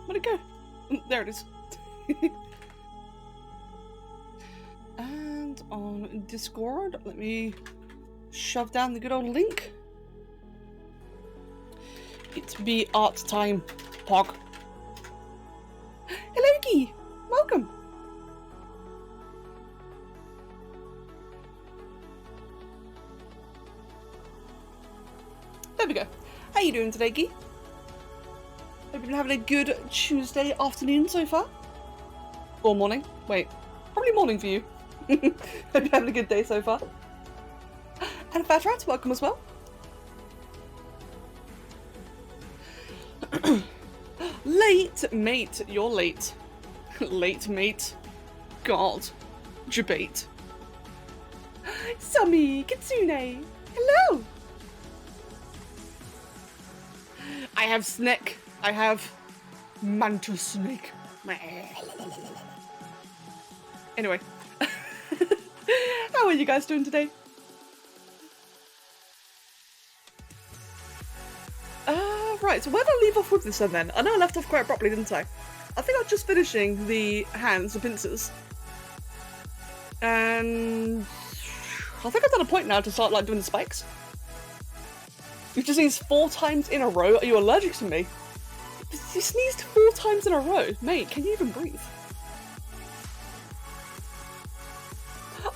Where'd it go? There it is. And on Discord, let me shove down the good old link. It's be art time, Pog. Hello, Guy. Welcome. There we go. How you doing today, Guy? Hope you've been having a good Tuesday afternoon so far. Or morning. Wait, probably morning for you. Hope you're having a good day so far. And Fat Rat, welcome as well. Late, mate. You're late. Late, mate. God. Debate. Sumi, Kitsune. Hello. I have Snake. I have Mantis Snake. Anyway. How are you guys doing today? Right, so where did I leave off with this then? I know I left off quite abruptly, didn't I? I think I was just finishing the hands, the pincers. And I think I've done a point now to start like doing the spikes. You've just sneezed 4 times in a row. Are you allergic to me? You sneezed 4 times in a row. Mate, can you even breathe?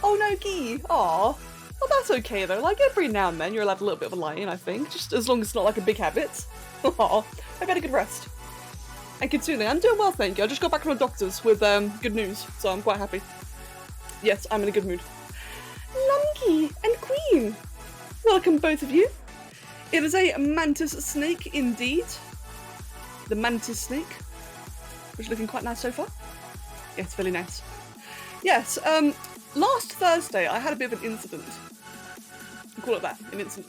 Oh no, Guy. Aw. Well, that's okay though. Like every now and then you're allowed a little bit of a lie-in, I think. Just as long as it's not like a big habit. Aw. I've had a good rest. And Kitsune, I'm doing well, thank you. I just got back from the doctors with good news, so I'm quite happy. Yes, I'm in a good mood. Lunky and Queen. Welcome both of you. It is a Mantis snake indeed. The Mantis snake. Which is looking quite nice so far. Yes, very nice. Yes, last Thursday I had a bit of an incident. We'll call it that, an incident.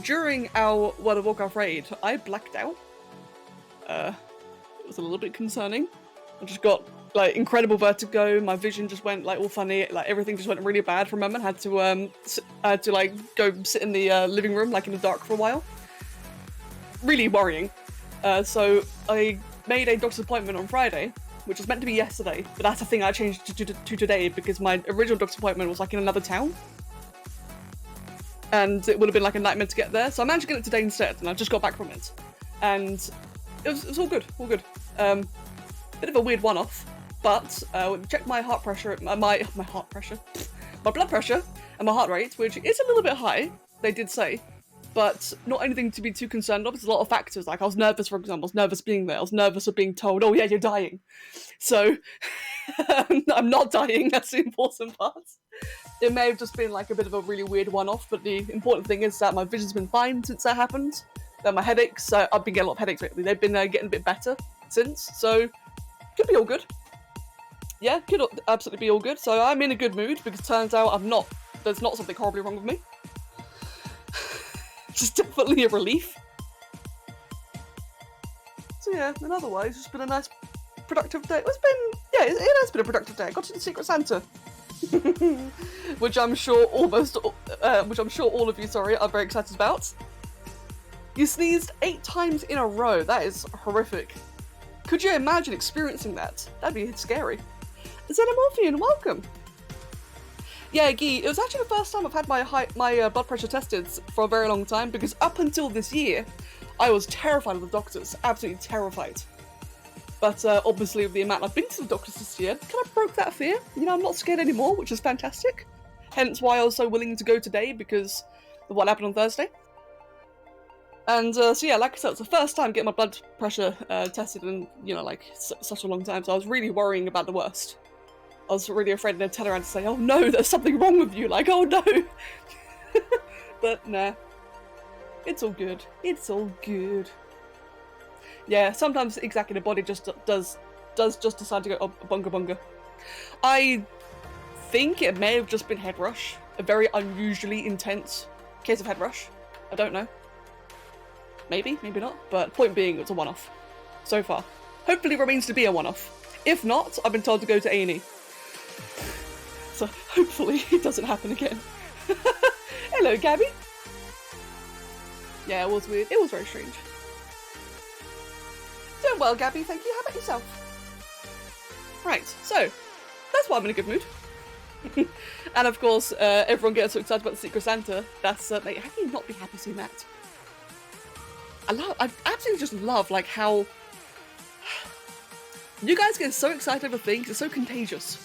During our World of Warcraft raid, I blacked out. It was a little bit concerning. I just got like incredible vertigo. My vision just went like all funny. Like everything just went really bad for a moment. I had to like go sit in the living room like in the dark for a while. Really worrying. So I made a doctor's appointment on Friday, which was meant to be yesterday, but that's a thing I changed to today because my original doctor's appointment was like in another town. And it would have been like a nightmare to get there, so I managed to get it today instead, and I just got back from it. And it was all good, all good. Bit of a weird one-off, but when I checked my heart pressure, my blood pressure, and my heart rate, which is a little bit high, they did say, but not anything to be too concerned of. There's a lot of factors, like I was nervous, for example. I was nervous being there. I was nervous of being told, oh yeah, you're dying. So, I'm not dying, that's the important part. It may have just been like a bit of a really weird one-off, but the important thing is that my vision's been fine since that happened. That my headaches, I've been getting a lot of headaches lately. They've been getting a bit better since, so could be all good. Yeah, could absolutely be all good. So I'm in a good mood because it turns out there's not something horribly wrong with me. Just definitely a relief. So yeah, and otherwise it's been a nice productive day. It has been a productive day. I got to the Secret Santa. which I'm sure all of you, are very excited about. You sneezed 8 times in a row. That is horrific. Could you imagine experiencing that? That'd be scary. Xenomorphian, welcome. Yeah, Guy, it was actually the first time I've had my blood pressure tested for a very long time, because up until this year, I was terrified of the doctors. Absolutely terrified. But obviously with the amount I've been to the doctors this year, kind of broke that fear. You know, I'm not scared anymore, which is fantastic. Hence why I was so willing to go today, because of what happened on Thursday. And so yeah, like I said, it's the first time getting my blood pressure tested in, you know, like such a long time, so I was really worrying about the worst. I was really afraid they'd turn around and say, oh no, there's something wrong with you, like, oh no! But nah. It's all good. It's all good. Yeah, sometimes exactly the body just does just decide to go, oh, bunga bunga. I think it may have just been head rush. A very unusually intense case of head rush. I don't know. Maybe, maybe not. But point being, it's a one-off. So far. Hopefully it remains to be a one-off. If not, I've been told to go to A&E. So hopefully it doesn't happen again. Hello, Gabby. Yeah, it was weird. It was very strange. Don't doing well, Gabby, thank you. How about yourself? Right, so that's why I'm in a good mood. And of course, everyone gets so excited about the Secret Santa. That's mate, how can you not be happy seeing that? I absolutely just love like how you guys get so excited over things. It's so contagious,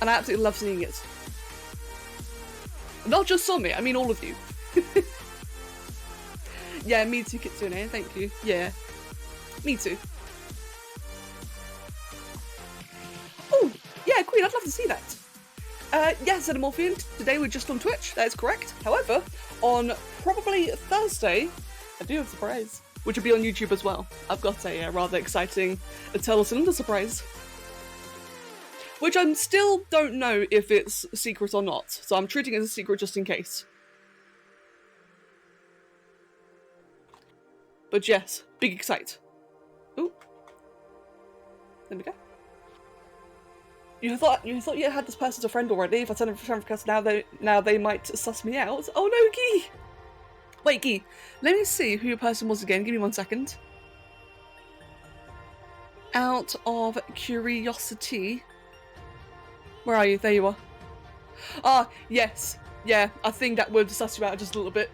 and I absolutely love seeing it. Not just on me, I mean all of you. Yeah, me too, Kitsune. Thank you. Yeah, me too. Oh, yeah, Queen, I'd love to see that. Yes, Xenomorphian, today we're just on Twitch, that is correct. However, on probably Thursday, I do have a surprise, which will be on YouTube as well. I've got a rather exciting Eternal Cylinder surprise, which I still don't know if it's secret or not, so I'm treating it as a secret just in case. But yes, big excite. Ooh. There we go. You thought you had this person as a friend already. If I send a friend request now, they might suss me out. Oh no, Gee! Wait, Gee. Let me see who your person was again. Give me 1 second. Out of curiosity. Where are you? There you are. Ah, yes. Yeah, I think that would suss you out just a little bit.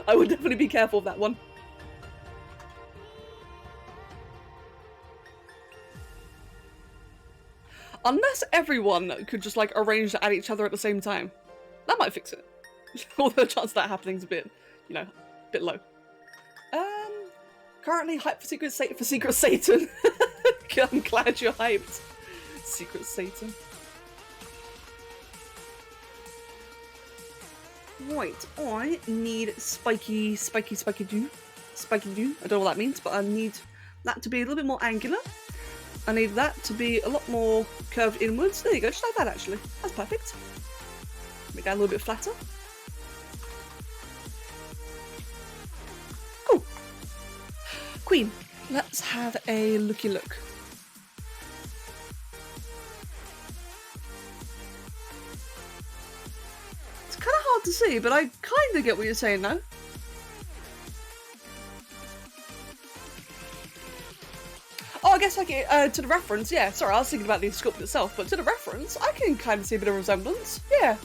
I would definitely be careful of that one. Unless everyone could just like arrange to add each other at the same time. That might fix it. Although the chance of that happening is a bit, you know, a bit low. Currently hyped for Secret Satan. I'm glad you're hyped. Secret Satan. Right, I need spiky do. I don't know what that means, but I need that to be a little bit more angular. I need that to be a lot more curved inwards. There you go, just like that actually. That's perfect. Make that a little bit flatter. Cool. Queen, let's have a looky look. It's kind of hard to see, but I kind of get what you're saying now. Oh, I guess like to the reference, yeah. Sorry, I was thinking about the sculpt itself, but to the reference, I can kind of see a bit of resemblance. Yeah,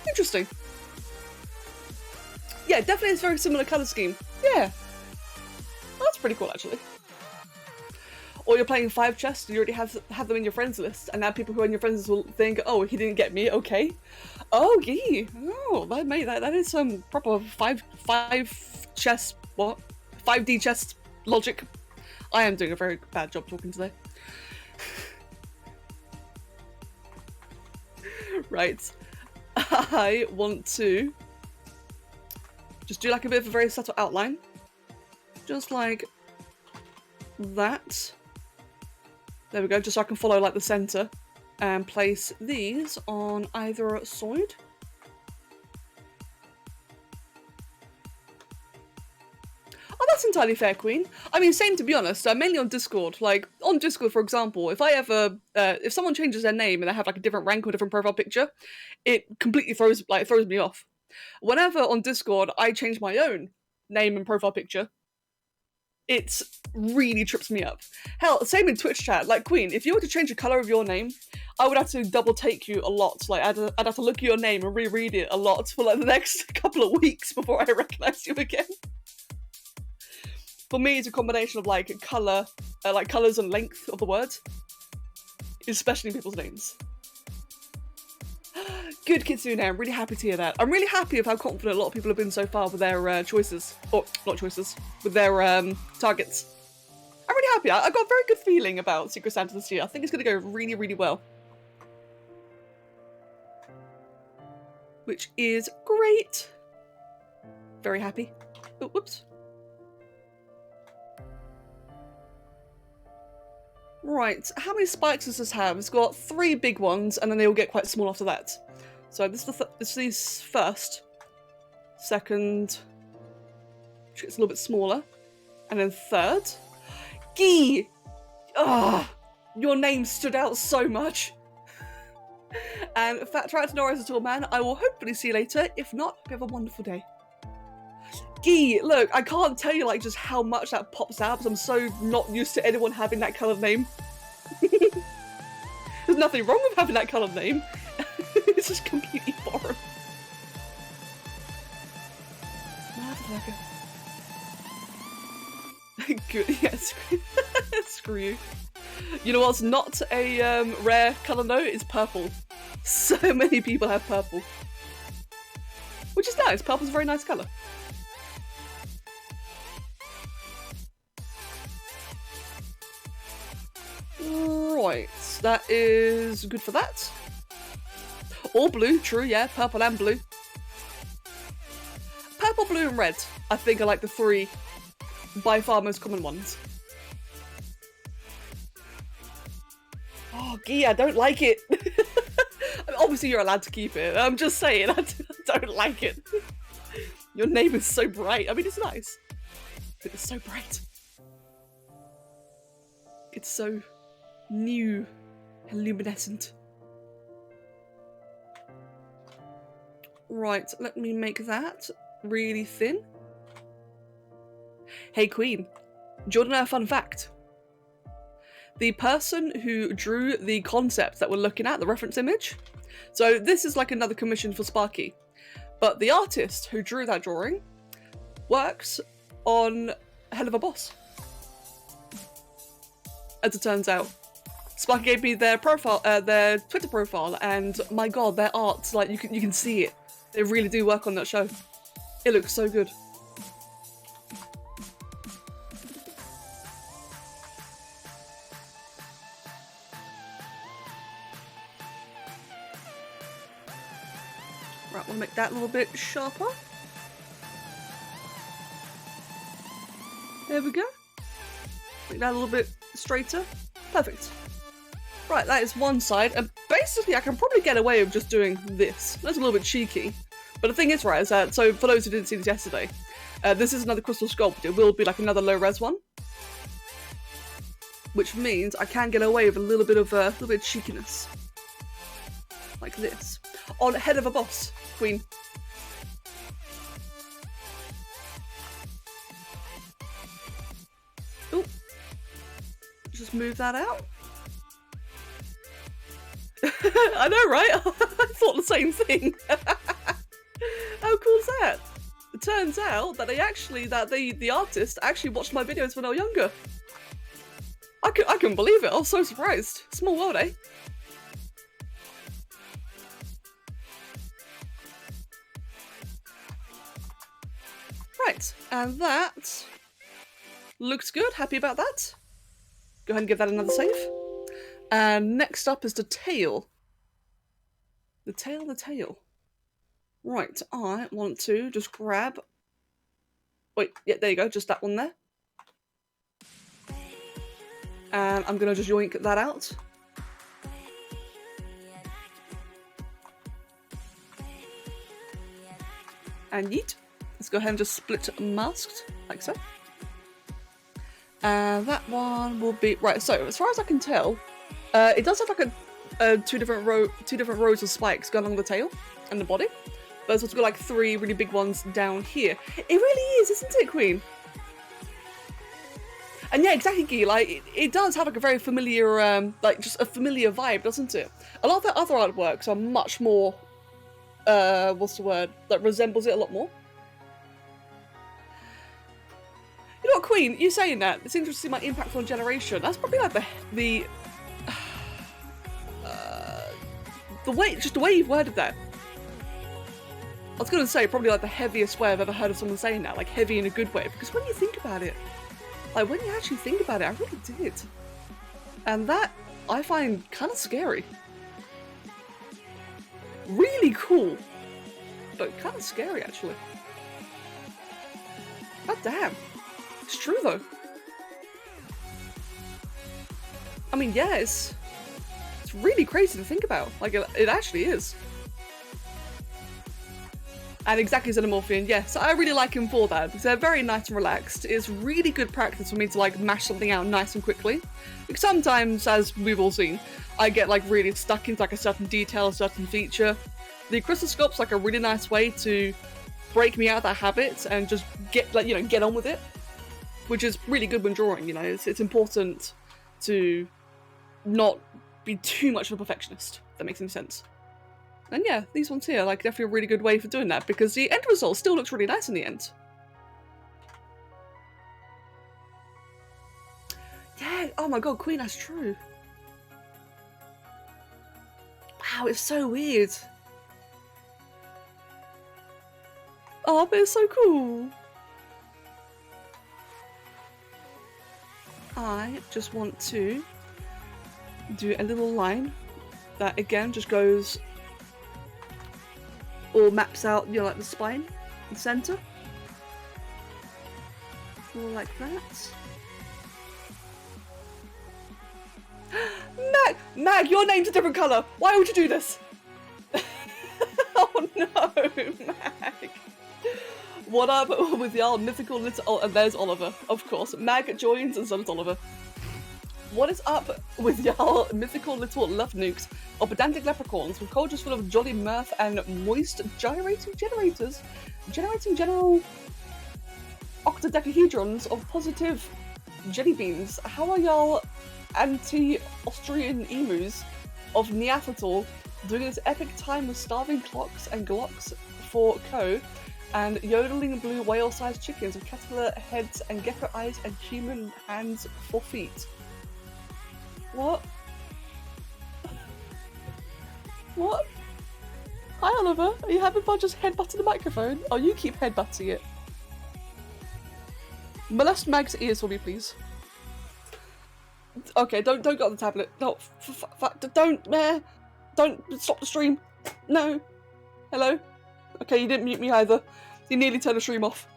interesting. Yeah, definitely it's a very similar color scheme. Yeah, that's pretty cool actually. Or you're playing 5 chests and you already have them in your friends list, and now people who are in your friends list will think, oh, he didn't get me. Okay. Oh, gee. Oh, that is some proper 5 chest. What? 5D chest logic. I am doing a very bad job talking today. Right. I want to just do like a bit of a very subtle outline. Just like that. There we go, just so I can follow like the center and place these on either side. Oh, that's entirely fair, Queen. I mean, same to be honest, mainly on Discord. Like, on Discord, for example, if I ever, if someone changes their name and they have like a different rank or a different profile picture, it completely throws me off. Whenever on Discord I change my own name and profile picture, it really trips me up. Hell, same in Twitch chat. Like, Queen, if you were to change the colour of your name, I would have to double take you a lot. Like, I'd have to look at your name and reread it a lot for like the next couple of weeks before I recognise you again. For me, it's a combination of like colour, like colours and length of the words, especially in people's names. Good, Kitsune, I'm really happy to hear that. I'm really happy with how confident a lot of people have been so far with their choices. Or, not choices, with their targets. I'm really happy. I got a very good feeling about Secret Santa this year. I think it's going to go really, really well. Which is great. Very happy. Oh, whoops. Right, how many spikes does this have? It's got 3 big ones, and then they all get quite small after that. So this is these first, second, which gets a little bit smaller, and then third. Gee! Ah, your name stood out so much. And try to no worries at all, man. I will hopefully see you later. If not, hope you have a wonderful day. Gee, look, I can't tell you like just how much that pops out because I'm so not used to anyone having that colored name. There's nothing wrong with having that colored name. It's just completely foreign. Good, yes. Screw you. You know what's not a rare colour note? It's purple. So many people have purple. Which is nice. Purple's a very nice colour. Right, that is good for that. Or blue, true, yeah, purple and blue. Purple, blue and red, I think are like the three by far most common ones. Oh, Gia, I don't like it. Obviously you're allowed to keep it. I'm just saying, I don't like it. Your name is so bright. I mean, it's nice, but it's so bright. It's so new and luminescent. Right, let me make that really thin. Hey Queen, do you want to know a fun fact? The person who drew the concept that we're looking at, the reference image, so this is like another commission for Sparky, but the artist who drew that drawing works on Hell of a Boss. As it turns out. Sparky gave me their profile, their Twitter profile, and my god, their art, like you can see it. They really do work on that show. It looks so good. Right, we'll make that a little bit sharper. There we go. Make that a little bit straighter. Perfect. Right, that is one side, and basically I can probably get away with just doing this. That's a little bit cheeky. But the thing is, right, is that, so for those who didn't see this yesterday, this is another crystal sculpt. It will be like another low-res one. Which means I can get away with a little bit of cheekiness. Like this. On Head of a Boss, Queen. Ooh. Just move that out. I know, right? I thought the same thing. How cool is that? It turns out that the artist actually watched my videos when I was younger. I couldn't believe it. I was so surprised. Small world, eh? Right, and that looks good. Happy about that. Go ahead and give that another save. And next up is the tail. The tail. Right, I want to just grab... Wait, yeah, there you go, just that one there. And I'm going to just yoink that out. And yeet. Let's go ahead and just split masked, like so. And that one will be... Right, so as far as I can tell, it does have like two different rows of spikes going along the tail and the body. But it's also got like three really big ones down here. It really is, isn't it, Queen? And yeah, exactly, Guy. Like, it does have like a very familiar, like just a familiar vibe, doesn't it? A lot of the other artworks are much more, what's the word? That resembles it a lot more. You know what, Queen? You saying that? It's interesting. My impact on generation. That's probably like the way you've worded that. I was gonna say probably like the heaviest way I've ever heard of someone saying that, like heavy in a good way. Because when you think about it, like when you actually think about it, I really did, and that I find kind of scary. Really cool, but kind of scary actually. God damn. It's true though. I mean, yeah, it's really crazy to think about. Like, it actually is. And exactly Xenomorphian, yes, I really like him for that, because they're very nice and relaxed. It's really good practice for me to like mash something out nice and quickly. Because sometimes, as we've all seen, I get like really stuck into like a certain detail, a certain feature. The crystal sculpt's like a really nice way to break me out of that habit and just get, like, you know, get on with it, which is really good when drawing. You know, it's important to not be too much of a perfectionist, if that makes any sense. And yeah, these ones here, like, definitely a really good way for doing that, because the end result still looks really nice in the end. Yeah, oh my god, Queen, that's true. Wow, it's so weird. Oh, but it's so cool. I just want to do a little line that again just goes or maps out, you know, like the spine, the center. All like that. Mag, your name's a different colour. Why would you do this? Oh no, Mag. What up with y'all mythical little... Oh, and there's Oliver, of course. Mag joins and so does Oliver. What is up with y'all mythical little love nukes or pedantic leprechauns with cultures full of jolly mirth and moist gyrating generators, generating general octodecahedrons of positive jelly beans? How are y'all anti-Austrian emus of Neanderthal doing this epic time with starving clocks and glocks for co and yodeling blue whale-sized chickens with caterpillar heads and gecko eyes and human hands for feet? What? What? Hi Oliver, are you having fun just headbutting the microphone? Oh, you keep headbutting it. Molest Mag's ears for me, please. Okay, don't go on the tablet. No, don't stop the stream. No. Hello? Okay, you didn't mute me either. You nearly turned the stream off.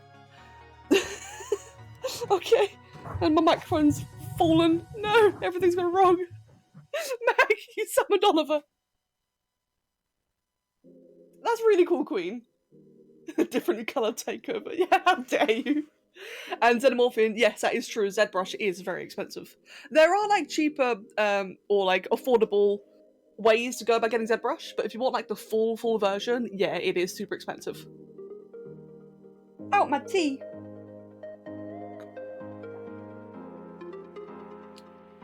Okay, and my microphone's fallen. No, everything's gone wrong. Mag, you summoned Oliver. That's really cool, Queen. Different colour takeover. Yeah, how dare you? And Xenomorphin, yes, that is true. ZBrush is very expensive. There are like cheaper or like affordable ways to go about getting ZBrush, but if you want like the full version, yeah, it is super expensive. Oh, my tea!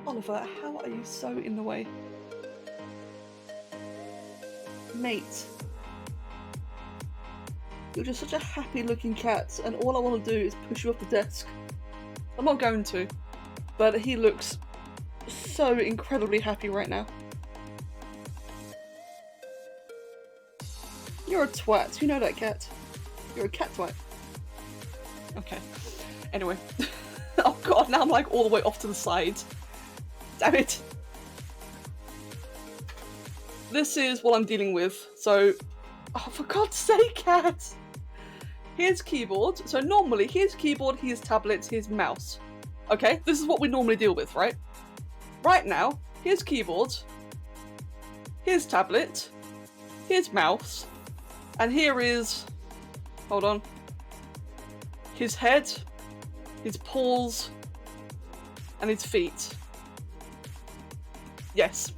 Oliver, how are you so in the way? Mate. You're just such a happy looking cat, and all I want to do is push you off the desk. I'm not going to, but he looks so incredibly happy right now. You're a twat, you know that, cat. You're a cat twat. Okay. Anyway. Oh god, now I'm like all the way off to the side. Damn it. This is what I'm dealing with, so... Oh, for God's sake, cat! Here's keyboard. So normally, here's keyboard, here's tablet, here's mouse. Okay, this is what we normally deal with, right? Right now, here's keyboard, here's tablet, here's mouse, and here is... Hold on. His head, his paws, and his feet. Yes.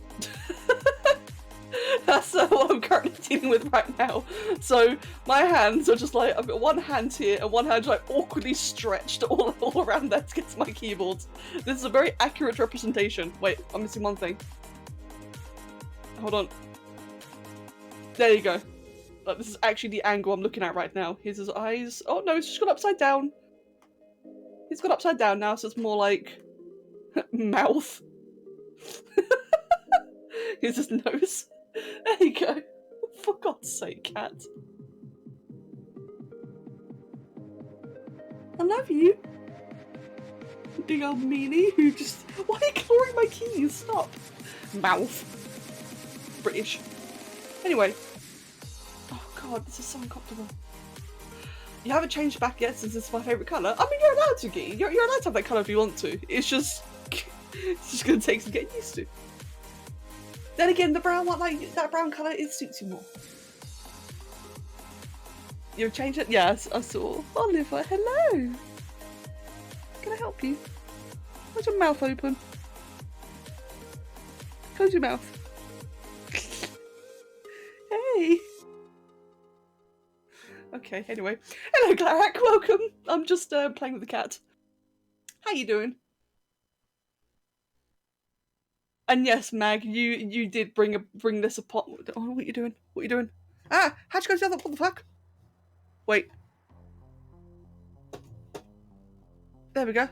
That's what I'm currently dealing with right now. So my hands are just like, I've got one hand here and one hand like awkwardly stretched all around there to get to my keyboard. This is a very accurate representation. Wait, I'm missing one thing. Hold on. There you go. Like, this is actually the angle I'm looking at right now. Here's his eyes. Oh no, it's just gone upside down. He's gone upside down now, so it's more like mouth. Here's his nose. There you go. For God's sake, cat. I love you. Big old meanie who just... Why are you clawing my keys? Stop. Mouth. British. Anyway. Oh god, this is so uncomfortable. You haven't changed back yet since it's my favourite colour. I mean, you're allowed to, Gee. You're allowed to have that colour if you want to. It's just... it's just going to take some getting used to. Then again, the brown one, like, that brown colour, it suits you more. You've changed it? Yes, I saw. Oliver, hello! Can I help you? Why's your mouth open? Close your mouth. Hey! Okay, anyway. Hello, Clarac, welcome. I'm just playing with the cat. How you doing? And yes, Mag, you did bring this upon. Oh, what are you doing? What are you doing? Ah, how'd you go to the other? What the fuck? Wait. There we go.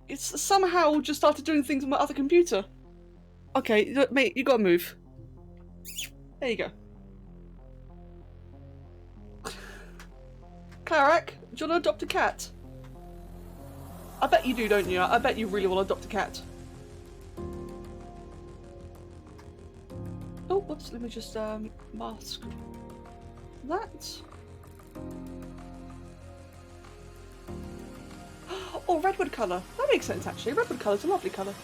It's somehow just started doing things on my other computer. Okay, mate, you gotta move. There you go. Clarac, do you want to adopt a cat? I bet you do, don't you? I bet you really want to adopt a cat. Oh, whoops, let me just mask that. Oh, redwood colour. That makes sense, actually. Redwood colour's a lovely colour.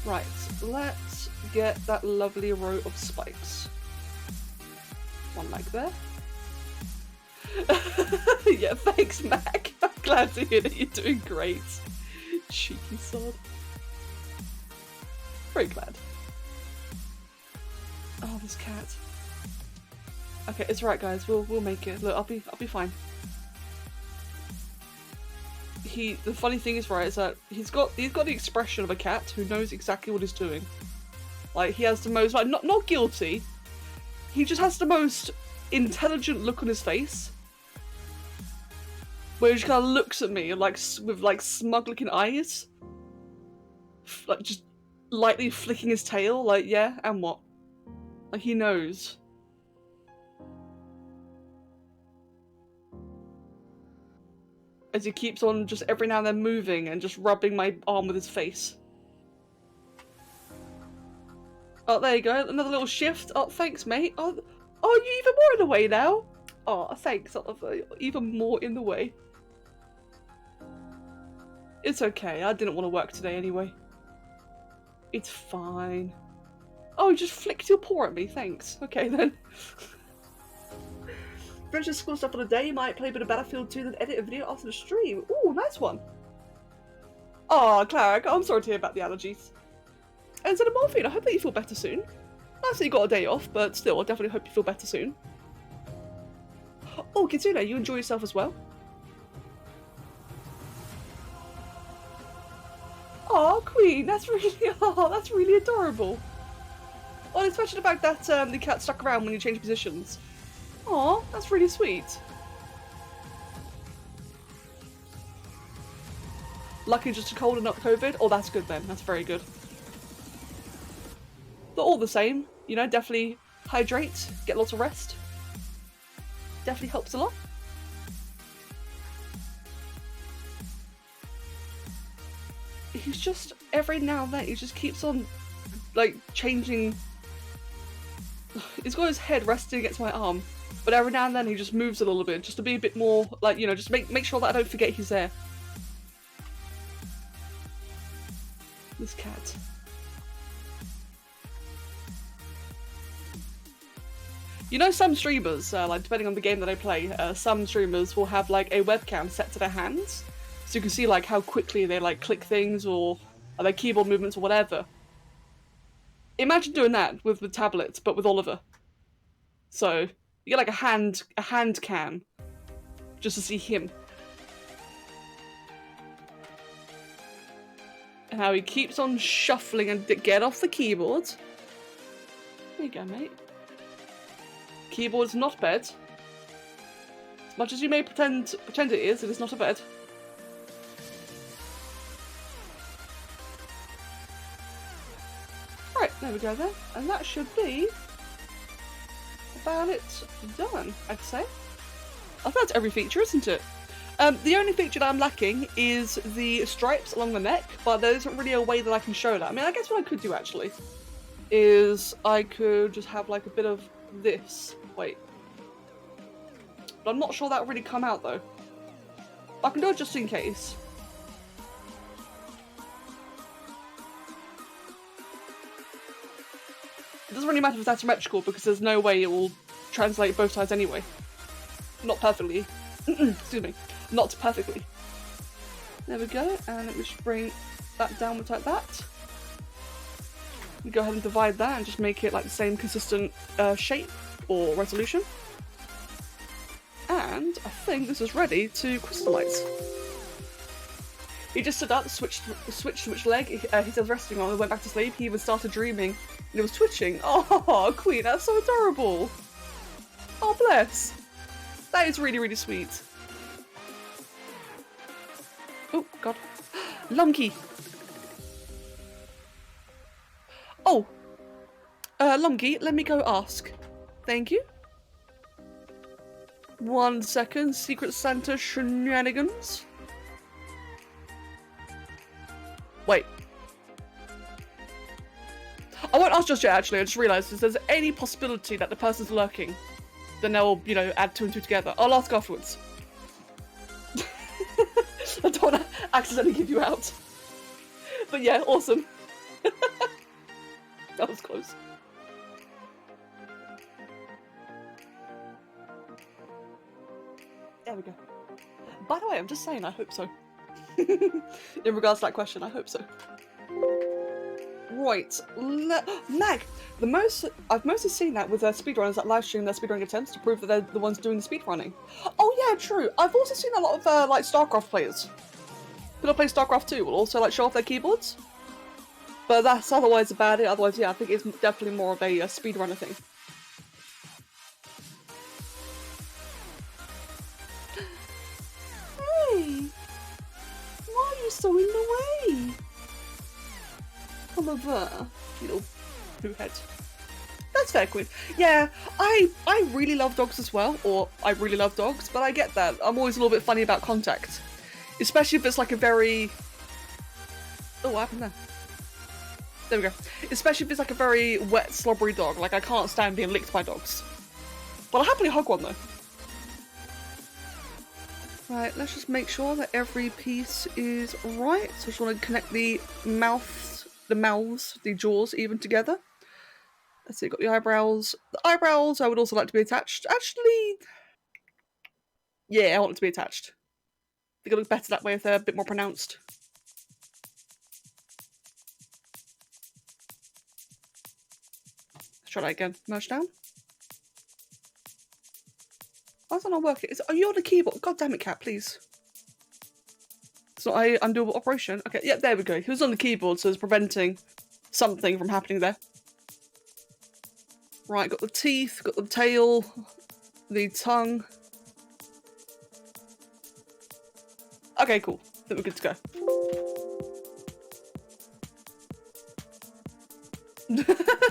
Right, let's get that lovely row of spikes. One like there. Yeah, thanks, Mac. I'm glad to hear that you're doing great. Cheeky sod. Very glad. Oh, this cat. Okay, it's right, guys. We'll make it. Look, I'll be fine. The funny thing is, right, is that he's got the expression of a cat who knows exactly what he's doing. Like, he has the most, like, not guilty. He just has the most intelligent look on his face, where he just kind of looks at me like with like smug looking eyes, like just lightly flicking his tail, like, yeah, and what? Like, he knows. As he keeps on just every now and then moving and just rubbing my arm with his face. Oh, there you go, another little shift. Oh, thanks, mate. Oh, you even more in the way now? Oh, thanks. Even more in the way. It's okay, I didn't want to work today anyway. It's fine. Oh, you just flicked your paw at me, thanks. Okay then. Finish the school stuff for the day, you might play a bit of Battlefield 2 then edit a video after the stream. Ooh, nice one. Oh, Clarac, I'm sorry to hear about the allergies. And so the morphine, I hope that you feel better soon. Nice that you got a day off, but still, I definitely hope you feel better soon. Oh, Kitsune, you enjoy yourself as well? Oh, Queen, that's really adorable. Oh, especially the fact that the cat stuck around when you change positions. Oh, that's really sweet. Lucky just a cold and not COVID? Oh, that's good then. That's very good. But all the same, you know, definitely hydrate, get lots of rest. Definitely helps a lot. He's just, every now and then, he just keeps on, like, changing. He's got his head resting against my arm, but every now and then he just moves a little bit, just to be a bit more, like, you know, just make sure that I don't forget he's there. This cat. You know, some streamers, like, depending on the game that I play, some streamers will have, like, a webcam set to their hands, so you can see, like, how quickly they, like, click things, or their keyboard movements, or whatever. Imagine doing that with the tablets, but with Oliver. So, you get, like, a hand cam, just to see him. And how he keeps on shuffling and get off the keyboard. There you go, mate. Keyboard is not a bed. As much as you may pretend it is not a bed. Right, there we go then. And that should be about it done, I'd say. I think that's every feature, isn't it? The only feature that I'm lacking is the stripes along the neck, but there isn't really a way that I can show that. I mean, I guess what I could do actually is I could just have like a bit of this. Wait. But I'm not sure that will really come out though. I can do it just in case. It doesn't really matter if it's asymmetrical because there's no way it will translate both sides anyway. Not perfectly. Excuse me. Not perfectly. There we go, and let me just bring that downwards like that. You go ahead and divide that and just make it like the same consistent shape or resolution. And I think this is ready to crystallize. He just stood up, switched which leg he was resting on and went back to sleep. He even started dreaming and it was twitching. Oh, Queen, that's so adorable. Oh, bless. That is really, really sweet. Oh, God. Lumkey. Oh. Lumkey, let me go ask. Thank you. 1 second. Secret Santa shenanigans. Wait. I won't ask just yet, actually. I just realised if there's any possibility that the person's lurking, then they'll, you know, add 2 and 2 together. I'll ask afterwards. I don't want to accidentally give you out. But yeah, awesome. That was close. There we go. By the way, I'm just saying, I hope so. In regards to that question, I hope so. Right, Mag, I've mostly seen that with speedrunners that live stream their speedrunning attempts to prove that they're the ones doing the speedrunning. Oh yeah, true. I've also seen a lot of like StarCraft players. People play StarCraft 2 will also like show off their keyboards. But that's otherwise about it. Otherwise, yeah, I think it's definitely more of a speedrunner thing. Hey, why are you so in the way? Oliver, you little poo head. That's fair, Queen. Yeah, I really love dogs as well, or I really love dogs, but I get that. I'm always a little bit funny about contact. Especially if it's like a very... Oh, what happened there? There we go. Especially if it's like a very wet, slobbery dog. Like, I can't stand being licked by dogs. But I'll happily hug one, though. Right, let's just make sure that every piece is right. So I just want to connect the mouths, the jaws even together. Let's see, got the eyebrows. The eyebrows I would also like to be attached. Actually, yeah, I want it to be attached. I think it'll look better that way if they're a bit more pronounced. Let's try that again. Merge down. Why is that not working? Are you on the keyboard? God damn it, cat, please. It's not an undoable operation. Okay, yeah, there we go. He was on the keyboard, so it's preventing something from happening there. Right, got the teeth, got the tail, the tongue. Okay, cool. I think we're good to go.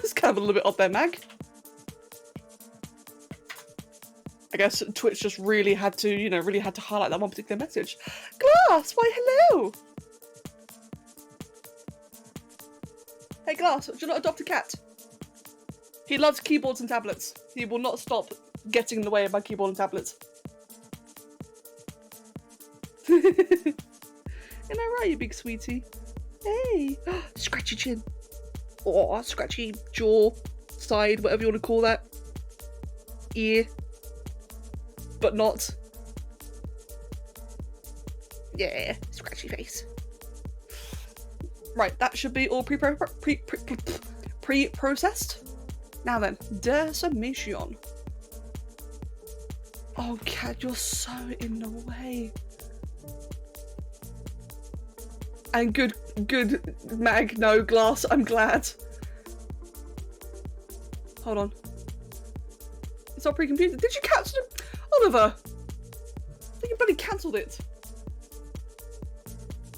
It's kind of a little bit odd there, Mag. I guess Twitch just really had to, you know, really had to highlight that one particular message. Glass, why hello! Hey Glass, do you not adopt a cat? He loves keyboards and tablets. He will not stop getting in the way of my keyboard and tablets. Am I right, you big sweetie? Hey! Scratchy chin. Oh, scratchy jaw, side, whatever you want to call that. Ear. But not. Yeah, scratchy face. Right, that should be all pre-processed. Now then, decimation. Oh, cat, you're so in the way. And good, Mag, no, Glass, I'm glad. Hold on. It's not pre-computed. Did you cancel it? Oliver! I think you bloody cancelled it.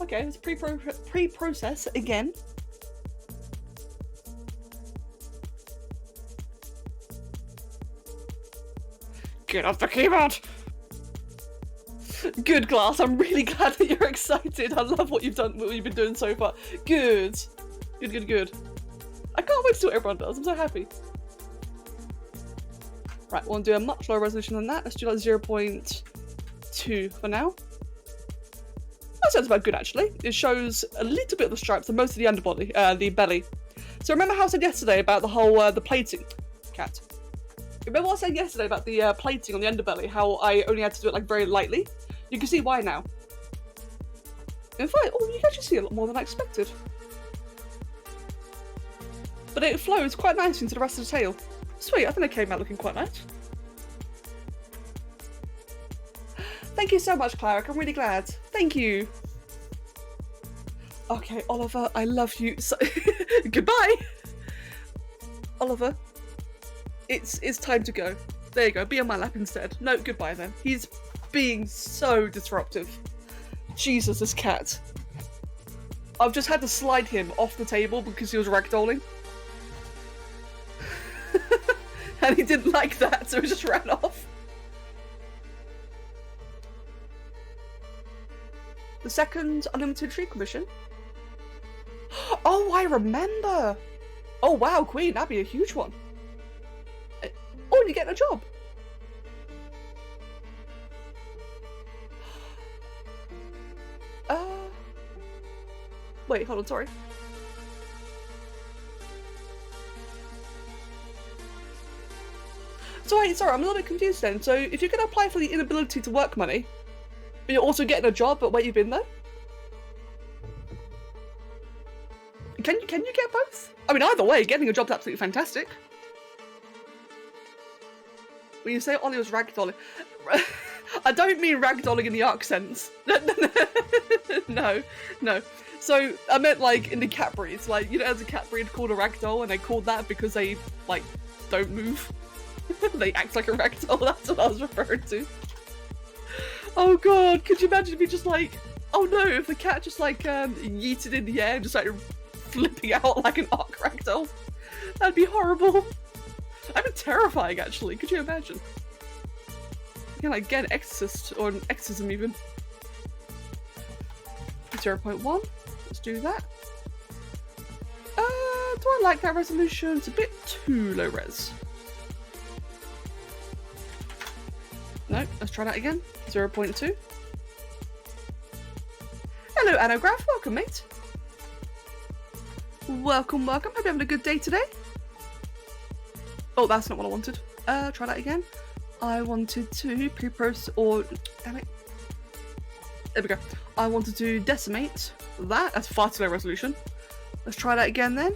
Okay, let's pre-process again. Get off the keyboard! Good, Glass. I'm really glad that you're excited. I love what you've done, what you've been doing so far. Good. Good. I can't wait to see what everyone does. I'm so happy. Right, we'll do a much lower resolution than that. Let's do like 0.2 for now. That sounds about good, actually. It shows a little bit of the stripes and most of the underbody, the belly. So remember how I said yesterday about the whole, the plating? Cat. Remember what I said yesterday about the plating on the underbelly, how I only had to do it like very lightly? You can see why now. In fact, oh, you can actually see a lot more than I expected. but it flows quite nicely into the rest of the tail. Sweet, I think it came out looking quite nice. Thank you so much, Cleric. I'm really glad. Thank you. Okay, Oliver, I love you so goodbye. Oliver, it's time to go. There you go, be on my lap instead. No, goodbye then. He's being so disruptive. Jesus, this cat. I've just had to slide him off the table because he was ragdolling. And he didn't like that, so he just ran off. The second unlimited tree commission. Oh, I remember! Oh wow, Queen, that'd be a huge one. Oh, you're getting a job. Wait, hold on, sorry. Sorry, I'm a little bit confused then. So if you're going to apply for the inability to work money, but you're also getting a job at where you've been though? Can you get both? I mean, either way, getting a job's absolutely fantastic. When you say Ollie was ragdolling, I don't mean ragdolling in the arc sense. No. So I meant like in the cat breeds, like, you know, as a cat breed called a ragdoll, and they called that because they like don't move. They act like a ragdoll. That's what I was referring to. Oh god, could you imagine if you just like, oh no, if the cat just like yeeted in the air and just like flipping out like an arc ragdoll? That'd be horrible. That'd be terrifying actually, could you imagine? You can like get an exorcist, or an exorcism even. 0.1, let's do that. Do I like that resolution? It's a bit too low res. No, let's try that again. 0.2. Hello, Anograph. Welcome, mate. Welcome. Hope you're having a good day today. Oh, that's not what I wanted. Try that again. I wanted to pre-process, or damn it. There we go. I wanted to decimate that. That's far too low resolution. Let's try that again then.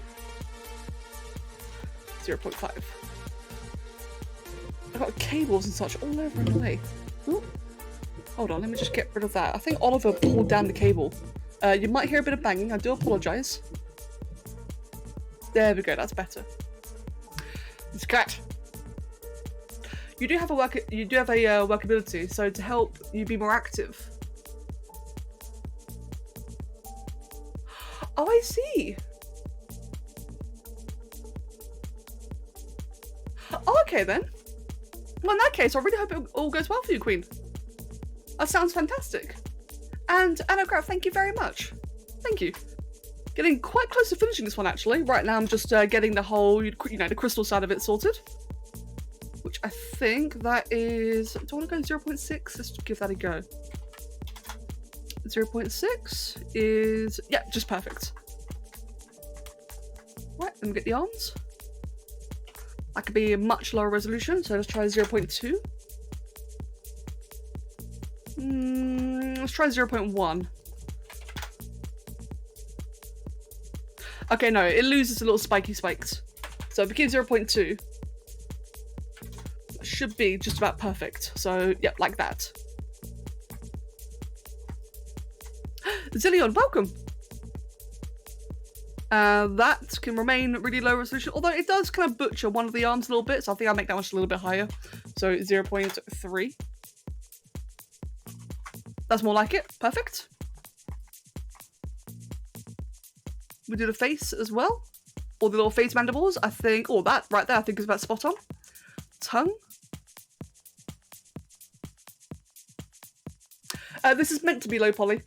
0.5. I've got cables and such all over in the way. Ooh. Hold on, let me just get rid of that. I think Oliver pulled down the cable. You might hear a bit of banging. I do apologise. There we go. That's better. It's cat. You do have a workability, so to help you be more active. Oh, I see. Oh, okay then. Well, in that case, I really hope it all goes well for you, Queen. That sounds fantastic. And Anograph, thank you very much. Thank you. Getting quite close to finishing this one, actually. Right now, I'm just getting the whole, you know, the crystal side of it sorted. Which I think that is... Do I want to go 0.6? Let's give that a go. 0.6 is... Yeah, just perfect. Right, let me get the arms. That could be a much lower resolution, so let's try 0.2. Let's try 0.1. Okay, no, it loses a little spiky spikes. So if we keep 0.2, that should be just about perfect. So, yeah, like that. Zillion, welcome! That can remain really low resolution, although it does kind of butcher one of the arms a little bit, so I think I'll make that one just a little bit higher. So 0.3. That's more like it. Perfect. We do the face as well. Or the little face mandibles, I think. Oh, that right there I think is about spot on. Tongue. This is meant to be low poly.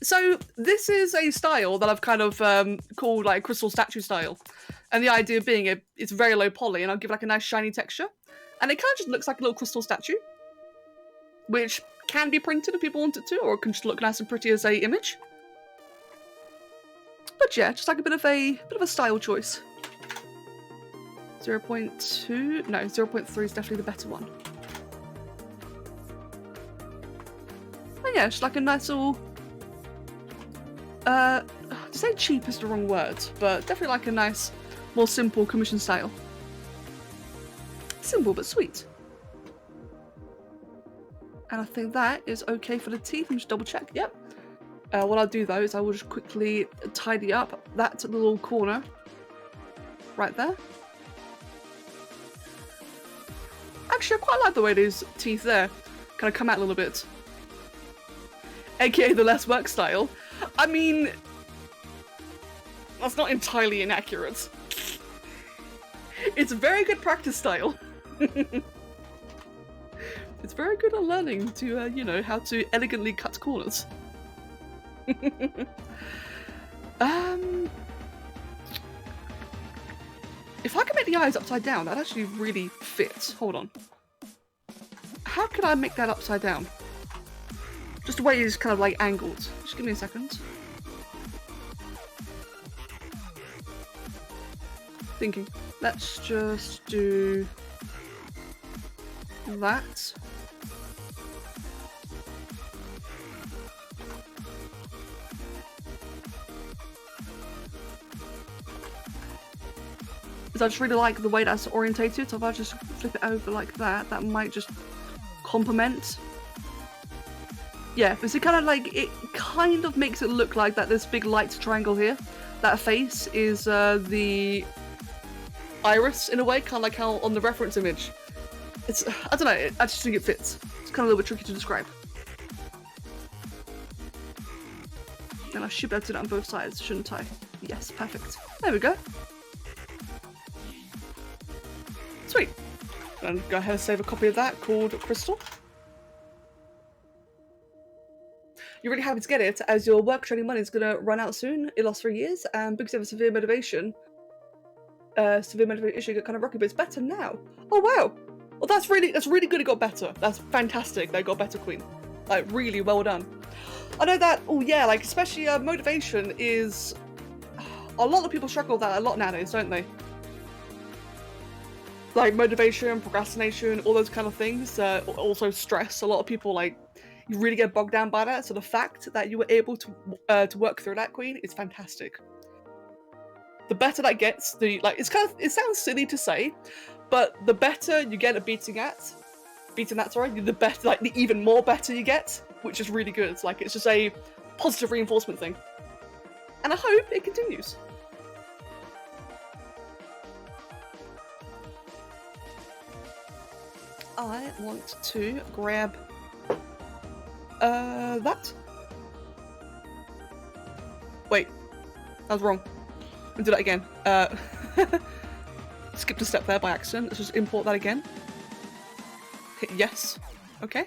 So this is a style that I've kind of called like crystal statue style. And the idea being it's very low poly, and I'll give like a nice shiny texture. And it kind of just looks like a little crystal statue. Which can be printed if people want it to, or it can just look nice and pretty as a image. But yeah, just like a bit of a style choice. 0.2, no, 0.3 is definitely the better one. And yeah, just like a nice little, to say cheap is the wrong word, but definitely like a nice more simple commission style. Simple but sweet. And I think that is okay for the teeth. Let me just double check. Yep. What I'll do though is I will just quickly tidy up that little corner right there. Actually, I quite like the way these teeth there kind of come out a little bit. AKA the less work style. I mean, that's not entirely inaccurate. It's a very good practice style. It's very good at learning to, you know, how to elegantly cut corners. If I can make the eyes upside down, that'd actually really fit. Hold on. How could I make that upside down? Just the way it's kind of like angled. Just give me a second. Thinking. Let's just do that. Because I just really like the way that's orientated, so if I just flip it over like that, that might just complement. Yeah, because it kind of like, it kind of makes it look like that this big light triangle here, that face is the iris in a way, kind of like how on the reference image. It's, I don't know, I just think it fits. It's kind of a little bit tricky to describe. And I should be able to do that on both sides, shouldn't I? Yes, perfect. There we go. Sweet. And go ahead and save a copy of that called Crystal. You're really happy to get it as your work training money is going to run out soon. It lasts 3 years, and because you have a severe motivation issue got kind of rocky, but it's better now. Oh wow! Well, that's really good. It got better. That's fantastic. They got better, Queen. Like really well done. I know that. Oh yeah, like especially motivation is. A lot of people struggle with that a lot nowadays, don't they? Like motivation, procrastination, all those kind of things. Also stress. A lot of people like. You really get bogged down by that, so the fact that you were able to work through that, Queen, is fantastic. The better that gets, it sounds silly to say, but the better you get at beating that, the better, like the even more better you get, which is really good. Like it's just a positive reinforcement thing, and I hope it continues. I want to grab. That? Wait, that was wrong. I'll do that again. Skipped a step there by accident. Let's just import that again. Hit yes. Okay.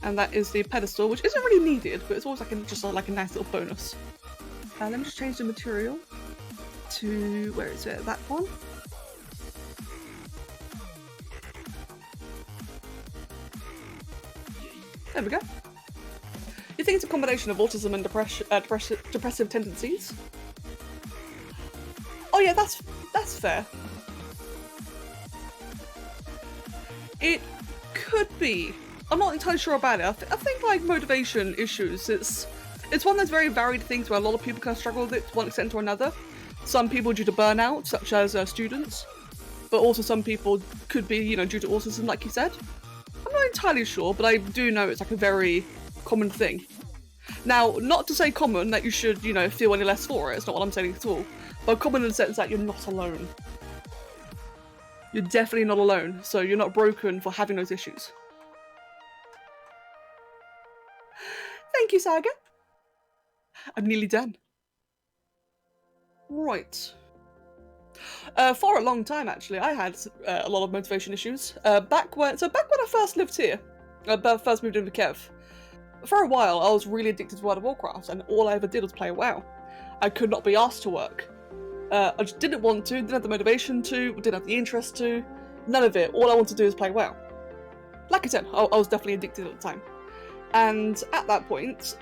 And that is the pedestal, which isn't really needed, but it's always like just like a nice little bonus. Let me just change the material to, where is it? That one. There we go. You think it's a combination of autism and depressive tendencies? Oh yeah, that's fair. It could be. I'm not entirely sure about it. I think like motivation issues, it's one of those very varied things where a lot of people kind of struggle with it to one extent or another. Some people due to burnout, such as students, but also some people could be, you know, due to autism, like you said. I'm not entirely sure, but I do know it's like a very common thing. Now, not to say common that you should, you know, feel any less for it, it's not what I'm saying at all, but common in the sense that you're not alone. You're definitely not alone, so you're not broken for having those issues. Thank you, Saga. I'm nearly done. Right. For a long time, actually, I had a lot of motivation issues. Back when I first lived here, first moved into Kev, for a while I was really addicted to World of Warcraft, and all I ever did was play WoW. I could not be asked to work. I just didn't want to, didn't have the motivation to, didn't have the interest to, none of it. All I wanted to do is play WoW. Like I said, I was definitely addicted at the time. And at that point,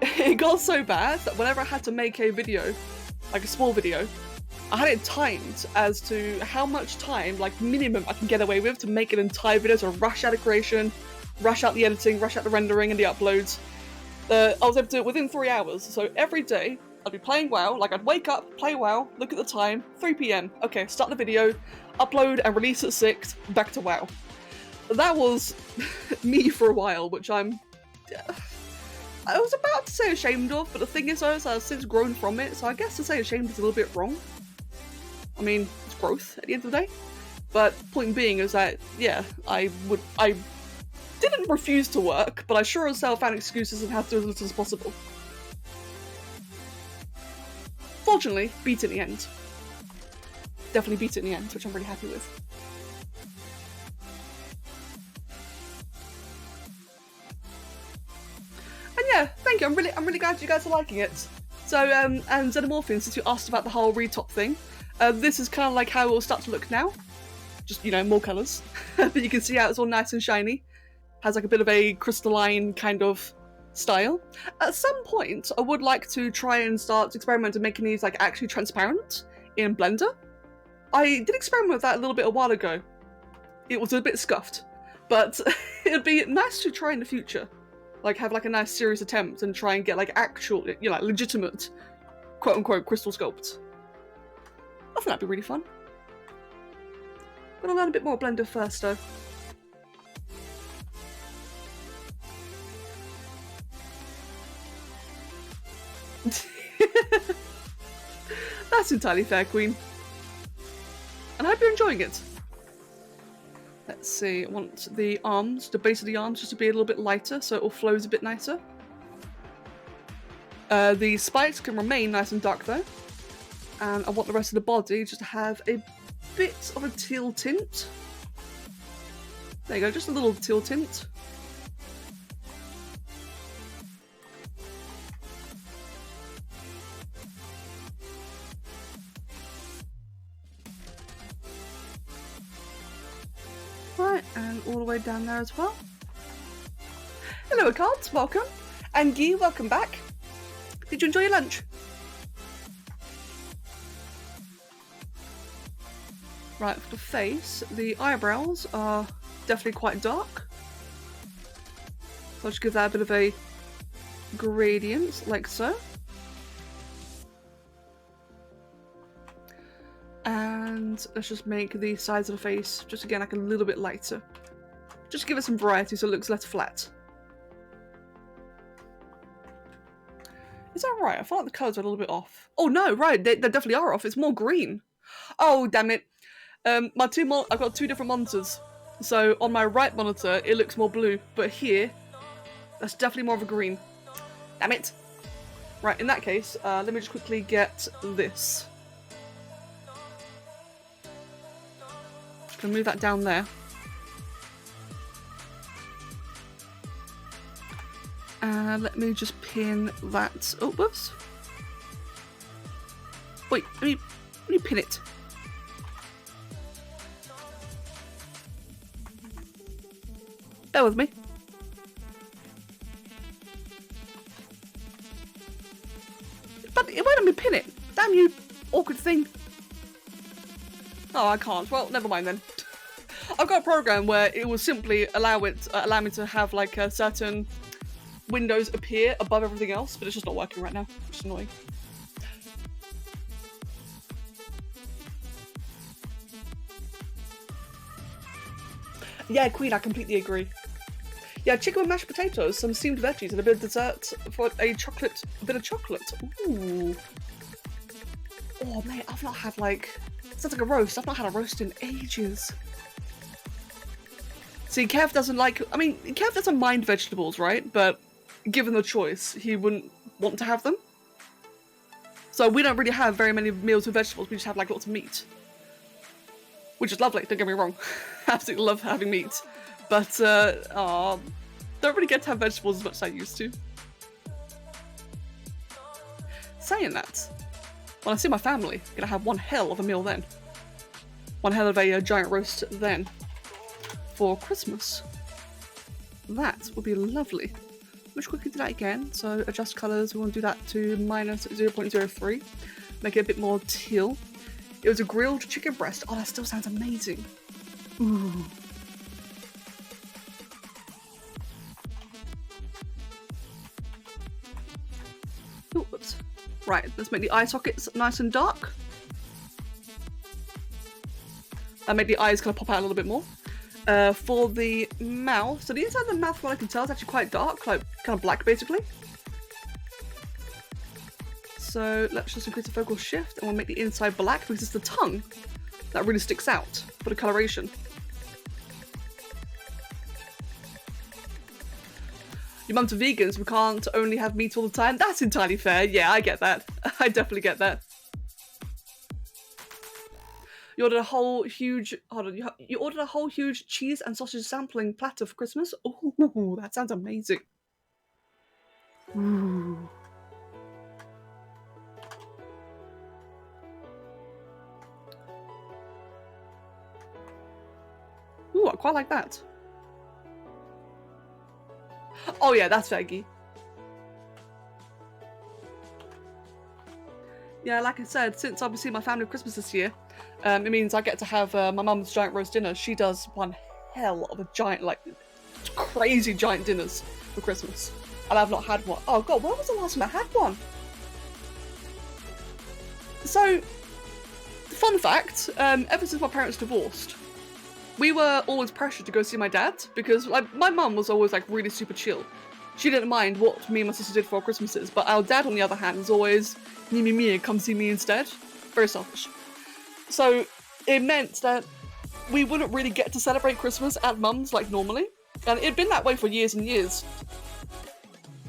it got so bad that whenever I had to make a video, like a small video, I had it timed as to how much time, like minimum, I can get away with to make an entire video, to rush out the creation, rush out the editing, rush out the rendering and the uploads. I was able to do it within 3 hours. So every day I'd be playing WoW, like I'd wake up, play WoW, look at the time, 3 PM. Okay, start the video, upload and release at 6, back to WoW. That was me for a while, which I was about to say ashamed of, but the thing is, though, is I've since grown from it, so I guess to say ashamed is a little bit wrong. I mean, it's growth at the end of the day. But point being is that, yeah, I didn't refuse to work, but I sure as hell found excuses and had to do as little as possible. Fortunately, beat it in the end. Definitely beat it in the end, which I'm really happy with. And yeah, thank you. I'm really glad you guys are liking it. So, and Xenomorphin, since you asked about the whole retop thing, this is kind of like how it will start to look now. Just, you know, more colours. But you can see how it's all nice and shiny. Has like a bit of a crystalline kind of style. At some point, I would like to try and start experimenting making these like actually transparent in Blender. I did experiment with that a little bit a while ago. It was a bit scuffed, but it'd be nice to try in the future. Like have like a nice serious attempt and try and get like actual, you know, like legitimate quote unquote crystal sculpt. I think that'd be really fun. I'm gonna learn a bit more Blender first though. That's entirely fair, Queen. And I hope you're enjoying it. Let's see, I want the arms, the base of the arms just to be a little bit lighter so it all flows a bit nicer. The spikes can remain nice and dark though. And I want the rest of the body just to have a bit of a teal tint. There you go, just a little teal tint. Right, and all the way down there as well. Hello, Cards, welcome. And Guy, welcome back. Did you enjoy your lunch? Right, for the face, the eyebrows are definitely quite dark. So I'll just give that a bit of a gradient, like so. And let's just make the sides of the face, just again, like a little bit lighter. Just give it some variety so it looks less flat. Is that right? I feel like the colours are a little bit off. Oh no, right, they definitely are off. It's more green. Oh, damn it. I've got two different monitors. So on my right monitor, it looks more blue, but here, that's definitely more of a green. Damn it. Right, in that case, let me just quickly get this. Can move that down there. And let me just pin that. Oh, whoops. Wait, let me pin it. Bear with me. But it won't let me pin it. Damn you, awkward thing. Oh, I can't. Well, never mind then. I've got a program where it will simply allow me to have like certain windows appear above everything else, but it's just not working right now. It's annoying. Yeah, Queen, I completely agree. Yeah, chicken with mashed potatoes, some steamed veggies, and a bit of dessert for a bit of chocolate. Ooh. Oh, mate, I've not had like... Sounds like a roast. I've not had a roast in ages. See, Kev doesn't like... I mean, Kev doesn't mind vegetables, right? But given the choice, he wouldn't want to have them. So we don't really have very many meals with vegetables. We just have like lots of meat. Which is lovely, don't get me wrong. Absolutely love having meat. But, don't really get to have vegetables as much as I used to. Saying that, when I see my family, I'm gonna have one hell of a meal then. One hell of a giant roast then. For Christmas. That would be lovely. Let's quickly do that again. So adjust colours, we want to do that to minus 0.03. Make it a bit more teal. It was a grilled chicken breast. Oh, that still sounds amazing. Ooh. Oh, whoops. Right, let's make the eye sockets nice and dark. And make the eyes kind of pop out a little bit more. For the mouth, so the inside of the mouth, from what I can tell, is actually quite dark, like kind of black basically. So let's just increase the focal shift and we'll make the inside black because it's the tongue that really sticks out for the coloration. Your mum's a vegan, so we can't only have meat all the time. That's entirely fair. Yeah, I get that. I definitely get that. You ordered a whole huge, hold on, you ordered a whole huge cheese and sausage sampling platter for Christmas? Ooh, that sounds amazing. Ooh. Ooh, I quite like that. Oh yeah, that's veggie. Yeah, like I said, since I'll be seeing my family at Christmas this year, it means I get to have my mum's giant roast dinner. She does one hell of a giant, like, crazy giant dinners for Christmas. And I've not had one. Oh god, when was the last time I had one? So, fun fact, ever since my parents divorced, we were always pressured to go see my dad because like, my mum was always like really super chill. She didn't mind what me and my sister did for our Christmases, but our dad, on the other hand, was always me, come see me instead. Very selfish. So it meant that we wouldn't really get to celebrate Christmas at mum's like normally, and it'd been that way for years and years.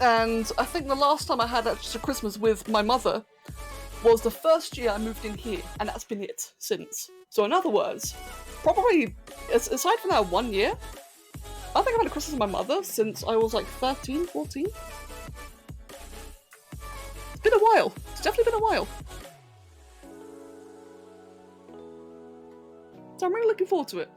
And I think the last time I had just a Christmas with my mother was the first year I moved in here, and that's been it since. So in other words, probably, aside from that 1 year, I think I've had a Christmas with my mother since I was like 13, 14. It's been a while. It's definitely been a while. So I'm really looking forward to it.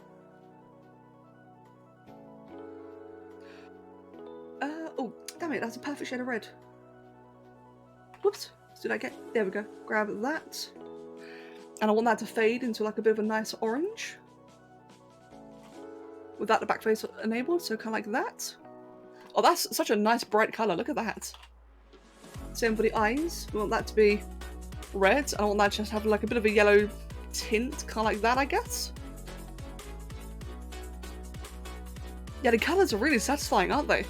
Oh, damn it, that's a perfect shade of red. Whoops. Did I get... There we go. Grab that. And I want that to fade into like a bit of a nice orange. Without the back face enabled, so kind of like that. Oh, that's such a nice bright colour, look at that. Same for the eyes, we want that to be red, and I want that to just have like a bit of a yellow tint, kind of like that, I guess. Yeah, the colours are really satisfying, aren't they?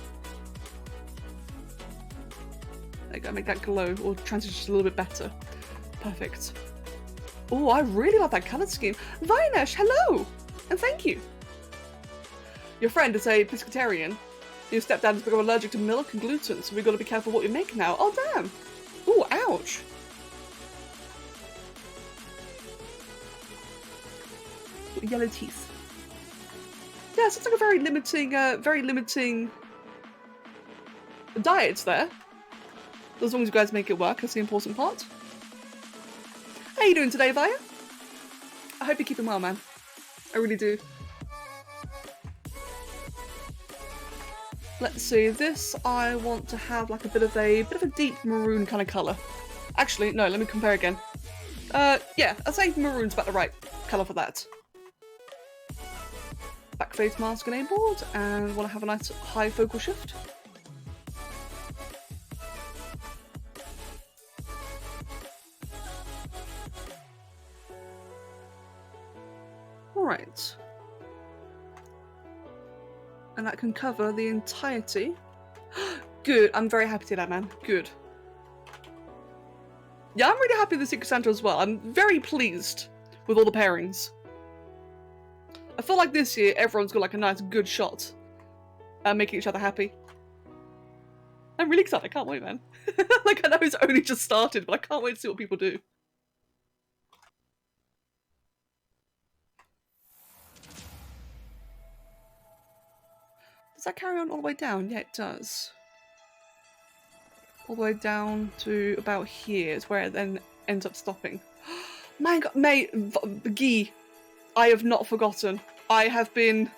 There you go, make that glow, or transition just a little bit better. Perfect. Oh, I really like that colour scheme. Vinesh, hello! And thank you! Your friend is a pescatarian. Your stepdad has become allergic to milk and gluten, so we've got to be careful what we make now. Oh, damn! Ooh, ouch! Yellow teeth. Yeah, so it's like a very limiting diet there. As long as you guys make it work, that's the important part. How you doing today, Vaya? I hope you're keeping well, man. I really do. Let's see, this I want to have like a bit of a deep maroon kind of colour. Actually, no, let me compare again. Yeah, I'd say maroon's about the right colour for that. Back face mask enabled, and want to have a nice high focal shift. Alright. And that can cover the entirety. Good, I'm very happy to hear that, man. Good. Yeah, I'm really happy with the Secret Santa as well. I'm very pleased with all the pairings. I feel like this year everyone's got like a nice good shot at making each other happy. I'm really excited, I can't wait, man. Like, I know it's only just started, but I can't wait to see what people do. Does that carry on all the way down? Yeah, it does. All the way down to about here is where it then ends up stopping. My god, mate, Guy, I have not forgotten. I have been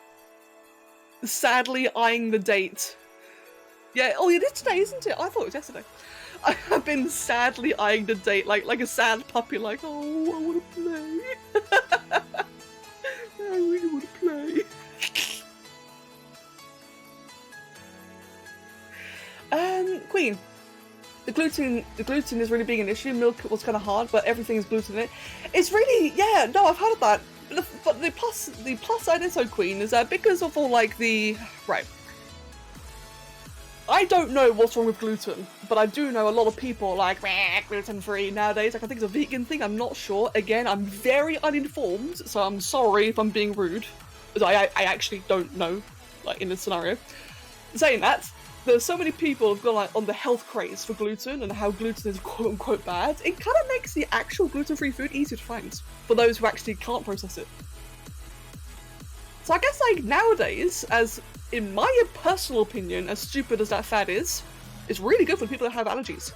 sadly eyeing the date. Yeah, oh, it is today, isn't it? I thought it was yesterday. I have been sadly eyeing the date, like a sad puppy, like, oh, I want to play. I really want to play. Queen, The gluten is really being an issue. Milk was kind of hard, but everything is gluten in it. It's really, yeah, no, I've heard of that. But the plus side is so Queen is that because of all like the right. I don't know what's wrong with gluten, but I do know a lot of people are like gluten-free nowadays. Like I think it's a vegan thing. I'm not sure. Again, I'm very uninformed, so I'm sorry if I'm being rude. I actually don't know, like in this scenario. Saying that, there's so many people who've gone like on the health craze for gluten and how gluten is quote-unquote bad. It kind of makes the actual gluten-free food easier to find for those who actually can't process it. So I guess like nowadays, as in my personal opinion, as stupid as that fad is, it's really good for people that have allergies.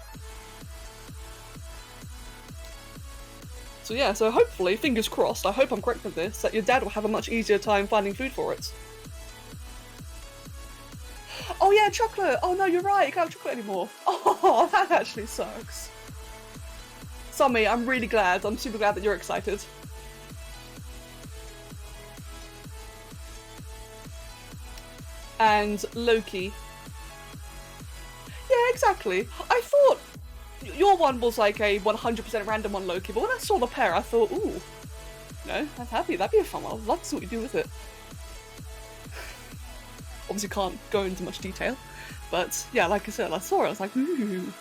So yeah, so hopefully, fingers crossed, I hope I'm correct with this, that your dad will have a much easier time finding food for it. Oh yeah, chocolate! Oh no, you're right, you can't have chocolate anymore. Oh, that actually sucks. Sammy, I'm really glad, I'm super glad that you're excited. And Loki. Yeah, exactly. I thought your one was like a 100% random one, Loki, but when I saw the pair, I thought, ooh, no, I'm happy. That'd be a fun one. I'd love to see what you do with it. Obviously can't go into much detail, but yeah, like I said, I saw it, I was like, ooh,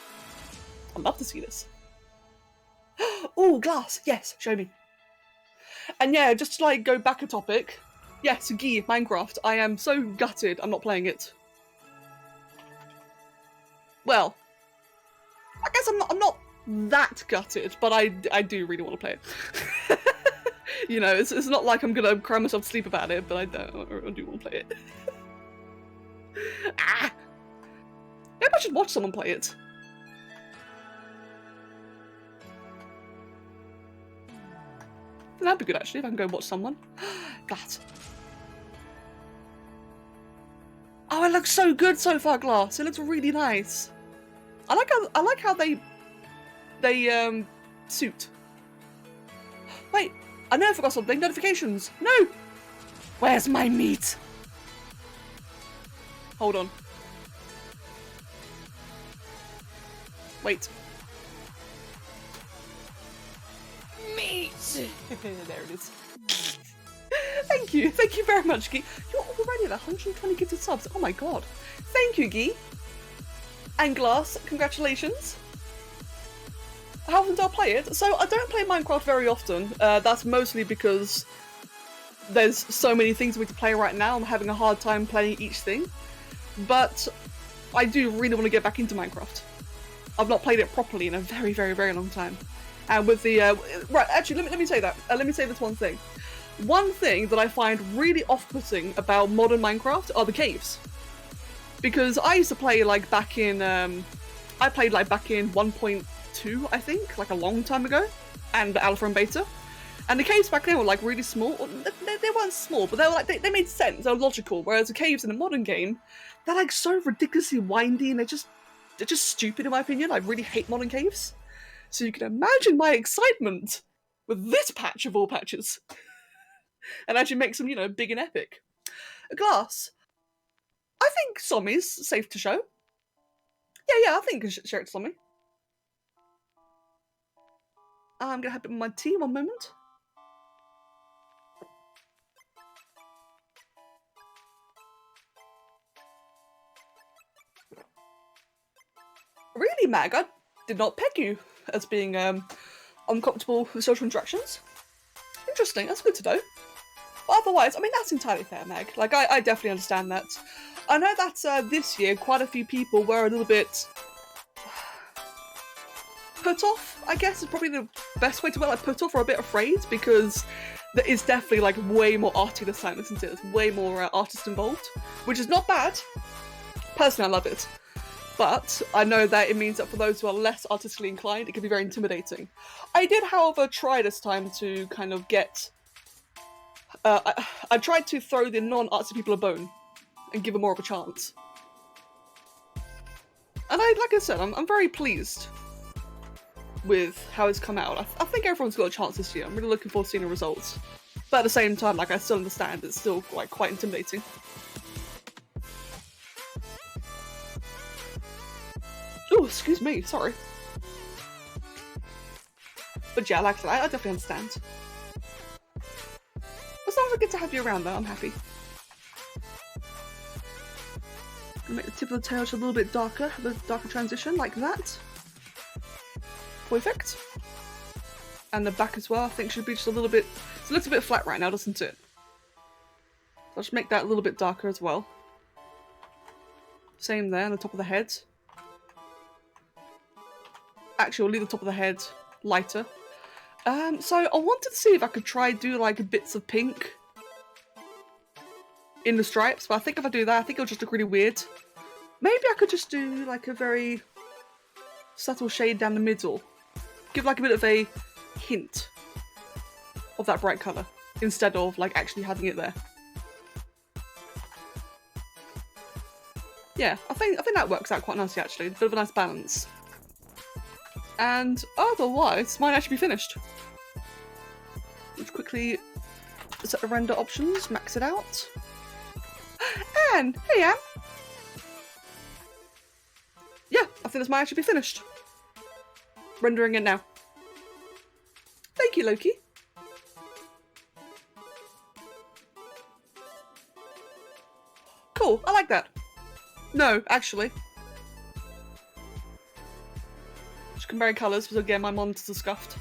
I'd love to see this. Ooh, glass, yes, show me. And yeah, just to like go back a topic, yes, Guy, Minecraft, I am so gutted I'm not playing it. Well, I guess I'm not that gutted, but I do really want to play it. You know, it's not like I'm gonna cry myself to sleep about it, but I do want to play it. Ah! Maybe I should watch someone play it. That'd be good actually if I can go watch someone. Glass. Oh, it looks so good so far, Glass. It looks really nice. I like how they suit. Wait, I know I forgot something. Notifications. No. Where's my meat? Hold on. Wait. Meat! There it is. Thank you very much, Guy. You're already at 120 gifted subs. Oh my god. Thank you, Guy. And Glass, congratulations. How often do I play it? So I don't play Minecraft very often. That's mostly because there's so many things for me to play right now. I'm having a hard time playing each thing. But I do really want to get back into Minecraft. I've not played it properly in a very, very, very long time. And with the right, actually, let me say that. Let me say this one thing. One thing that I find really off-putting about modern Minecraft are the caves, because I used to play like back in I played like back in 1.2, I think, like a long time ago, and alpha and beta. And the caves back then were like really small. They weren't small, but they were like they made sense. They were logical. Whereas the caves in a modern game, they're like so ridiculously windy, and they're just stupid in my opinion. I really hate modern caves. So you can imagine my excitement with this patch of all patches, and actually make them, you know, big and epic. A Glass. I think Sommy's safe to show. Yeah, I think I can share it to Sommy. I'm gonna have it with my tea. One moment. Really, Mag? I did not peg you as being uncomfortable with social interactions. Interesting, that's good to know. But otherwise, I mean, that's entirely fair, Mag. Like, I definitely understand that. I know that this year, quite a few people were a little bit put off, I guess is probably the best way to put it, like put off or a bit afraid, because there is definitely like way more arty this time, isn't it? There's way more artists involved, which is not bad. Personally, I love it. But I know that it means that for those who are less artistically inclined, it can be very intimidating. I did, however, try this time to kind of get... I tried to throw the non-artsy people a bone and give them more of a chance. And like I said, I'm very pleased with how it's come out. I think everyone's got a chance this year. I'm really looking forward to seeing the results. But at the same time, like, I still understand it's still quite intimidating. Ooh, Oh, excuse me, sorry. But yeah, like I said, I definitely understand. As long as I get to have you around though, I'm happy. Gonna make the tip of the tail just a little bit darker, have a darker transition, like that. Perfect. And the back as well, I think should be just a little bit, it looks a bit flat right now, doesn't it? So I'll just make that a little bit darker as well. Same there on the top of the head. Actually, I'll leave the top of the head lighter. So I wanted to see if I could try do like bits of pink in the stripes, but I think if I do that, I think it'll just look really weird. Maybe I could just do like a very subtle shade down the middle. Give like a bit of a hint of that bright colour instead of like actually having it there. Yeah, I think that works out quite nicely actually. A bit of a nice balance. And otherwise, might actually be finished. Let's quickly set the render options, max it out. And hey Anne! Yeah, I think this might actually be finished. Rendering it now. Thank you, Loki. Cool, I like that. No, actually. Just comparing colours, because again my monitors are scuffed.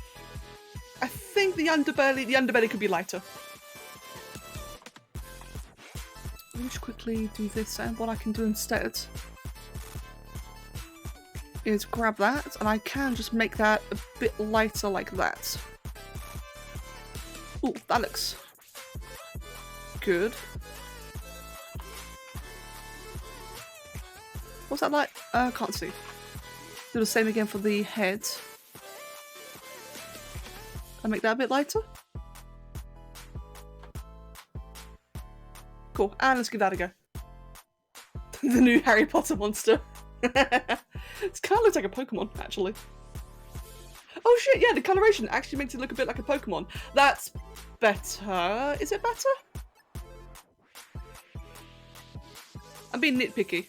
I think the underbelly could be lighter. Let me just quickly do this, and what I can do instead is grab that, and I can just make that a bit lighter like that. Ooh, that looks good. What's that like? Can't see. Do the same again for the head. And make that a bit lighter. Cool, and let's give that a go. The new Harry Potter monster. It kind of looks like a Pokemon, actually. Oh shit, yeah, the coloration actually makes it look a bit like a Pokemon. That's better. Is it better? I'm being nitpicky.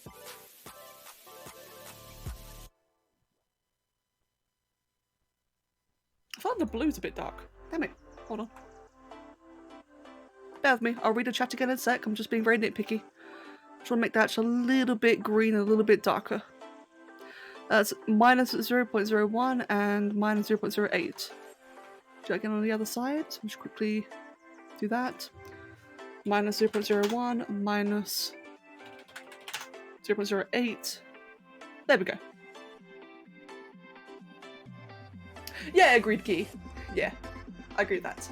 I thought the blue's a bit dark. Damn it. Hold on. Bear with me. I'll read the chat again in a sec. I'm just being very nitpicky. Just want to make that just a little bit green and a little bit darker. That's minus 0.01 and minus 0.08. Do I get on the other side? So just quickly do that. Minus 0.01, minus 0.08. There we go. Yeah, agreed, Key. Yeah, I agree with that.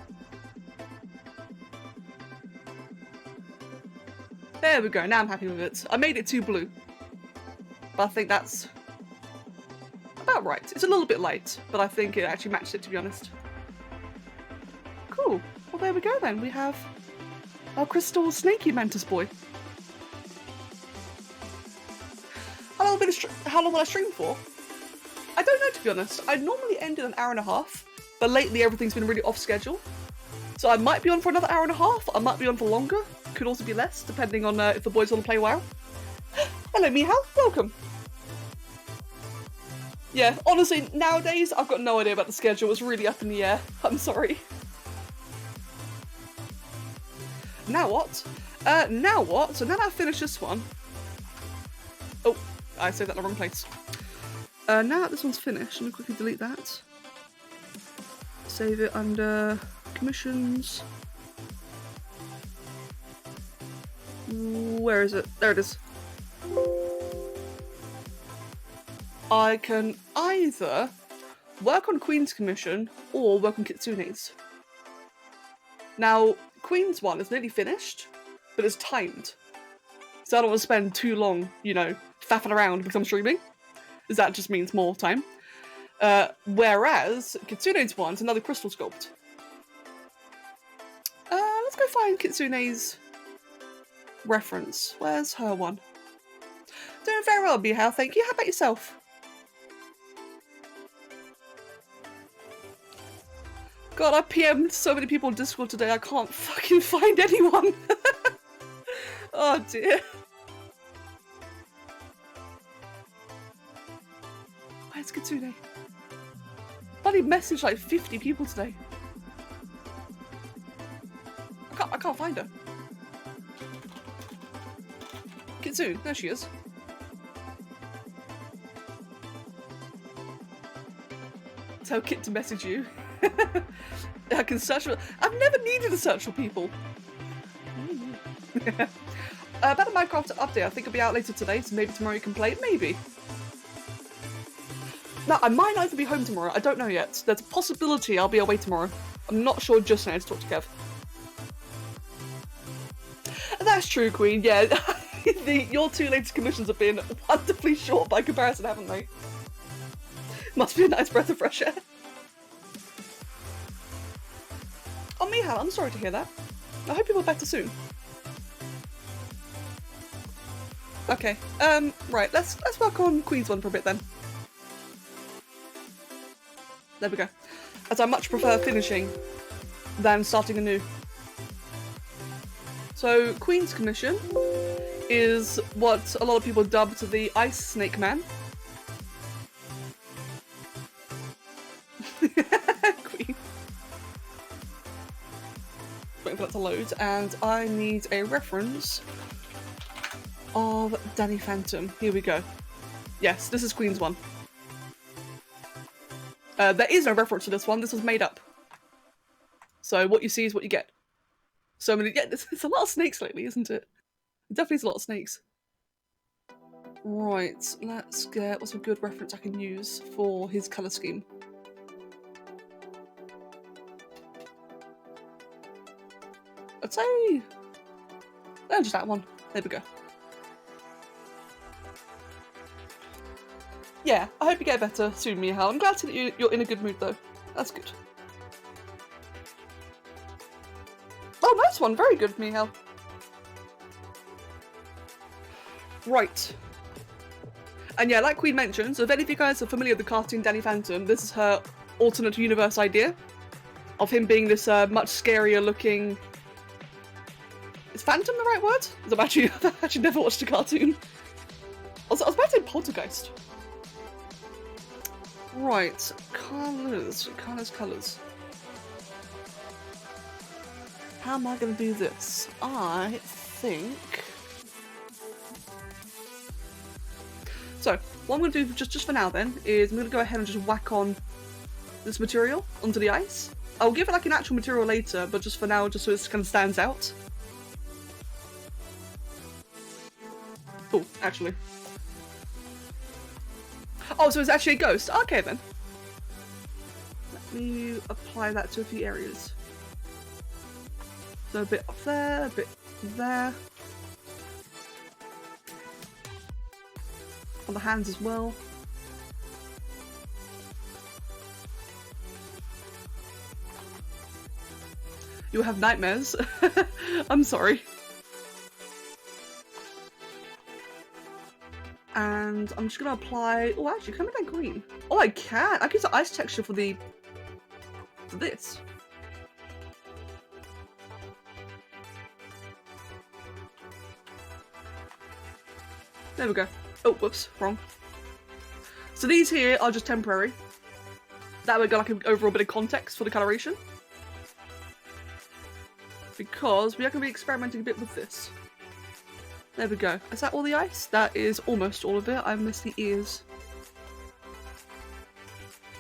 There we go, now I'm happy with it. I made it too blue. But I think that's about right. It's a little bit light, but I think it actually matched it, to be honest. Cool. Well, there we go then. We have our crystal snaky mantis boy. How long will I stream for? I don't know, to be honest. I normally end in an hour and a half, but lately everything's been really off schedule. So I might be on for another hour and a half, I might be on for longer. Could also be less, depending on if the boys want to play WoW. Hello, Mihal. Welcome. Yeah, honestly, nowadays, I've got no idea about the schedule. It's really up in the air. I'm sorry. Now what? Now what? So now that I've finished this one... Oh, I said that in the wrong place. Now that this one's finished, I'm going to quickly delete that. Save it under commissions. Where is it? There it is. I can either work on Queen's commission or work on Kitsune's. Now, Queen's one is nearly finished, but it's timed. So I don't want to spend too long, you know, faffing around because I'm streaming. Because that just means more time. Whereas Kitsune's one's another crystal sculpt. Let's go find Kitsune's reference. Where's her one? Doing very well, Bihal, thank you. How about yourself? God, I PM'd so many people on Discord today, I can't fucking find anyone. Oh dear. Where's Kitsune? Bloody messaged like 50 people today. I can't find her. Kitsune, there she is. Tell Kit to message you. I can search for. I've never needed to search for people. About the Minecraft update, I think it'll be out later today, so maybe tomorrow you can play it. Maybe. No, I might not even be home tomorrow. I don't know yet. There's a possibility I'll be away tomorrow. I'm not sure just now to talk to Kev. That's true, Queen. Yeah, your two latest commissions have been wonderfully short by comparison, haven't they? Must be a nice breath of fresh air. Oh, Mihal, I'm sorry to hear that. I hope you feel better soon. Okay, right, let's work on Queen's one for a bit then. There we go. As I much prefer finishing than starting anew. So, Queen's commission is what a lot of people dubbed the Ice Snake Man. Queen. Waiting for that to load, and I need a reference of Danny Phantom. Here we go. Yes, this is Queen's one. There is no reference to this one. This was made up. So what you see is what you get. So I mean, yeah, it's a lot of snakes lately, isn't it? It definitely is a lot of snakes. Right, let's get what's a good reference I can use for his colour scheme. I'd say just that one. There we go. Yeah, I hope you get better soon, Mihal. I'm glad to see that you're in a good mood, though. That's good. Oh, nice one. Very good, Mihal. Right. And yeah, like Queen mentioned, so if any of you guys are familiar with the cartoon Danny Phantom, this is her alternate universe idea of him being this much scarier looking... Is Phantom the right word? I've actually never watched a cartoon. I was about to say Poltergeist. Right, colours. How am I going to do this? I think... So, what I'm going to do just for now then, is I'm going to go ahead and just whack on this material onto the ice. I'll give it like an actual material later, but just for now, just so it kind of stands out. Oh, actually. Oh, so it's actually a ghost. Okay, then. Let me apply that to a few areas. So a bit up there, a bit there. On the hands as well. You'll have nightmares. I'm sorry. And I'm just gonna apply. Oh, actually, can I make that green? Oh, I can. I can use the ice texture for this. There we go. Oh, whoops, wrong. So these here are just temporary. That way, got like an overall bit of context for the coloration. Because we are going to be experimenting a bit with this. There we go. Is that all the ice? That is almost all of it. I missed the ears.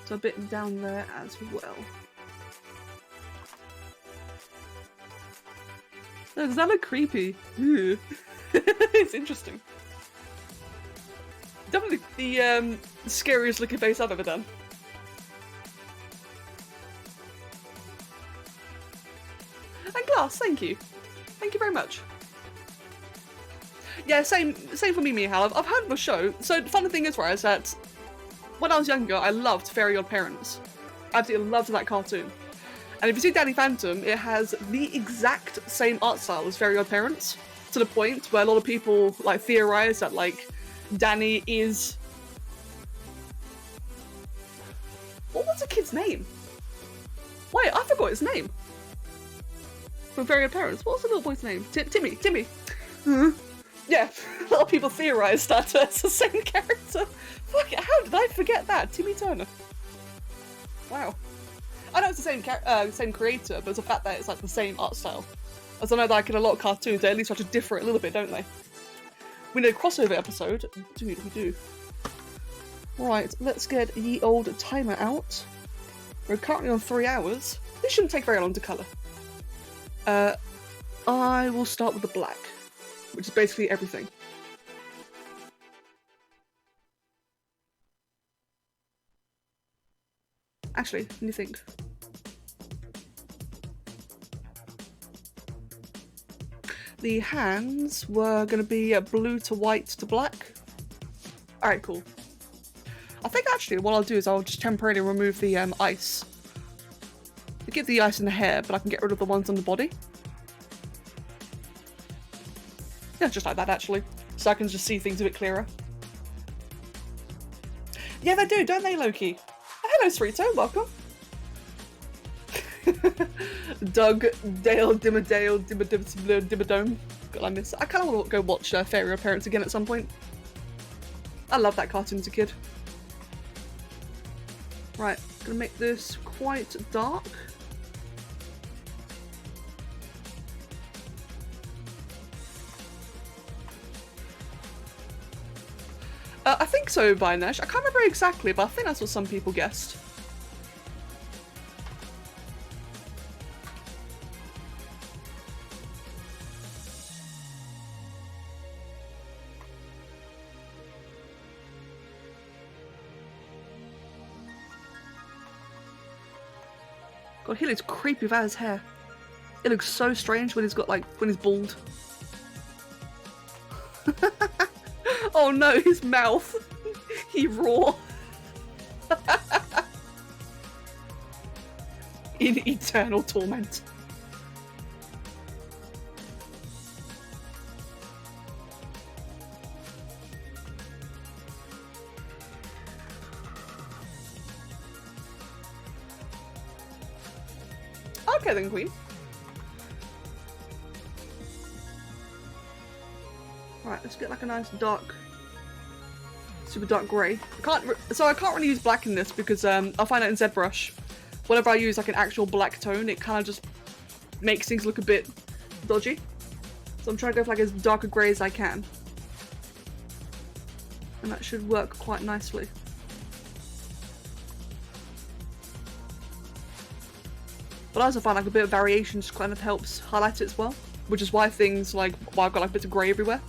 So a bit down there as well. Oh, does that look creepy? It's interesting. Definitely the scariest looking face I've ever done. And glass, thank you. Thank you very much. Yeah, same for me, Mihal. I've heard of the show. So the funny thing is, right, is that when I was younger, I loved Very Odd Parents. I absolutely loved that cartoon. And if you see Danny Phantom, it has the exact same art style as Very Odd Parents, to the point where a lot of people like theorize that like Danny is... What was the kid's name? Wait, I forgot his name. From Very Odd Parents. What was the little boy's name? Timmy. Yeah, a lot of people theorise that it's the same character. Fuck it, how did I forget that? Timmy Turner. Wow. I know it's the same creator, but it's the fact that it's like the same art style. As I know that like in a lot of cartoons, they at least try to differ it a little bit, don't they? We need a crossover episode. Dude, we do. Right, let's get ye old timer out. We're currently on 3 hours. This shouldn't take very long to colour. I will start with the black, which is basically everything. Actually, let me think. The hands were going to be blue to white to black. Alright, cool. I think actually what I'll do is I'll just temporarily remove the ice. I get the ice in the hair, but I can get rid of the ones on the body. Yeah, just like that actually. So I can just see things a bit clearer. Yeah, they do, don't they, Loki? Oh, hello, Srito, welcome. Doug, Dale, Dimmerdale, Dimmerdome. God, I miss it. I kind of want to go watch Fairy Parents again at some point. I love that cartoon as a kid. Right, gonna make this quite dark. I think so, Vinesh. I can't remember exactly, but I think that's what some people guessed. God, he looks creepy without his hair. It looks so strange when he's got like, when he's bald. Oh no, his mouth. He raw. In eternal torment. Okay then, Queen. Right, let's get like a nice dark, super dark grey. I can't really use black in this because I find that in ZBrush, whenever I use like an actual black tone, it kind of just makes things look a bit dodgy. So I'm trying to go for like as dark a grey as I can, and that should work quite nicely. But I also find like a bit of variation just kind of helps highlight it as well, which is why things like, why I've got like bits of grey everywhere.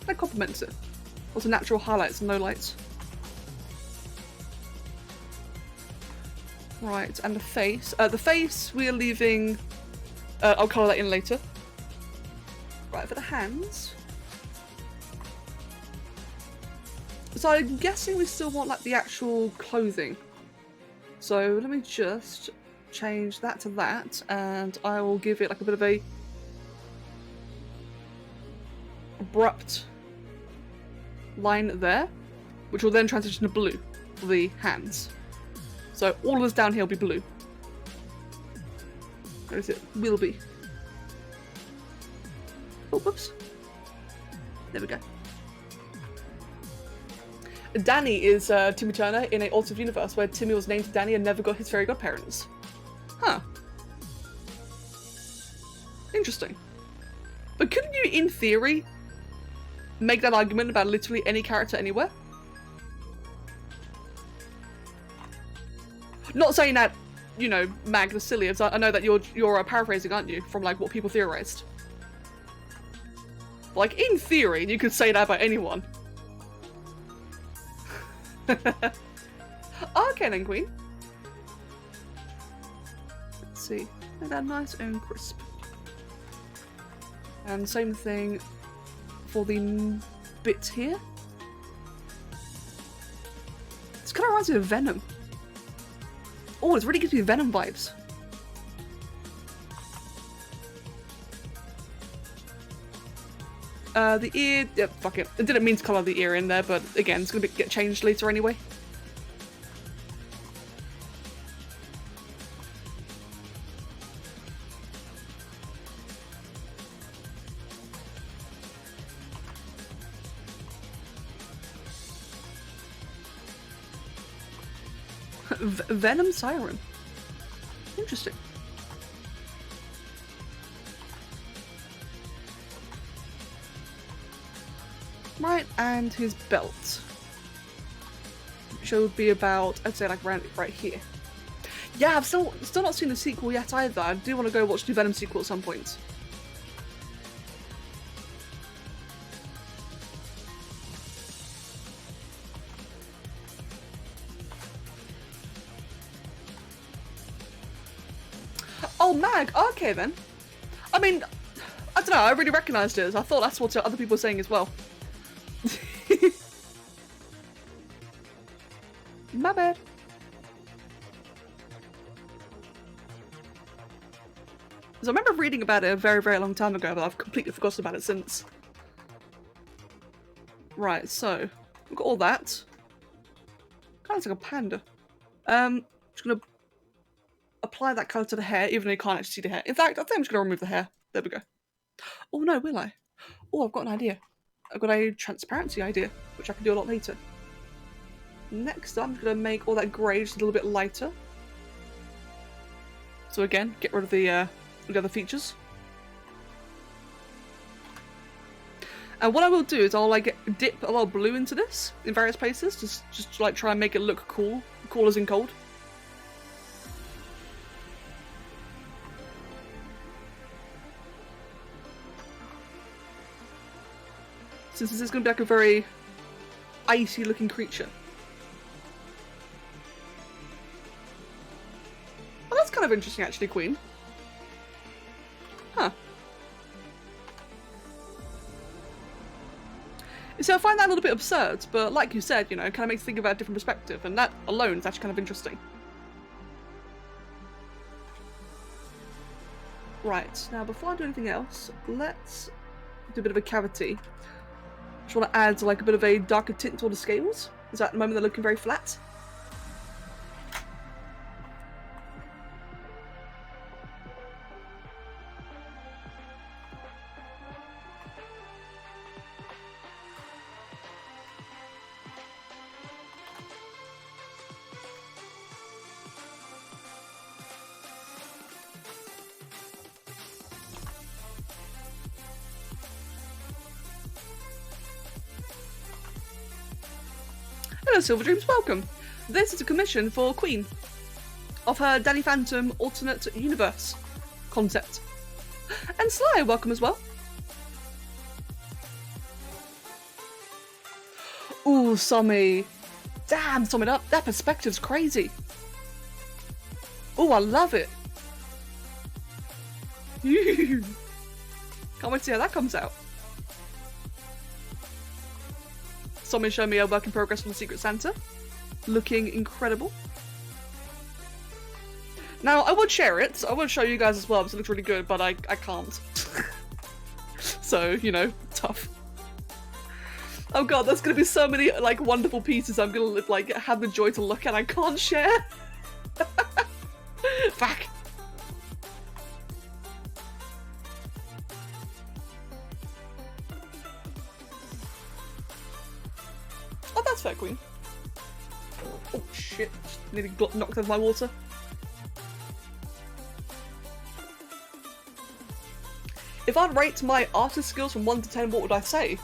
That complements it. Also natural highlights and lowlights. Right, and the face. The face we are leaving, I'll colour that in later. Right, for the hands. So I'm guessing we still want like the actual clothing. So let me just change that to that, and I will give it like a bit of a abrupt line there, which will then transition to blue for the hands. So all of this down here will be blue. Where is it? Will be. Oh, whoops. There we go. Danny is Timmy Turner in an alternate universe where Timmy was named Danny and never got his fairy godparents. Huh. Interesting. But couldn't you, in theory, make that argument about literally any character anywhere? Not saying that, you know, Mag the silly. I know that you're paraphrasing, aren't you, from like what people theorized. Like in theory, you could say that about anyone. Okay then, Queen. Let's see. Make that nice and crisp. And same thing for the bit here. This kind of reminds me of Venom. Oh, it really gives me Venom vibes. The ear, yeah, fuck it. I didn't mean to colour the ear in there, but again, it's gonna get changed later anyway. Venom Siren. Interesting. Right, and his belt. Which would be about, I'd say, like around right here. Yeah, I've still not seen the sequel yet either. I do want to go watch the Venom sequel at some point. Oh, Mag! Okay then. I mean, I don't know, I really recognised it. I thought that's what other people were saying as well. My bad. So I remember reading about it a very, very long time ago, but I've completely forgotten about it since. Right, so we've got all that. Kind of looks like a panda. Just gonna apply that colour to the hair, even though you can't actually see the hair. In fact, I think I'm just gonna remove the hair. There we go. Oh no, will I? Oh, I've got an idea. I've got a transparency idea, which I can do a lot later. Next, I'm just gonna make all that grey just a little bit lighter. So again, get rid of the other features. And what I will do is I'll like dip a lot of blue into this in various places, just to, like try and make it look cool, cool as in cold. Since this is going to be like a very icy looking creature. Well, that's kind of interesting actually, Queen. Huh. So I find that a little bit absurd, but like you said, you know, it kind of makes you think about a different perspective, and that alone is actually kind of interesting. Right, now before I do anything else, let's do a bit of a cavity. Just want to add like a bit of a darker tint to all the scales. Is at the moment they're looking very flat. Hello Silver Dreams, welcome! This is a commission for Queen of her Danny Phantom alternate universe concept. And Sly, welcome as well. Ooh, Sommy. Damn, Sommy, that perspective's crazy. Ooh, I love it. Can't wait to see how that comes out. Someone showed me a work in progress from the Secret Santa. Looking incredible. Now, I would share it. I would show you guys as well because it looks really good, but I can't. So, you know, tough. Oh god, there's gonna be so many, like, wonderful pieces I'm gonna, like, have the joy to look at. I can't share. Fuck. Oh, that's fair, Queen. Oh, shit. Nearly got knocked out of my water. If I'd rate my artist skills from 1 to 10, what would I say?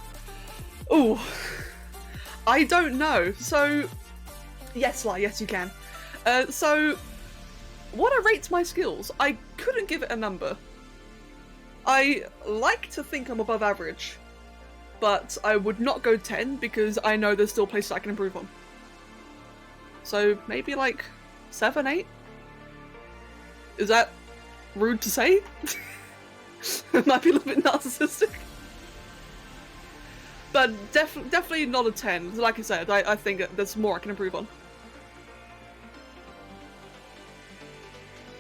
Ooh. I don't know. So, yes, Sly, yes you can. So, what I rate my skills, I couldn't give it a number. I like to think I'm above average. But I would not go 10 because I know there's still places I can improve on. So maybe like 7, 8? Is that rude to say? It might be a little bit narcissistic. But definitely not a 10. Like I said, I think there's more I can improve on.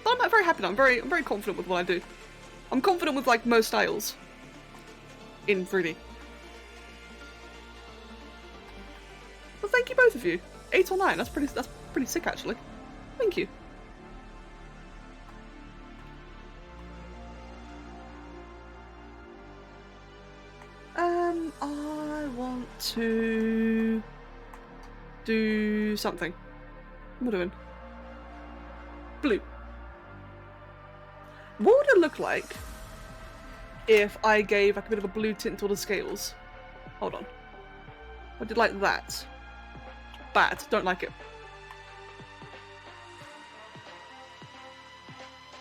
But I'm very happy now. I'm very confident with what I do. I'm confident with like most styles in 3D. Well, thank you both of you. 8 or 9. That's pretty sick actually. Thank you. I want to do something. What am I doing? blue. What would it look like if I gave like a bit of a blue tint to all the scales? Hold on. I did like that. Bad. Don't like it.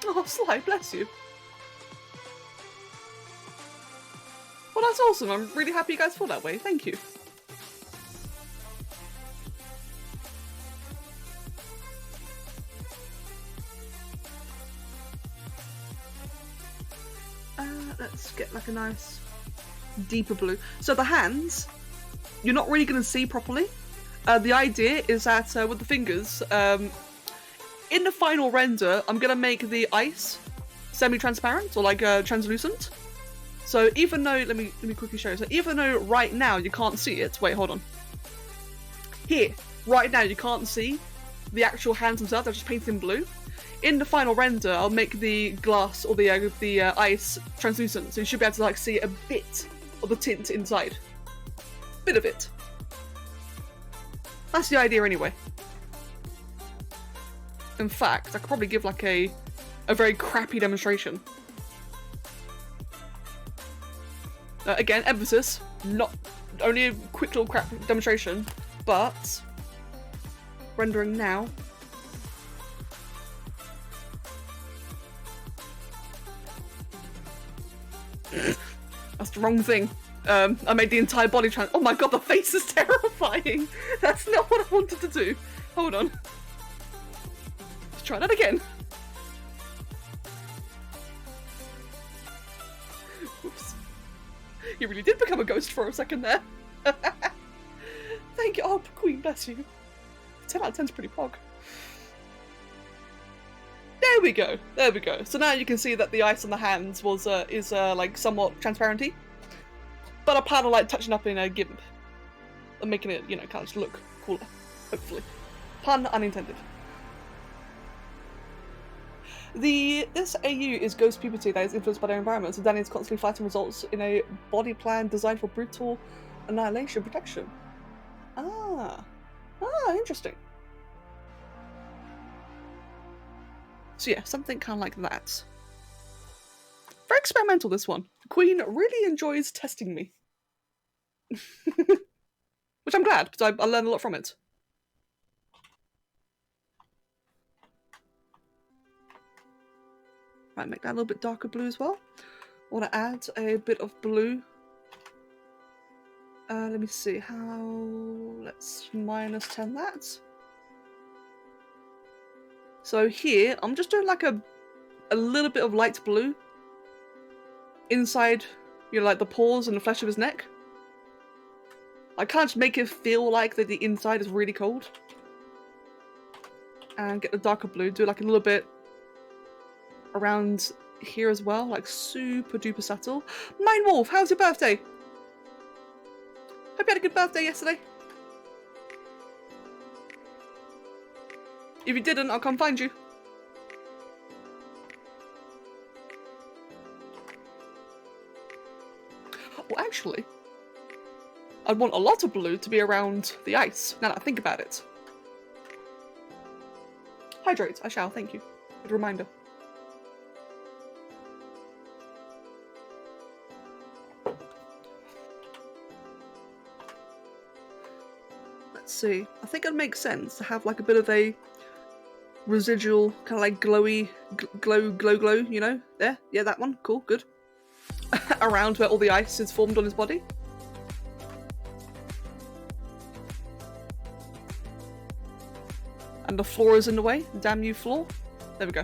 Oh, Sly, bless you. Well, that's awesome. I'm really happy you guys feel that way. Thank you. Let's get like a nice deeper blue. So the hands, you're not really going to see properly. The idea is that with the fingers, in the final render, I'm going to make the ice semi-transparent or like translucent. So even though, let me quickly show you. So even though right now you can't see it, wait, hold on. Here, right now you can't see the actual hands themselves, they're just painted in blue. In the final render, I'll make the glass or the ice translucent, so you should be able to like see a bit of the tint inside. Bit of it. That's the idea anyway. In fact, I could probably give like a very crappy demonstration. Again, emphasis, not only a quick little crap demonstration, but rendering now. That's the wrong thing. I made the entire body oh my god, the face is terrifying! That's not what I wanted to do. Hold on. Let's try that again. Oops. You really did become a ghost for a second there. Thank you. Oh, Queen, bless you. 10 out of 10's pretty pog. There we go. There we go. So now you can see that the ice on the hands was is like somewhat transparenty, but I plan on like touching up in a GIMP and making it, you know, kind of just look cooler. Hopefully, pun unintended. This AU is ghost puberty that is influenced by their environment, so Danny is constantly fighting results in a body plan designed for brutal annihilation protection. Ah, interesting. So yeah, something kind of like that. Very experimental, this one. The Queen really enjoys testing me. Which I'm glad, because I learned a lot from it. Right, make that a little bit darker blue as well. I want to add a bit of blue. Let me see how... Let's -10 that. So here, I'm just doing like a little bit of light blue inside, you know, like the pores and the flesh of his neck. I can't just make it feel like that the inside is really cold. And get the darker blue, do like a little bit around here as well, like super duper subtle. Mine Wolf, how's your birthday? Hope you had a good birthday yesterday. If you didn't, I'll come find you. Well, actually, I'd want a lot of blue to be around the ice, now that I think about it. Hydrate, I shall, thank you. Good reminder. Let's see, I think it'd make sense to have like a bit of a residual, kind of like glowy, glow, you know? There, yeah, that one, cool, good. Around where all the ice is formed on his body. And the floor is in the way, damn you floor. There we go.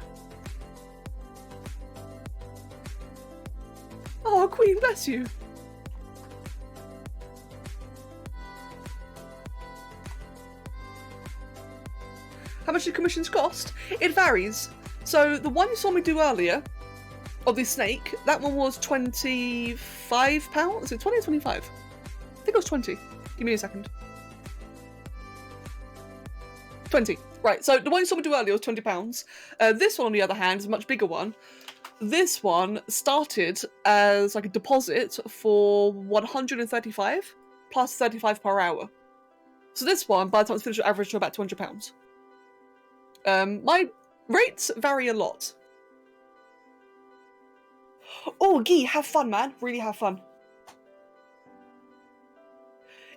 Oh, Queen, bless you. How much do commissions cost? It varies. So the one you saw me do earlier, of the snake, that one was £25. Is it 20 or 25? I think it was 20. Give me a second. 20. Right, so the one you saw me do earlier was £20. This one, on the other hand, is a much bigger one. This one started as like a deposit for 135 plus 35 per hour. So this one, by the time it's finished, will average to about £200. My Rates vary a lot. Oh, Gee, have fun, man. Really have fun.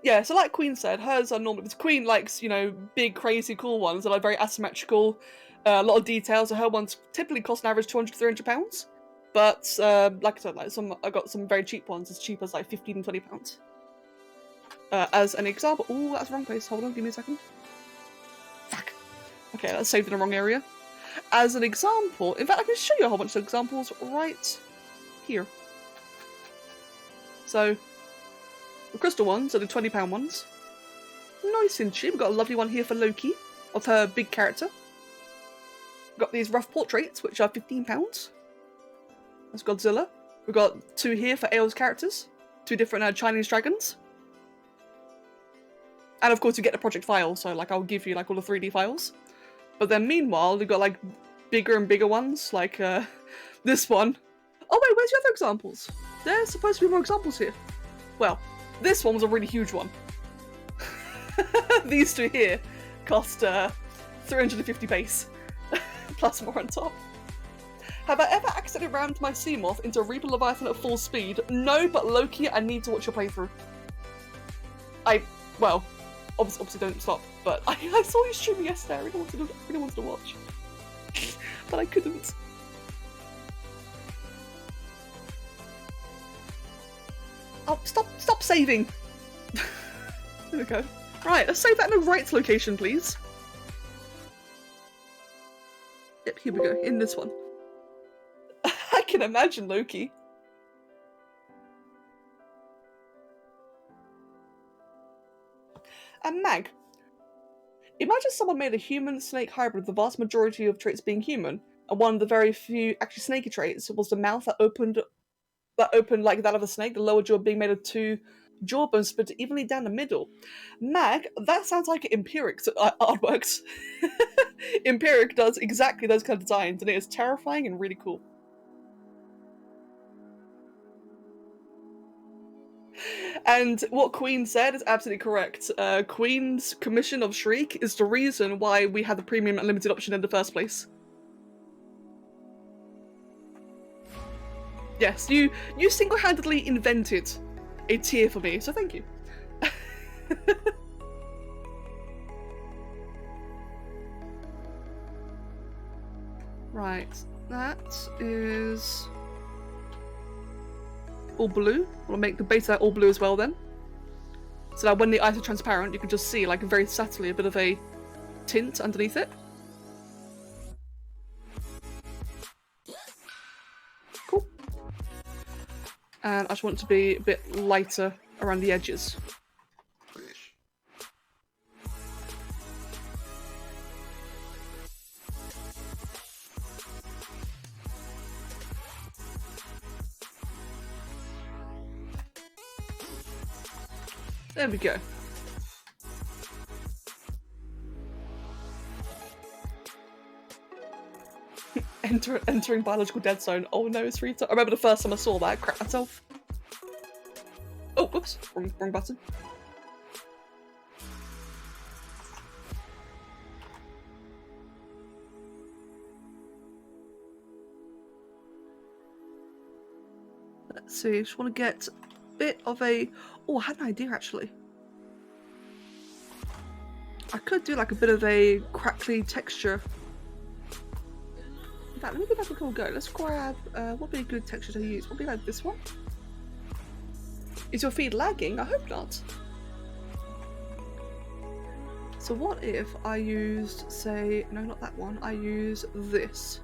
Yeah, so like Queen said, hers are normally... Queen likes, you know, big, crazy, cool ones that are very asymmetrical, a lot of details, so her ones typically cost an average £200 to £300. But, like I said, like I got some very cheap ones, as cheap as like £15 and £20. As an example... Oh, that's the wrong place. Hold on, give me a second. Fuck. Okay, that's saved in the wrong area. As an example... In fact, I can show you a whole bunch of examples right here. So... the crystal ones are the £20 ones. Nice and cheap. We've got a lovely one here for Loki, of her big character. We've got these rough portraits, which are £15. That's Godzilla. We've got 2 here for Ao's characters. 2 different Chinese dragons. And of course you get the project file, so like I'll give you like all the 3D files. But then meanwhile, we've got like bigger and bigger ones, like this one. Oh wait, where's the other examples? There's supposed to be more examples here. Well, this one was a really huge one. These 2 here cost 350 base, plus more on top. Have I ever accidentally rammed my Seamoth into a Reaper Leviathan at full speed? No, but Loki, I need to watch your playthrough. Well, obviously don't stop, but I saw you streaming yesterday, I really wanted to watch. But I couldn't. Oh, stop saving! There we go. Right, let's save that in the right location, please. Yep, here we go, in this one. I can imagine Loki. And Mag. Imagine someone made a human-snake hybrid with the vast majority of traits being human, and one of the very few actually snaky traits was the mouth that opened like that of a snake, the lower jaw being made of 2 jawbones split evenly down the middle. Mag, that sounds like Empiric's artworks. Empiric does exactly those kind of designs, and it is terrifying and really cool. And what Queen said is absolutely correct. Queen's commission of Shriek is the reason why we had the premium unlimited option in the first place. Yes, you single-handedly invented a tier for me, so thank you. Right, that is all blue. We'll make the base of that all blue as well then. So that when the eyes are transparent, you can just see, like, very subtly a bit of a tint underneath it. Cool. And I just want it to be a bit lighter around the edges. There we go. Entering biological dead zone. Oh no, it's Rita. I remember the first time I saw that, I cracked myself. Oh, whoops. Wrong button. Let's see, just want to get a bit of a... Oh, I had an idea actually. I could do like a bit of a crackly texture. In fact, let me go back and go. Let's grab, what would be a good texture to use? What would be like this one? Is your feed lagging? I hope not. So what if I used, say, no, not that one, I use this.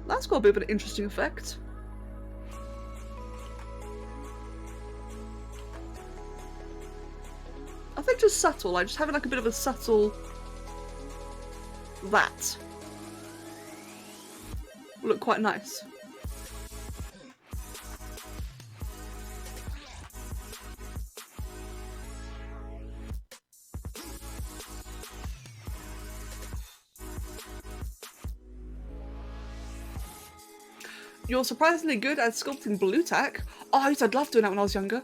That's got a bit of an interesting effect. I think just subtle, like just having like a bit of a subtle that will look quite nice. You're surprisingly good at sculpting blue tack. Oh, I'd love doing that when I was younger.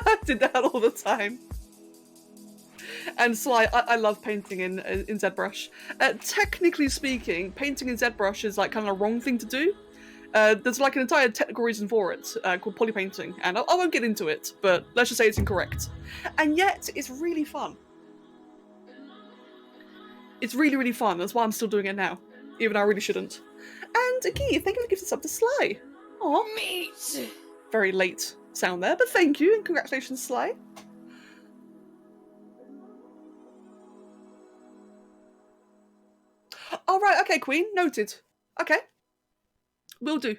I did that all the time. And Sly, I love painting in ZBrush. Technically speaking, painting in ZBrush is like kind of a wrong thing to do. There's like an entire technical reason for it, called polypainting, and I won't get into it, but let's just say it's incorrect. And yet, it's really fun. It's really, really fun. That's why I'm still doing it now, even though I really shouldn't. And Aki, thank you for gifting sub to Sly. Aw. Meat. Very late sound there, but thank you, and congratulations, Sly. Oh, right, okay, Queen, noted. Okay. Will do.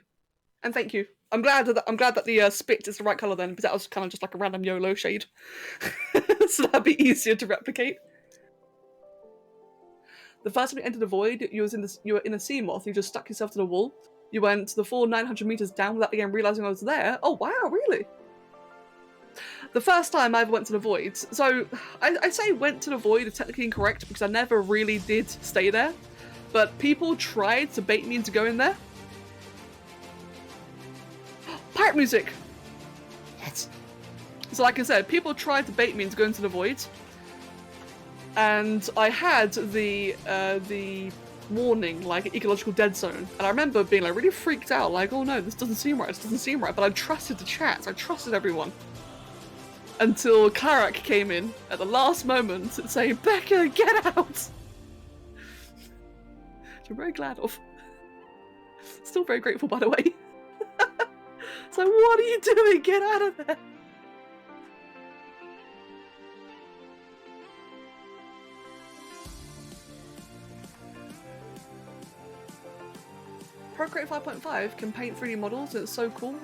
And thank you. I'm glad that the spit is the right colour then, because that was kind of just like a random YOLO shade. So that'd be easier to replicate. The first time you entered the void, you were in a sea moth, you just stuck yourself to the wall. You went the full 900 meters down without again realizing I was there. Oh wow, really? The first time I ever went to the void, so I say went to the void is technically incorrect because I never really did stay there, but people tried to bait me into going there. Pirate music! Yes. So like I said, people tried to bait me into going to the void. And I had the warning, like, ecological dead zone. And I remember being, like, really freaked out, like, oh no, this doesn't seem right, this doesn't seem right. But I trusted the chat, I trusted everyone. Until Clarak came in at the last moment saying, Becca, get out! Which I'm very glad of. Still very grateful, by the way. So what are you doing? Get out of there! Procreate 5.5 can paint 3D models, and it's so cool.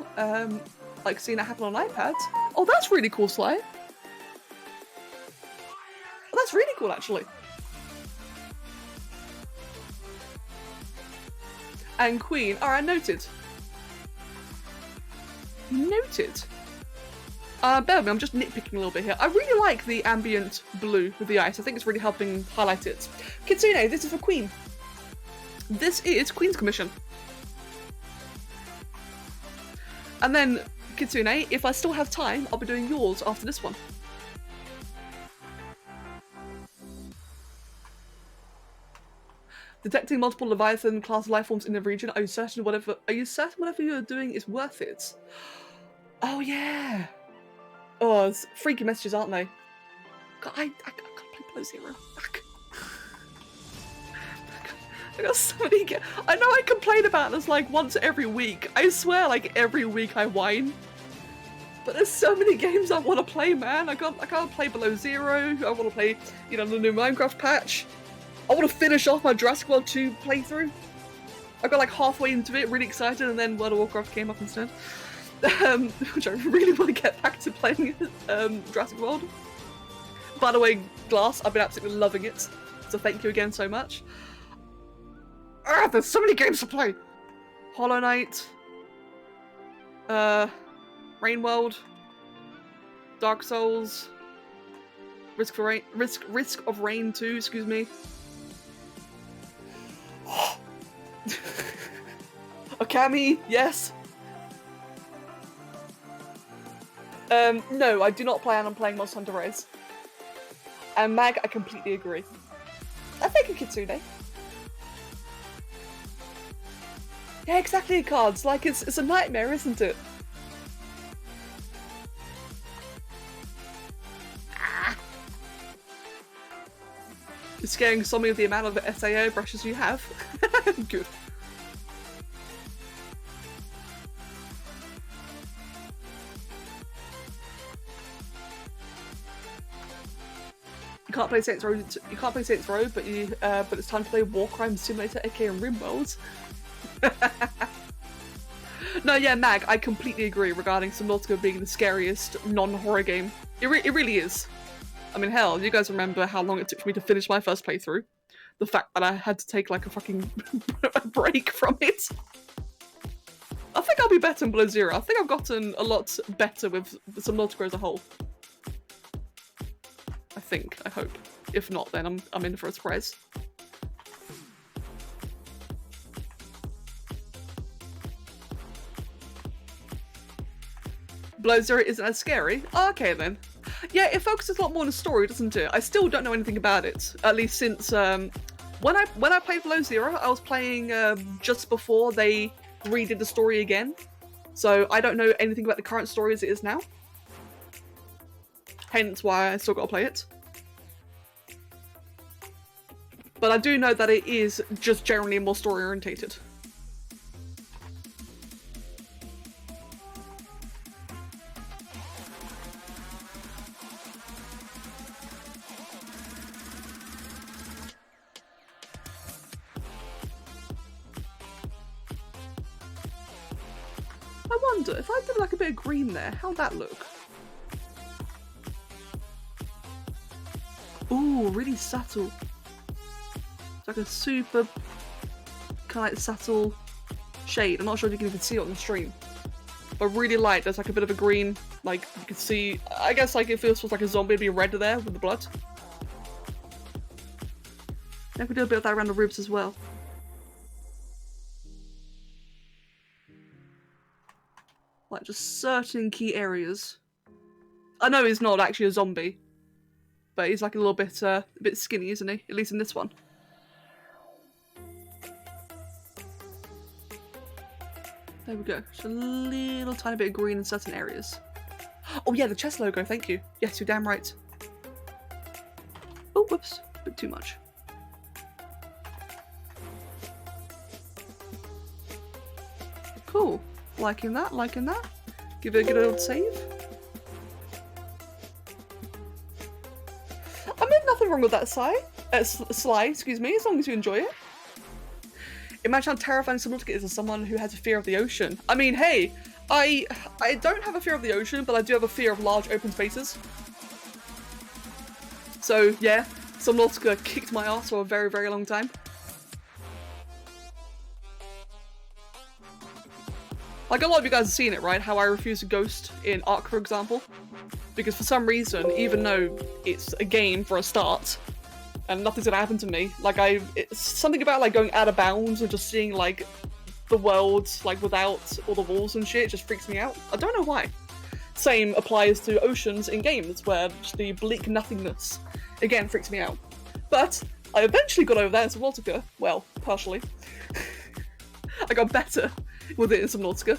Like seeing it happen on iPad. Oh, that's really cool, Sly. Oh, that's really cool, actually. And Queen. Alright, noted. Noted. Bear with me, I'm just nitpicking a little bit here. I really like the ambient blue with the ice. I think it's really helping highlight it. Kitsune, this is for Queen. This is Queen's commission. And then, Kitsune, if I still have time, I'll be doing yours after this one. Detecting multiple Leviathan class lifeforms in the region. Are you certain whatever you're doing is worth it? Oh yeah. Oh, it's freaky messages, aren't they? God, I can't play below zero. I got so many. I know I complain about this like once every week. I swear, like every week I whine. But there's so many games I want to play, man. I can't play below zero. I want to play, you know, the new Minecraft patch. I want to finish off my Jurassic World 2 playthrough. I got like halfway into it, really excited, and then World of Warcraft came up instead. Which I really want to get back to playing Jurassic World. By the way, Glass, I've been absolutely loving it. So thank you again so much. Ah, there's so many games to play! Hollow Knight. Rain World. Dark Souls. Risk of Rain 2, excuse me. Okami, yes. No, I do not plan on playing Monster Hunter Rise. And Mag, I completely agree. Thank you, Kitsune. Yeah, exactly, cards. Like, it's a nightmare, isn't it? Ah. It's scaring some of the amount of SAO brushes you have. Good. You can't play Saints Row. You can't play Saints Row, but it's time to play War Crime Simulator, aka RimWorld. No, yeah, Mag, I completely agree regarding Subnautica being the scariest non-horror game. It really is. I mean, hell, you guys remember how long it took for me to finish my first playthrough? The fact that I had to take like a fucking break from it. I think I'll be better in Below Zero. I think I've gotten a lot better with Subnautica as a whole. I think, I hope. If not, then I'm in for a surprise. Below Zero isn't as scary? Oh, okay then. Yeah, it focuses a lot more on the story, doesn't it? I still don't know anything about it, at least since when I played Below Zero, I was playing just before they redid the story again, so I don't know anything about the current story as it is now. Hence why I still got to play it. But I do know that it is just generally more story orientated. I wonder if I did like a bit of green there, how'd that look? Ooh, really subtle. It's like a super kind of like subtle shade. I'm not sure if you can even see it on the stream, but really light. There's like a bit of a green, like you can see. I guess like it feels like a zombie being red there with the blood. I could do a bit of that around the ribs as well. Like just certain key areas. I know he's not actually a zombie, but he's like a little bit skinny, isn't he? At least in this one. There we go. Just a little tiny bit of green in certain areas. Oh yeah, the chest logo, thank you. Yes, you're damn right. Oh, whoops. A bit too much. Cool. Liking that, liking that. Give it a good old save. I mean, nothing wrong with that slide, excuse me, as long as you enjoy it. Imagine how terrifying Subnautica is as someone who has a fear of the ocean. I mean, hey, I don't have a fear of the ocean, but I do have a fear of large open spaces. So yeah, Subnautica kicked my ass for a very, very long time. Like, a lot of you guys have seen it, right? How I refuse to ghost in Ark, for example. Because for some reason, even though it's a game for a start, and nothing's gonna happen to me, like it's something about like going out of bounds and just seeing like the world like without all the walls and shit, it just freaks me out. I don't know why. Same applies to oceans in games, where just the bleak nothingness, again, freaks me out. But I eventually got over that in Subnautica. Well, partially. I got better with it in Subnautica.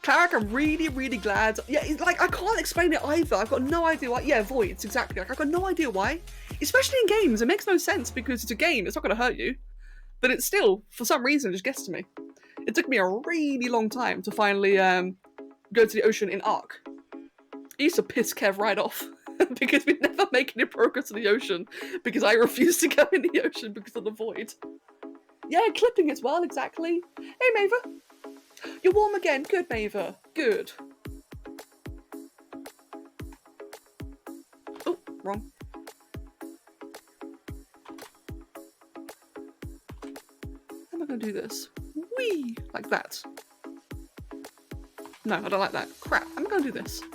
Cleric, I'm really, really glad. Yeah, like, I can't explain it either. I've got no idea why. Yeah, voids, exactly. Like, I've got no idea why. Especially in games, it makes no sense because it's a game, it's not going to hurt you. But it still, for some reason, just gets to me. It took me a really long time to finally go to the ocean in Ark. It used to piss Kev right off because we'd never make any progress in the ocean because I refused to go in the ocean because of the void. Yeah, clipping as well, exactly. Hey, Maver. You're warm again. Good, Maver. Good. Oh, wrong. How am I going to do this? Whee! Like that. No, I don't like that. Crap. How am I going to do this? I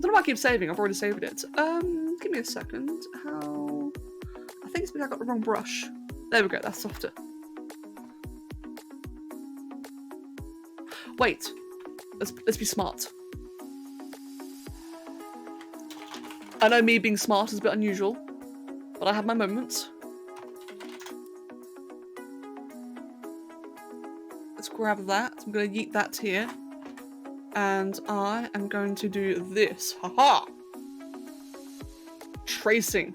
don't know why I keep saving. I've already saved it. Give me a second. How... I think it's because I got the wrong brush. There we go. That's softer. Wait. Let's be smart. I know me being smart is a bit unusual, but I have my moments. Let's grab that. I'm going to yeet that here. And I am going to do this. Haha! Tracing.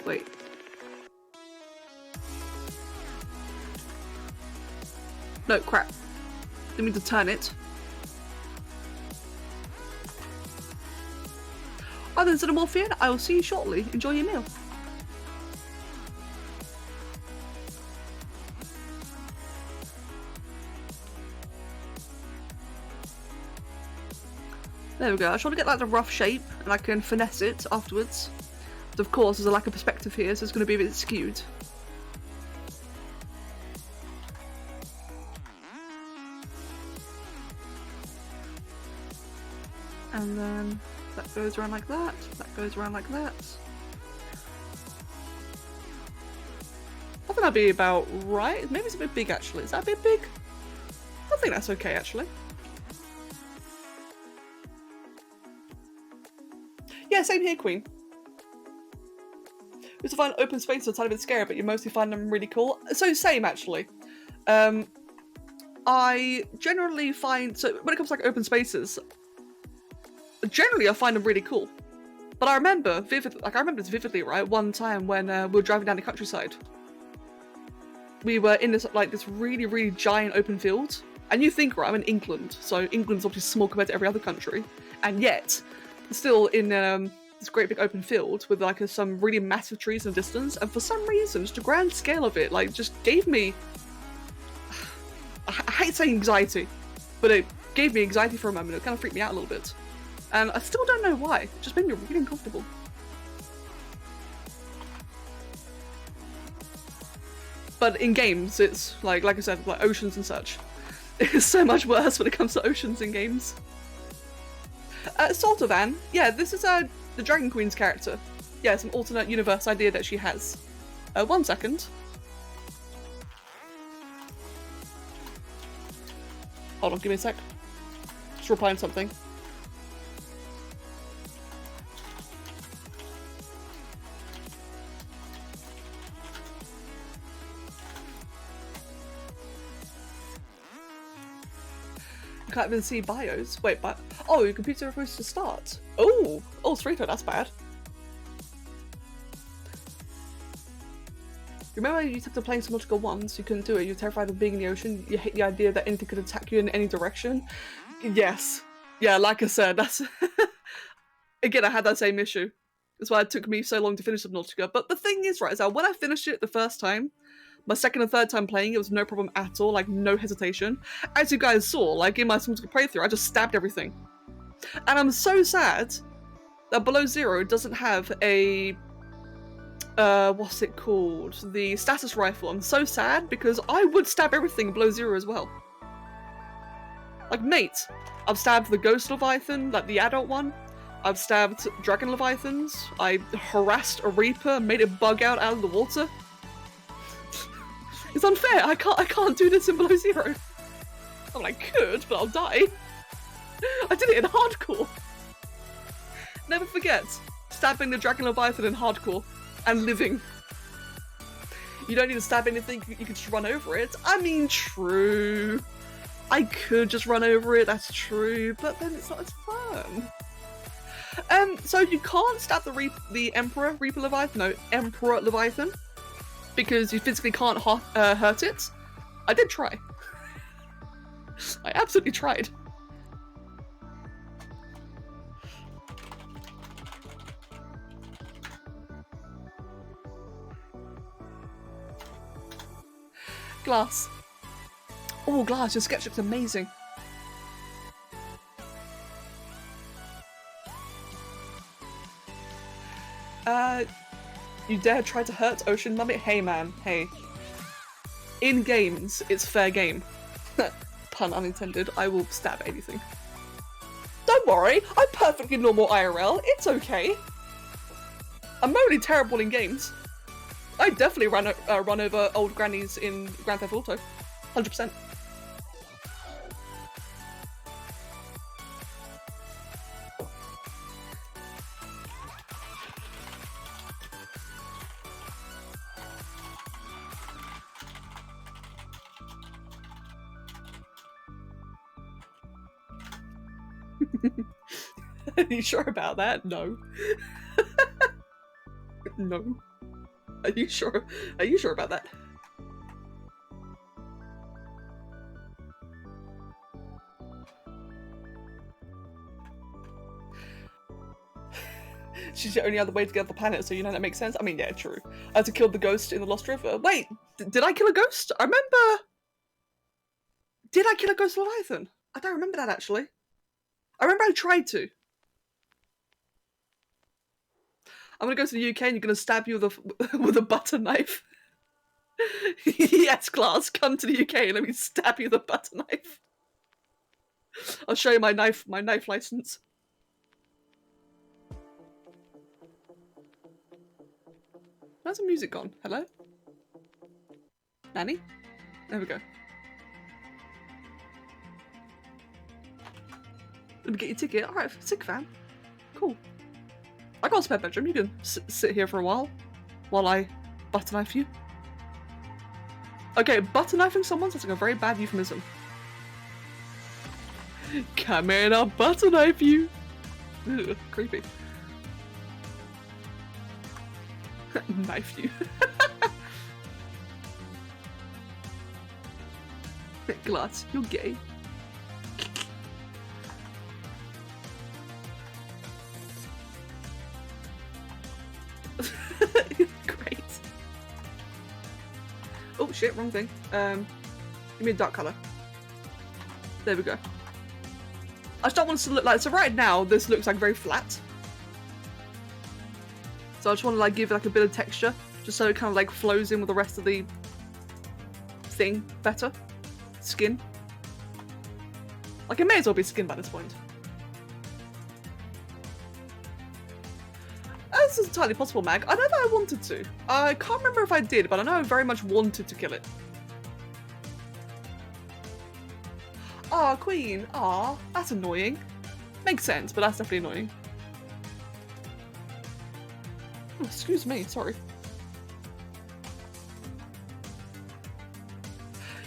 Wait. No, crap. Didn't mean to turn it. Other than Xenomorphian, I will see you shortly. Enjoy your meal. There we go. I just want to get like the rough shape and I can finesse it afterwards. But of course, there's a lack of perspective here, so it's going to be a bit skewed. And then that goes around like that, that goes around like that. I think that'd be about right. Maybe it's a bit big actually. Is that a bit big? I think that's okay actually. Yeah, same here, Queen. You used to find open spaces a tiny bit scary, but you mostly find them really cool. So same actually. I generally find, so when it comes to like open spaces, generally I find them really cool. But I remember vividly, like I remember this vividly, right? One time when we were driving down the countryside, we were in this like this really, really giant open field. And you think, right, I'm in England, so England's obviously small compared to every other country, and yet still in this great big open field with like some really massive trees in the distance. And for some reason, just the grand scale of it, like just gave me, I hate saying anxiety, but it gave me anxiety for a moment. It kind of freaked me out a little bit. And I still don't know why. It just made me really uncomfortable. But in games, it's like I said, like oceans and such. It's so much worse when it comes to oceans in games. Saltovan, yeah, this is the Dragon Queen's character. Yeah, it's an alternate universe idea that she has. 1 second. Hold on, give me a sec. Just replying something. You can't even see bios. Wait, but oh, your computer refused to start. Oh, Srito, that's bad. Remember you took to playing Subnautica once, you couldn't do it, you were terrified of being in the ocean, you hate the idea that anything could attack you in any direction? Yes. Yeah, like I said, that's... Again, I had that same issue. That's why it took me so long to finish Subnautica. But the thing is, right, is that when I finished it the first time, my second and third time playing, it was no problem at all, like no hesitation. As you guys saw, like in my Subnautica playthrough, I just stabbed everything. And I'm so sad that Below Zero doesn't have a... what's it called? The status rifle. I'm so sad because I would stab everything Below Zero as well. Like, mate, I've stabbed the Ghost Leviathan, like the adult one. I've stabbed Dragon Leviathans. I harassed a Reaper, made it bug out of the water. It's unfair. I can't do this in Below Zero. I mean, I could, but I'll die. I did it in hardcore. Never forget, stabbing the Dragon Leviathan in hardcore. And living. You don't need to stab anything, you can just run over it. I mean, true. I could just run over it, that's true, but then it's not as fun. So you can't stab the Emperor Reaper Leviathan, no, Emperor Leviathan, because you physically can't hurt it. I did try. I absolutely tried. Glass. Oh, Glass, your sketch looks amazing. You dare try to hurt Ocean Mummy? Hey man, hey. In games, it's fair game. Pun unintended, I will stab anything. Don't worry, I'm perfectly normal IRL, it's okay. I'm only terrible in games. I definitely run over old grannies in Grand Theft Auto. 100%. Are you sure about that? No. No. Are you sure? Are you sure about that? She's the only other way to get off the planet, so you know that makes sense? I mean, yeah, true. I had to kill the ghost in the Lost River. Wait, did I kill a ghost? I remember... Did I kill a ghost Leviathan? I don't remember that, actually. I remember I tried to. I'm gonna go to the UK and you're gonna stab you with a butter knife. Yes, class, come to the UK and let me stab you with a butter knife. I'll show you my knife license. Where's the music gone? Hello? Nanny? There we go. Let me get your ticket. Alright, sick fan. Cool. I got a spare bedroom. You can sit here for a while I butter knife you. Okay, butter knifing someone sounds like a very bad euphemism. Come in, I'll butter knife you. Ugh, creepy. Knife you. Glass, you're gay. Great. Oh shit, wrong thing. Give me a dark colour. There we go. I just don't want it to look like, so right now this looks like very flat. So I just want to like give it like a bit of texture, just so it kind of like flows in with the rest of the thing better. Skin. Like it may as well be skin by this point. This is entirely possible, Mag. I know that I wanted to. I can't remember if I did, but I know I very much wanted to kill it. Aw, Queen. Aw, that's annoying. Makes sense, but that's definitely annoying. Oh, excuse me, sorry.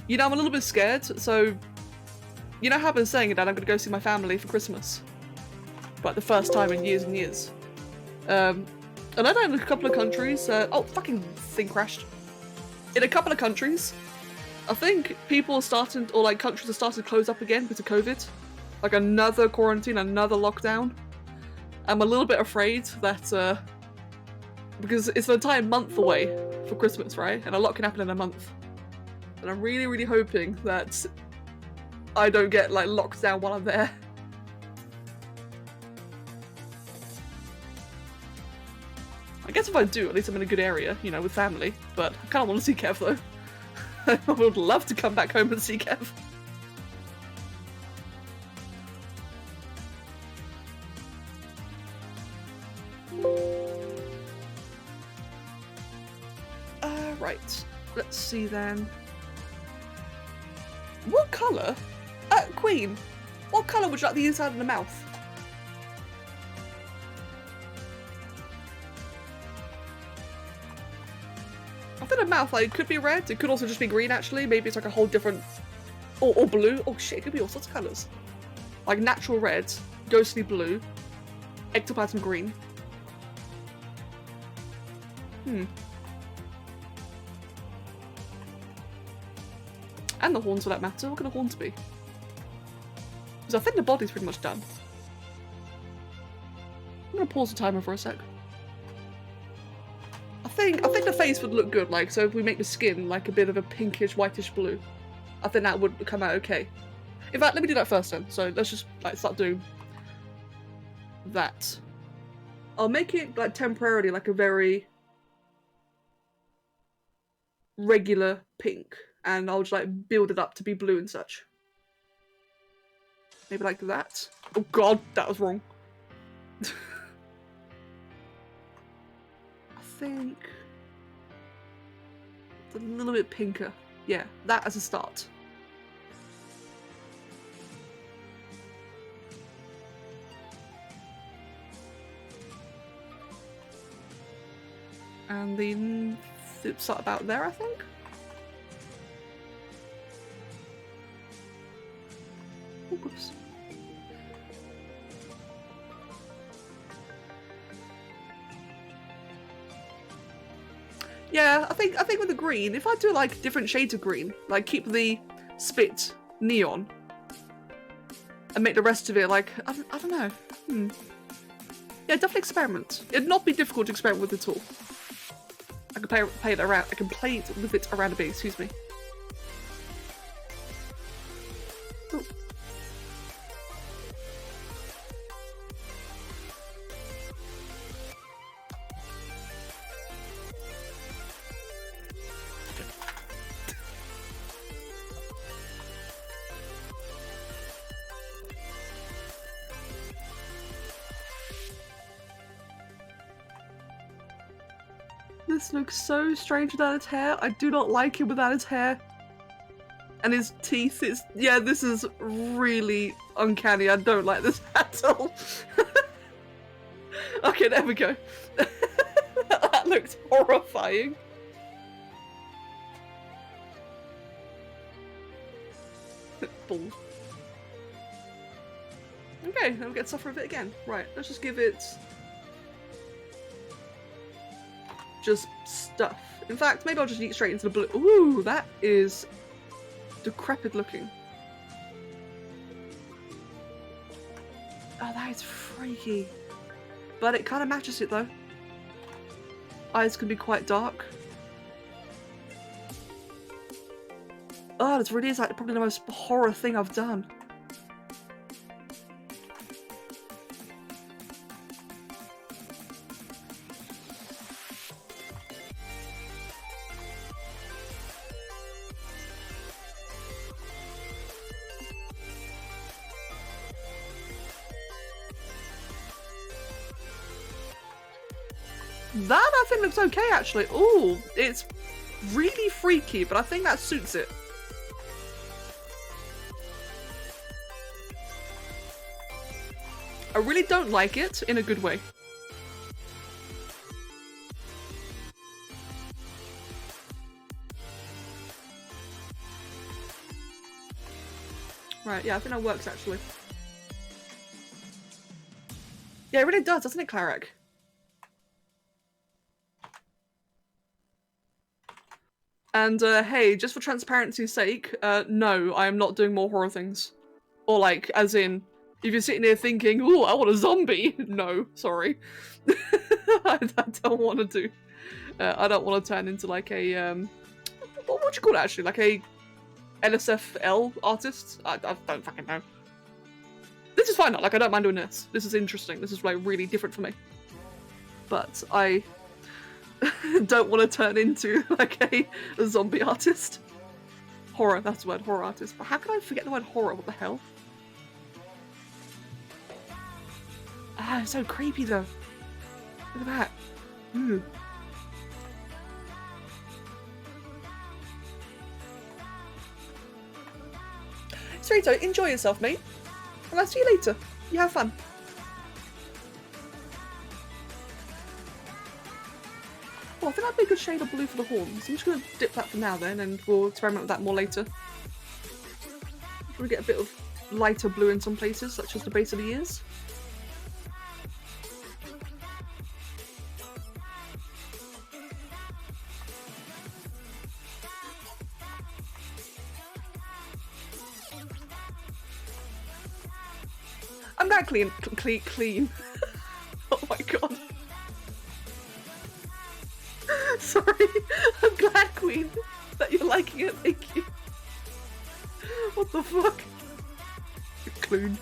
You know, I'm a little bit scared, so... You know how I've been saying that I'm gonna go see my family for Christmas? But the first time in years and years. And I know in a couple of countries, oh, fucking thing crashed. In a couple of countries, I think people are starting, or like countries are starting to close up again because of COVID. Like another quarantine, another lockdown. I'm a little bit afraid that, because it's an entire month away for Christmas, right? And a lot can happen in a month. And I'm really, really hoping that I don't get like locked down while I'm there. I guess if I do, at least I'm in a good area, you know, with family. But I kind of want to see Kev though. I would love to come back home and see Kev. Right. Let's see then. What colour? Queen, what colour would you like the inside of the mouth? I think the mouth, like, it could be red, it could also just be green actually, maybe it's like a whole different... Or blue, oh shit, it could be all sorts of colours. Like natural red, ghostly blue, ectoplasm green. And the horns for that matter, what can the horns be? Because I think the body's pretty much done. I'm gonna pause the timer for a sec. I think the face would look good, like, so if we make the skin like a bit of a pinkish, whitish blue, I think that would come out okay. In fact, let me do that first then. So let's just like start doing that. I'll make it like temporarily like a very regular pink, and I'll just like build it up to be blue and such. Maybe like that. Oh god, that was wrong. I think it's a little bit pinker. Yeah, that as a start. And then start about there, I think. Oh, whoops. Yeah, I think with the green, if I do like different shades of green, like keep the spit neon and make the rest of it like I don't know. Yeah, definitely experiment. It'd not be difficult to experiment with at all. I can play it around. I can play it with it around a bit. Excuse me. Ooh. This looks so strange without his hair. I do not like him without his hair. And his teeth is... Yeah, this is really uncanny. I don't like this at all. Okay, there we go. That looks horrifying. Bald. Okay, then we get to suffer a bit again. Right, let's just give it... just stuff. In fact, maybe I'll just eat straight into the blue. Ooh, that is decrepit looking. Oh, that is freaky. But it kind of matches it though. Eyes can be quite dark. Oh, this really is like probably the most horror thing I've done. That I think looks okay actually. Ooh, it's really freaky, but I think that suits it. I really don't like it in a good way. Right, yeah, I think that works actually. Yeah, it really does, doesn't it, Cleric? And hey, just for transparency's sake, no, I am not doing more horror things. Or like, as in, if you're sitting here thinking, ooh, I want a zombie. No, sorry. I don't want to do. I don't want to turn into like a, what would you call it actually? Like a LSFL artist? I don't fucking know. This is fine, like I don't mind doing this. This is interesting. This is like really different for me. But I don't want to turn into like a zombie artist. Horror, that's the word, horror artist. But how can I forget the word horror? What the hell? Ah, it's so creepy though. Look at that. Ooh. Cerrito, enjoy yourself, mate. And I'll see you later. You have fun. Oh, I think that'd be a good shade of blue for the horns. I'm just going to dip that for now then, and we'll experiment with that more later. We'll get a bit of lighter blue in some places, such as the base of the ears. I'm glad clean. Oh my god. Sorry, I'm glad, Queen, that you're liking it, thank you. What the fuck? Cloon.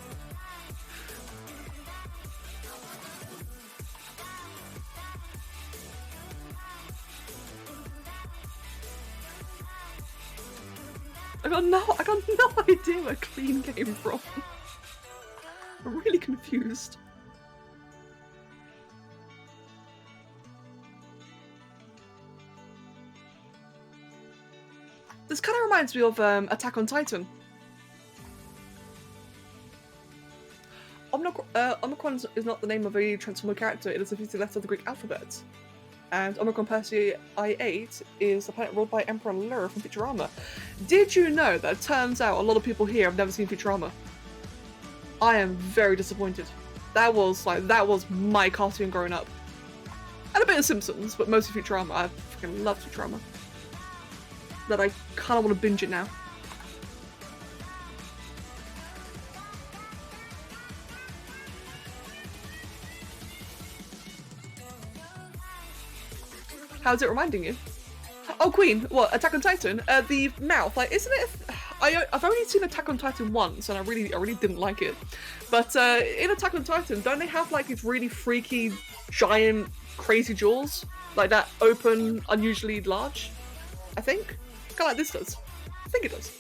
I got no idea where clean came from. I'm really confused. This kind of reminds me of Attack on Titan. Omicron is not the name of a Transformer character, it is the 50 letter of the Greek alphabet. And Omicron Persei I-8 is the planet ruled by Emperor Lur from Futurama. Did you know that it turns out a lot of people here have never seen Futurama? I am very disappointed. That was my cartoon growing up. And a bit of Simpsons, but mostly Futurama. I fucking love Futurama. That I kind of want to binge it now. How's it reminding you? Oh, Queen, what, Attack on Titan? The mouth, like, isn't it? I've only seen Attack on Titan once, and I really didn't like it. But in Attack on Titan, don't they have like these really freaky, giant, crazy jaws? Like that open, unusually large? I think? Kind of like this does. I think it does.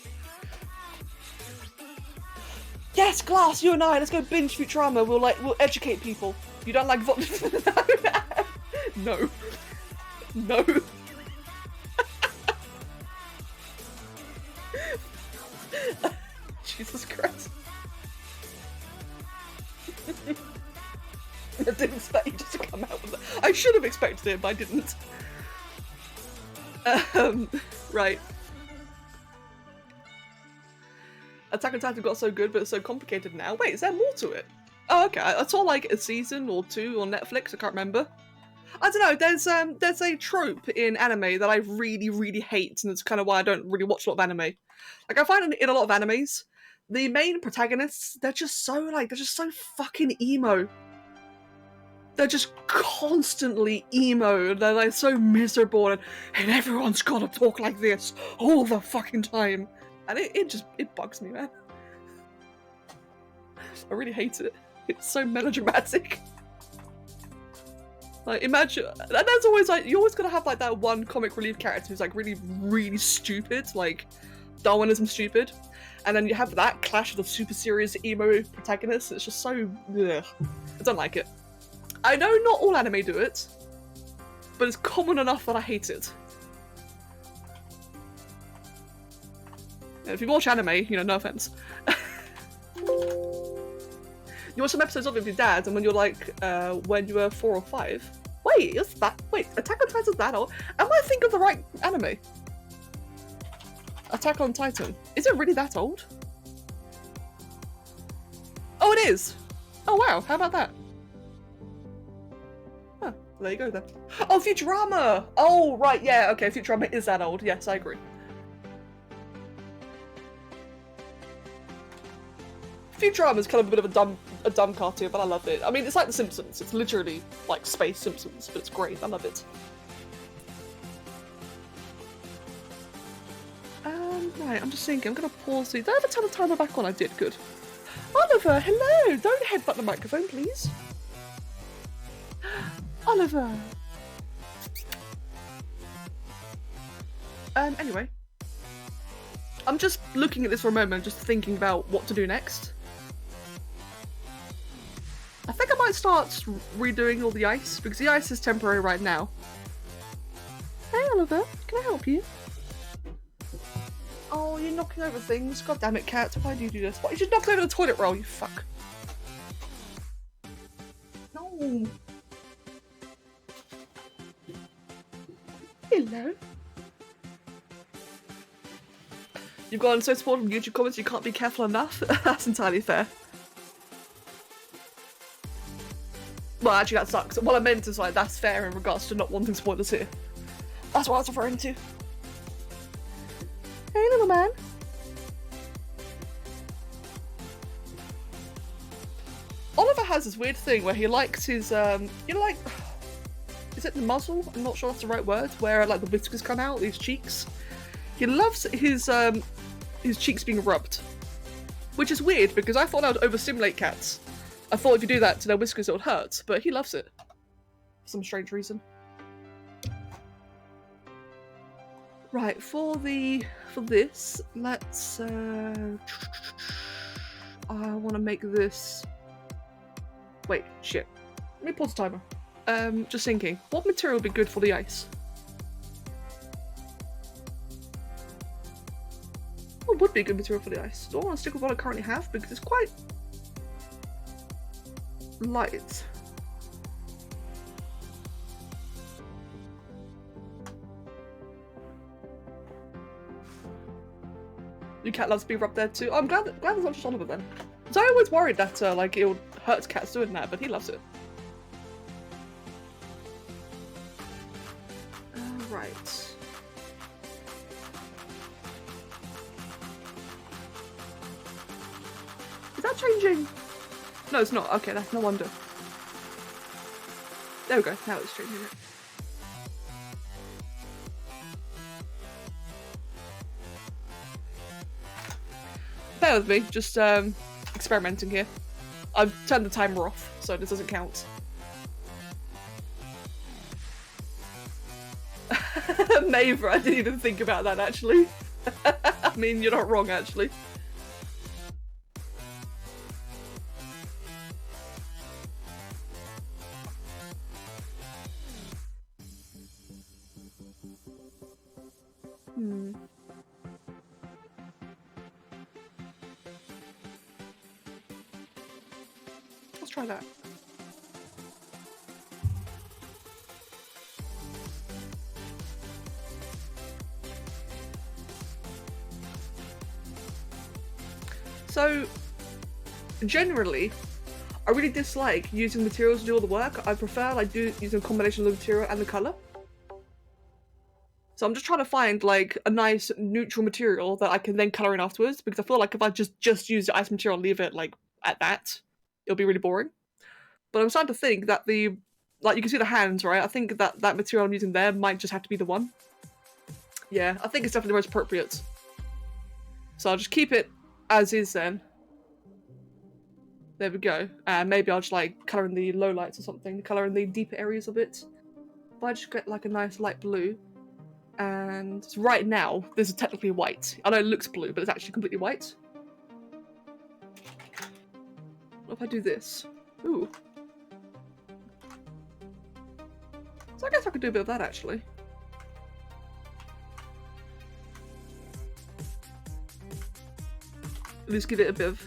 Yes, Glass, you and I, let's go binge Futurama. We'll educate people. You don't like no. No. Jesus Christ. I didn't expect you just to come out with that. I should have expected it, but I didn't. Right. Attack on Titan got so good, but it's so complicated now. Wait, is there more to it? Oh, okay. I saw like a season or two on Netflix. I can't remember. I don't know. There's a trope in anime that I really, really hate, and it's kind of why I don't really watch a lot of anime. Like I find in a lot of animes, the main protagonists they're just so fucking emo. They're just constantly emo. They're like so miserable, and everyone's gotta talk like this all the fucking time, and it bugs me, man. I really hate it. It's so melodramatic. Like imagine, and there's always like you always gotta have like that one comic relief character who's like really, really stupid, like Darwinism stupid, and then you have that clash of the super serious emo protagonist. It's just so, ugh. I don't like it. I know not all anime do it, but it's common enough that I hate it. And if you watch anime, you know, no offense. You watch some episodes of it with your dad, and when you're like, when you were 4 or 5. Wait, is that? Wait, Attack on Titan's that old? Am I thinking of the right anime? Attack on Titan. Is it really that old? Oh, it is! Oh wow, how about that? Huh, there you go then. Oh, Futurama! Oh, right, yeah, okay, Futurama is that old. Yes, I agree. Futurama's kind of a bit of a dumb cartoon, but I love it. I mean, it's like The Simpsons. It's literally like Space Simpsons, but it's great. I love it. Right, I'm just thinking. I'm gonna pause these. Did I ever turn the timer back on? I did. Good. Oliver, hello. Don't headbutt the microphone, please. Oliver. Anyway. I'm just looking at this for a moment, just thinking about what to do next. I think I might start redoing all the ice, because the ice is temporary right now. Hey Oliver, can I help you? Oh, you're knocking over things. God damn it, cat. Why do you do this? Why you just knocked over the toilet roll, you fuck. No. Hello. You've gotten so supportive from YouTube comments you can't be careful enough? That's entirely fair. Well, actually that sucks. What I meant is like, that's fair in regards to not wanting spoilers here. That's what I was referring to. Hey little man. Oliver has this weird thing where he likes his, you know, like, is it the muzzle? I'm not sure that's the right word. Where like the whiskers come out, his cheeks. He loves his cheeks being rubbed. Which is weird because I thought that would overstimulate cats. I thought if you do that to their whiskers it would hurt, but he loves it. For some strange reason. Right, for this, let's I wanna make this. Wait, shit. Let me pause the timer. Just thinking, what material would be good for the ice? What would be a good material for the ice? Do I want to stick with what I currently have? Because it's quite light. Your cat loves to be rubbed there too. Oh, I'm glad there's not just Oliver then. So I always worried that like it would hurt cats doing that, but he loves it. Right. Is that changing? No, it's not. Okay, that's no wonder. There we go. Now it's changing it. Bear with me, just experimenting here. I've turned the timer off, so this doesn't count. Maver, I didn't even think about that actually. I mean, you're not wrong actually. Let's try that. So, generally, I really dislike using materials to do all the work. I prefer like using a combination of the material and the colour. So I'm just trying to find like a nice neutral material that I can then colour in afterwards, because I feel like if I just use the ice material and leave it like at that, it'll be really boring. But I'm starting to think that like you can see the hands, right? I think that material I'm using there might just have to be the one. Yeah, I think it's definitely the most appropriate. So I'll just keep it as is then. There we go. And maybe I'll just like colour in the low lights or something, colour in the deeper areas of it. If I just get like a nice light blue, and right now this is technically white. I know it looks blue, but it's actually completely white. What if I do this? Ooh. So I guess I could do a bit of that actually. At least give it a bit of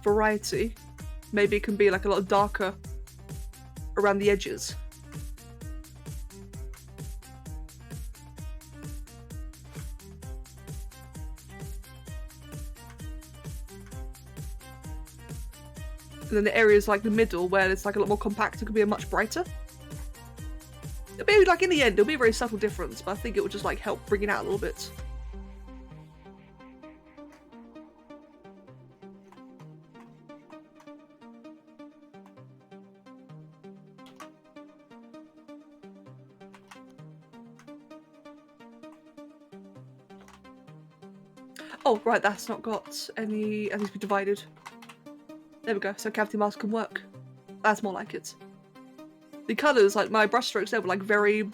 variety. Maybe it can be like a lot darker around the edges. And then the areas like the middle where it's like a lot more compact, it could be a much brighter. It'll be like in the end, it'll be a very subtle difference, but I think it will just like help bring it out a little bit. Oh, right, that's not got any... It needs to be divided. There we go, so cavity mask can work. That's more like it. The colours, like my brush strokes there, were like very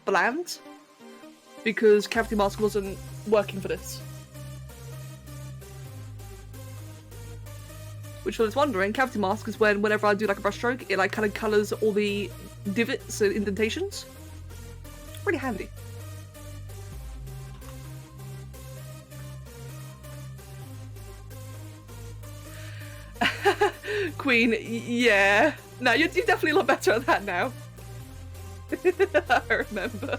bland, because cavity mask wasn't working for this. Which, for those wondering, cavity mask is whenever I do like a brush stroke, it like kind of colours all the divots and indentations. Really handy. Queen, yeah. No, you're definitely a lot better at that now. I remember.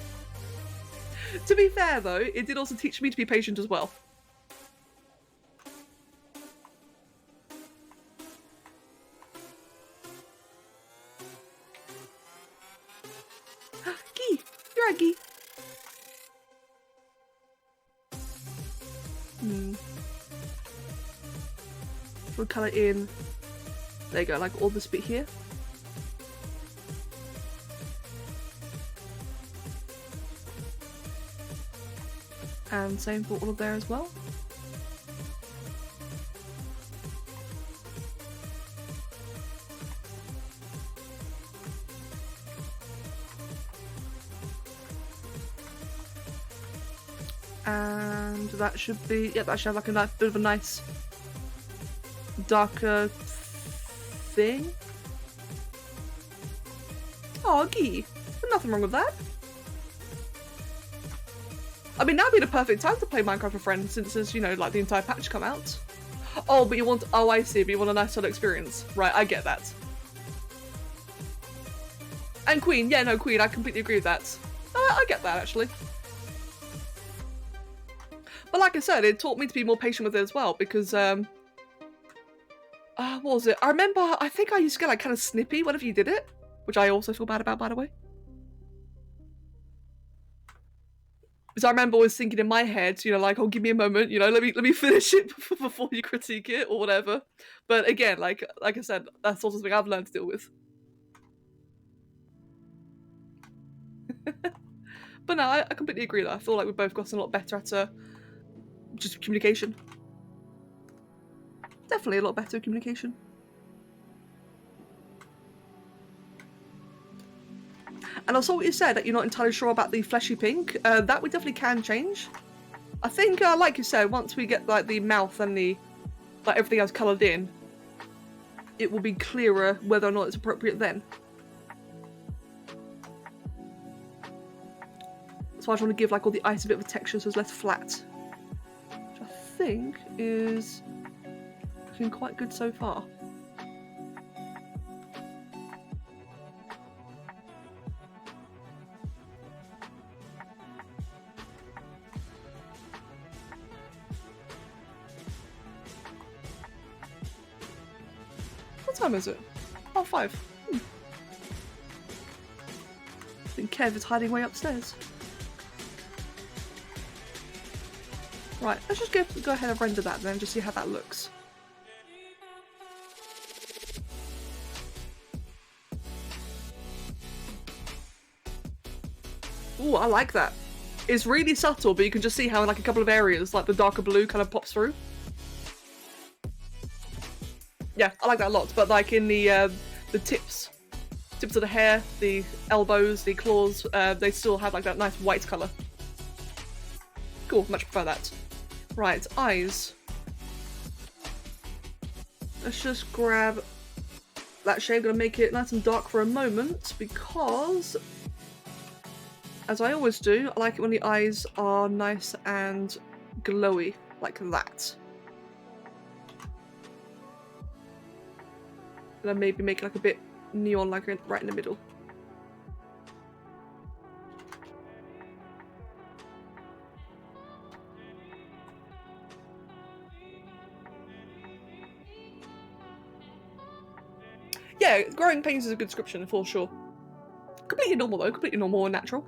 To be fair though, it did also teach me to be patient as well. Gee, you're Aggie. We'll colour in. There you go, like all this bit here. And same for all of there as well. And that should be, yeah, that should have like a bit of a nice darker thing. Oh, Gee, there's nothing wrong with that. I mean, now would be the perfect time to play Minecraft with friends, since there's, you know, like the entire patch come out. Oh, but you want, oh I see, but you want a nice solo experience. Right, I get that. And Queen, yeah, no, Queen, I completely agree with that. I get that, actually. But like I said, it taught me to be more patient with it as well, because, what was it? I remember, I think I used to get like kind of snippy whenever you did it, which I also feel bad about, by the way. Because I remember always thinking in my head, you know, like, oh, give me a moment, you know, let me finish it before you critique it or whatever. But again, like I said, that's also something I've learned to deal with. But no, I completely agree though. I feel like we've both gotten a lot better at just communication. Definitely a lot better at communication. And I saw what you said, that you're not entirely sure about the fleshy pink. That we definitely can change. I think, like you said, once we get like the mouth and the like everything else coloured in, it will be clearer whether or not it's appropriate then. why I just want to give like all the ice a bit of a texture so it's less flat. Which I think is looking quite good so far. What time is it? 5:30. I think Kev is hiding way upstairs. Right, let's just go ahead and render that then, just see how that looks. Ooh, I like that. It's really subtle, but you can just see how in like a couple of areas, like the darker blue kind of pops through. Yeah, I like that a lot, but like in the tips of the hair, the elbows, the claws, they still have like that nice white colour. Cool, much prefer that. Right, eyes. Let's just grab that shade. I'm gonna make it nice and dark for a moment because, as I always do, I like it when the eyes are nice and glowy, like that. And then maybe make it like a bit neon, like right in the middle. Yeah, growing pains is a good description for sure. Completely normal though, completely normal and natural.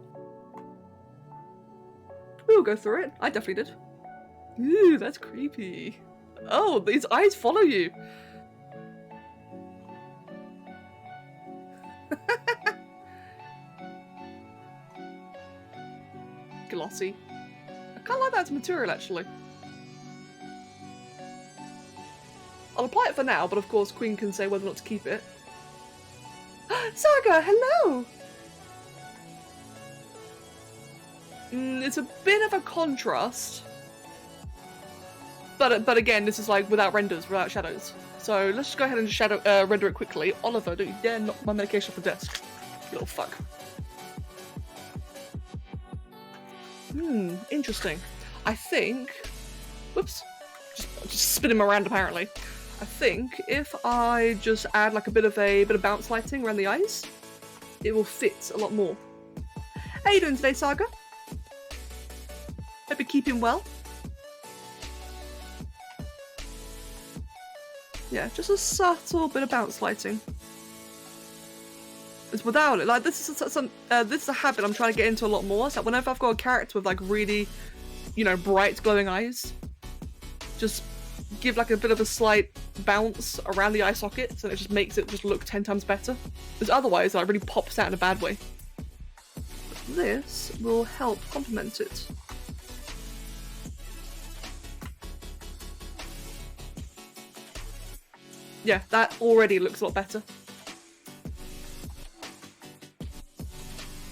We'll go through it. I definitely did. Ooh, that's creepy. Oh, these eyes follow you. Glossy. I kind of like that as material actually. I'll apply it for now, but of course Queen can say whether or not to keep it. Saga, hello! It's a bit of a contrast. But again, this is like without renders, without shadows. So let's just go ahead and render it quickly. Oliver, don't you dare knock my medication off the desk. You little fuck. Interesting. I think... Whoops. Just spin him around apparently. I think if I just add like a bit of bounce lighting around the eyes, it will fit a lot more. How you doing today, Saga? Hope you're keeping well. Yeah, just a subtle bit of bounce lighting. It's without it. Like this is a habit I'm trying to get into a lot more. So whenever I've got a character with like really, you know, bright glowing eyes, just give like a bit of a slight bounce around the eye sockets, and it just makes it just look 10 times better. Because otherwise, it really pops out in a bad way. But this will help complement it. Yeah, that already looks a lot better.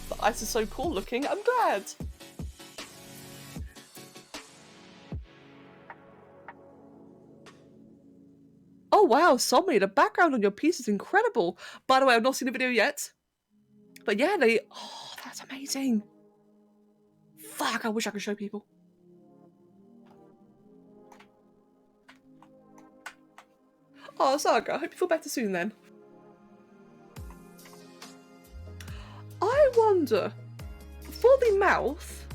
The ice is so cool looking. I'm glad. Oh wow, Somni, the background on your piece is incredible. By the way, I've not seen the video yet. But yeah, oh, that's amazing. Fuck, I wish I could show people. Oh, Saga, I hope you feel better soon then. I wonder, for the mouth,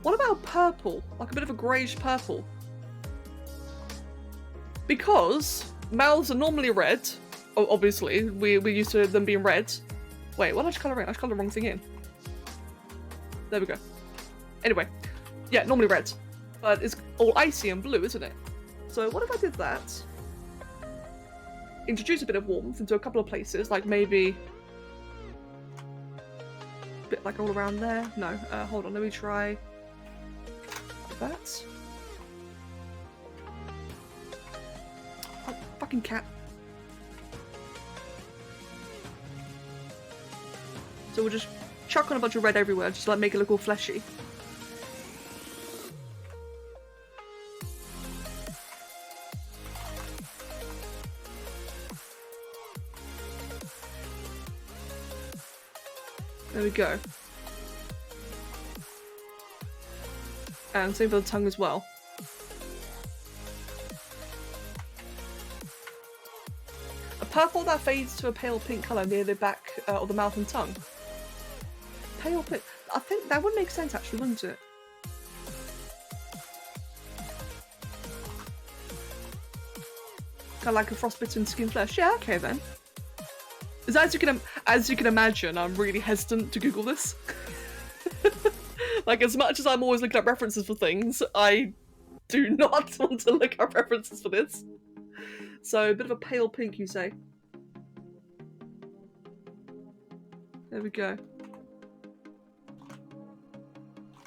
what about purple? Like a bit of a greyish purple? Because mouths are normally red. Obviously, we're used to them being red. Wait, what did I just colour in? I just coloured the wrong thing in. There we go. Anyway, yeah, normally red. But it's all icy and blue, isn't it? So what if I did that? Introduce a bit of warmth into a couple of places, like maybe a bit like all around there. No, hold on, let me try that. Oh, fucking cat. So we'll just chuck on a bunch of red everywhere, just to like make it look all fleshy. There we go. And same for the tongue as well. A purple that fades to a pale pink colour near the back of the mouth and tongue. Pale pink. I think that would make sense actually, wouldn't it? Kind of like a frostbitten skin flesh. Yeah, okay then. As you can imagine, I'm really hesitant to Google this. Like, as much as I'm always looking up references for things, I do not want to look up references for this. So, a bit of a pale pink, you say? There we go.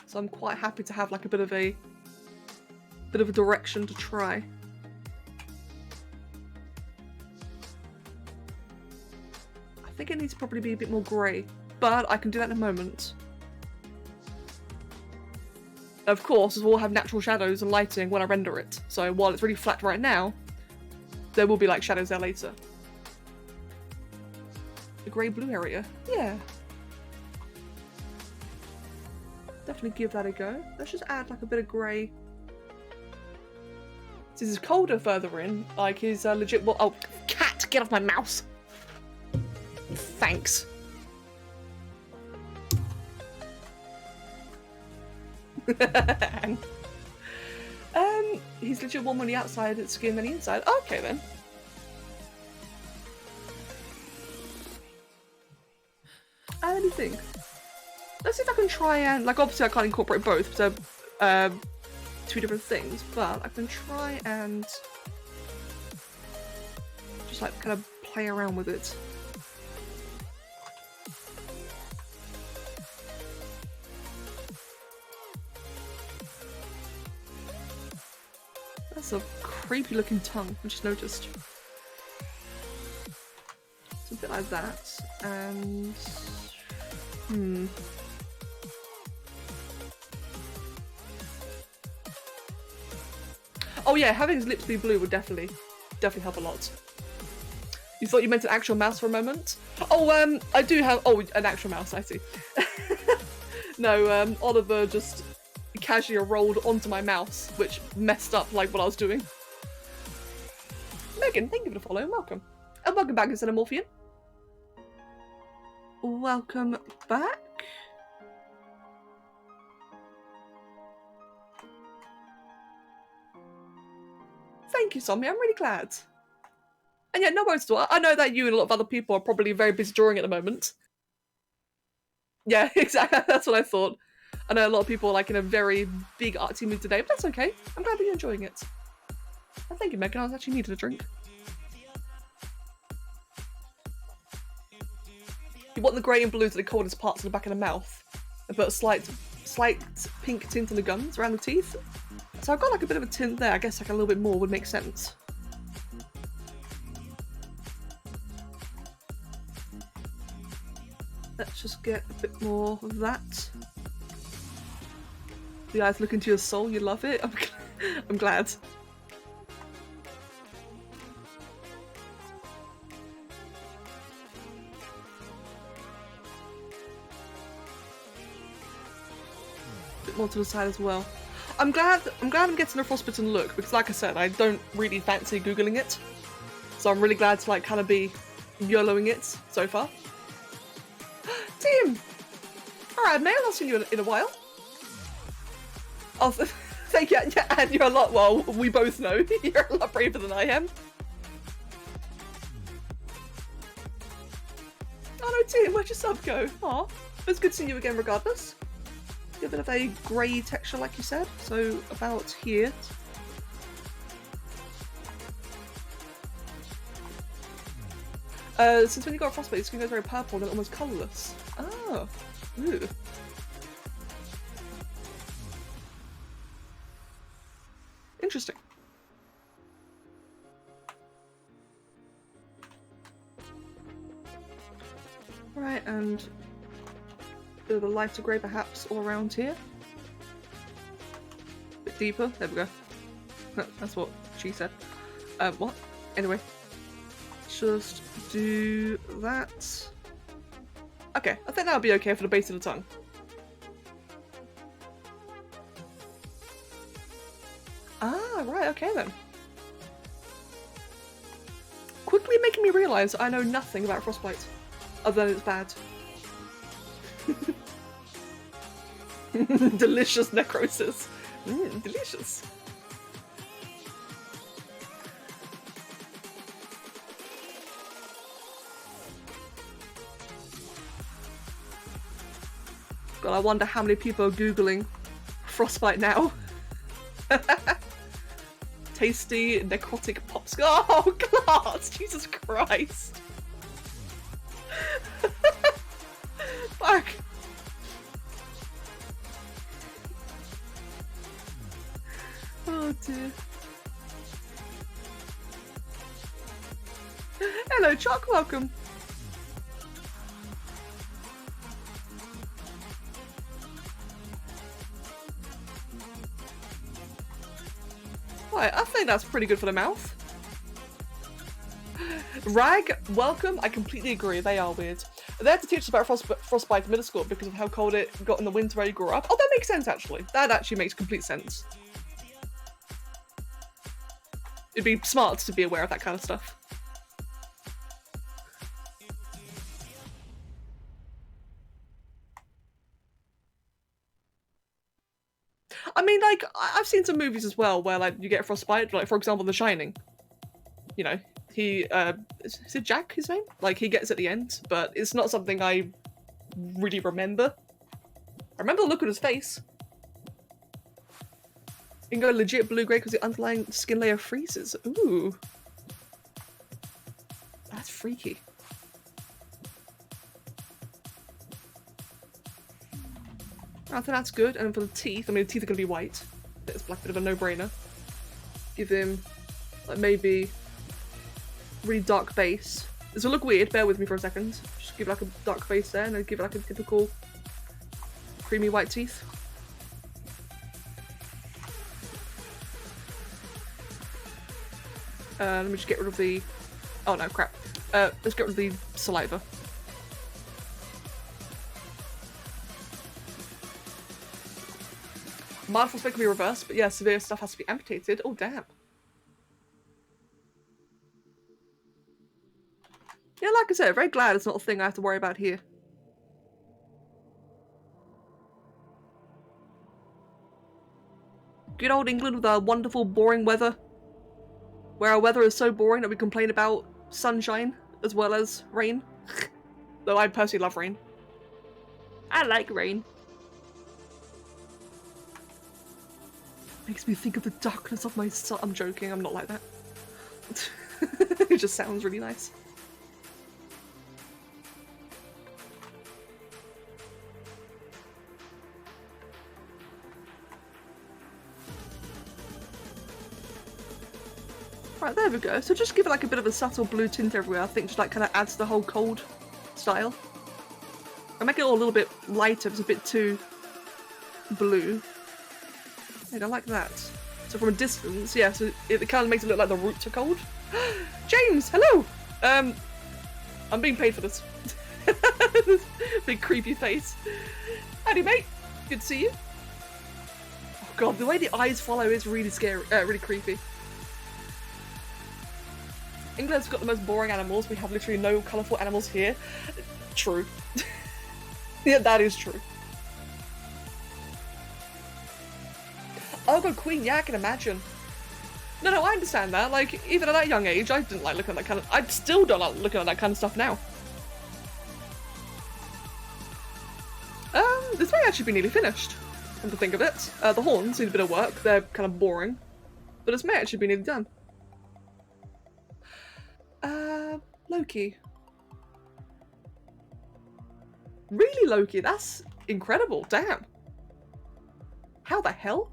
So I'm quite happy to have like a bit of a direction to try. I think it needs to probably be a bit more grey, but I can do that in a moment. Of course, it will have natural shadows and lighting when I render it. So while it's really flat right now, there will be like shadows there later. The grey-blue area. Yeah. Definitely give that a go. Let's just add like a bit of grey. Since it's colder further in, like he's legit. Well, oh, cat, get off my mouse. Thanks. He's legit warm on the outside, it's skin than the inside. Okay then. Let me think. Let's see if I can try and, like, obviously I can't incorporate both, so two different things, but I can try and just like kind of play around with it. That's a creepy looking tongue, I just noticed. It's a bit like that, and oh yeah, having his lips be blue would definitely help a lot. You thought you meant an actual mouse for a moment? Oh, I do have, oh, an actual mouse, I see. No, Oliver just casually rolled onto my mouse, which messed up like what I was doing. Megan, thank you for the follow and welcome. And welcome back to Xenomorphian. Welcome back. Thank you, Somi, I'm really glad. And yeah, no worries at all. I know that you and a lot of other people are probably very busy drawing at the moment. Yeah, exactly, that's what I thought. I know a lot of people are like in a very big artsy mood today, but that's okay. I'm glad that you're enjoying it. And thank you, Megan, I was actually needed a drink. You want the grey and blues at the coldest parts of the back of the mouth, and put a slight pink tint on the gums around the teeth. So I've got like a bit of a tint there. I guess like a little bit more would make sense. Let's just get a bit more of that. The eyes look into your soul. You love it. I'm glad. Bit more to the side as well. I'm glad I'm getting a frostbitten look because, like I said, I don't really fancy googling it, so I'm really glad to like kind of be YOLOing it so far. Tim, all right, mate, I've not seen you in a while. Oh, thank you, yeah, and you're a lot. Well, we both know you're a lot braver than I am. Oh no, Tim, where'd your sub go? Aw, it's good seeing you again, regardless. A bit of a grey texture, like you said, so about here. Since when you got frostbite, your skin goes very purple and almost colourless. Oh, ooh. Interesting. Right, and bit of a lighter grey perhaps all around here. Bit deeper, there we go. That's what she said. What? Anyway. Just do that. Okay, I think that'll be okay for the base of the tongue. okay then. Quickly making me realise I know nothing about frostbite, other than it's bad. Delicious necrosis. Delicious. God, I wonder how many people are Googling frostbite now. Tasty necrotic popsicle. Oh, God! Jesus Christ! Fuck! Oh dear. Hello, Chuck. Welcome. Right, I think that's pretty good for the mouth. Rag, welcome. I completely agree. They are weird. They had to teach us about frostbite in middle school because of how cold it got in the winter where you grew up. Oh, that makes sense, actually. That actually makes complete sense. It'd be smart to be aware of that kind of stuff. I mean, like, I've seen some movies as well where, like, you get frostbite, like, for example, The Shining. You know, he, is it Jack, his name? Like, he gets at the end, but it's not something I really remember. I remember the look on his face. You can go legit blue-grey because the underlying skin layer freezes. Ooh. That's freaky. I think that's good. And for the teeth, I mean, the teeth are going to be white. It's like a bit of a no-brainer. Give him, like, maybe really dark base. This will look weird. Bear with me for a second. Just give it like a dark base there, and then give it like a typical creamy white teeth. Let me just get rid of the... Oh no, crap. Let's get rid of the saliva. Mild frostbite can be reversed, but yeah, severe stuff has to be amputated. Oh, damn. Yeah, like I said, very glad it's not a thing I have to worry about here. Good old England with our wonderful, boring weather. Where our weather is so boring that we complain about sunshine as well as rain. Though I personally love rain. I like rain. Makes me think of the darkness of my soul. I'm joking, I'm not like that. It just sounds really nice. Right, there we go. So just give it like a bit of a subtle blue tint everywhere. I think just like kind of adds the whole cold style. I make it all a little bit lighter. It's a bit too blue. I don't like that. So from a distance, yeah, so it kind of makes it look like the roots are cold. James, hello! I'm being paid for this. This big creepy face. Howdy, mate. Good to see you. Oh god, the way the eyes follow is really scary, really creepy. England's got the most boring animals. We have literally no colourful animals here. True. Yeah, that is true. Oh god, Queen, yeah, I can imagine. No, I understand that. Like, even at that young age, I didn't like looking at that kind of... I still don't like looking at that kind of stuff now. This may actually be nearly finished, come to think of it. The horns need a bit of work. They're kind of boring. But this may actually be nearly done. Loki. Really, Loki? That's incredible. Damn. How the hell?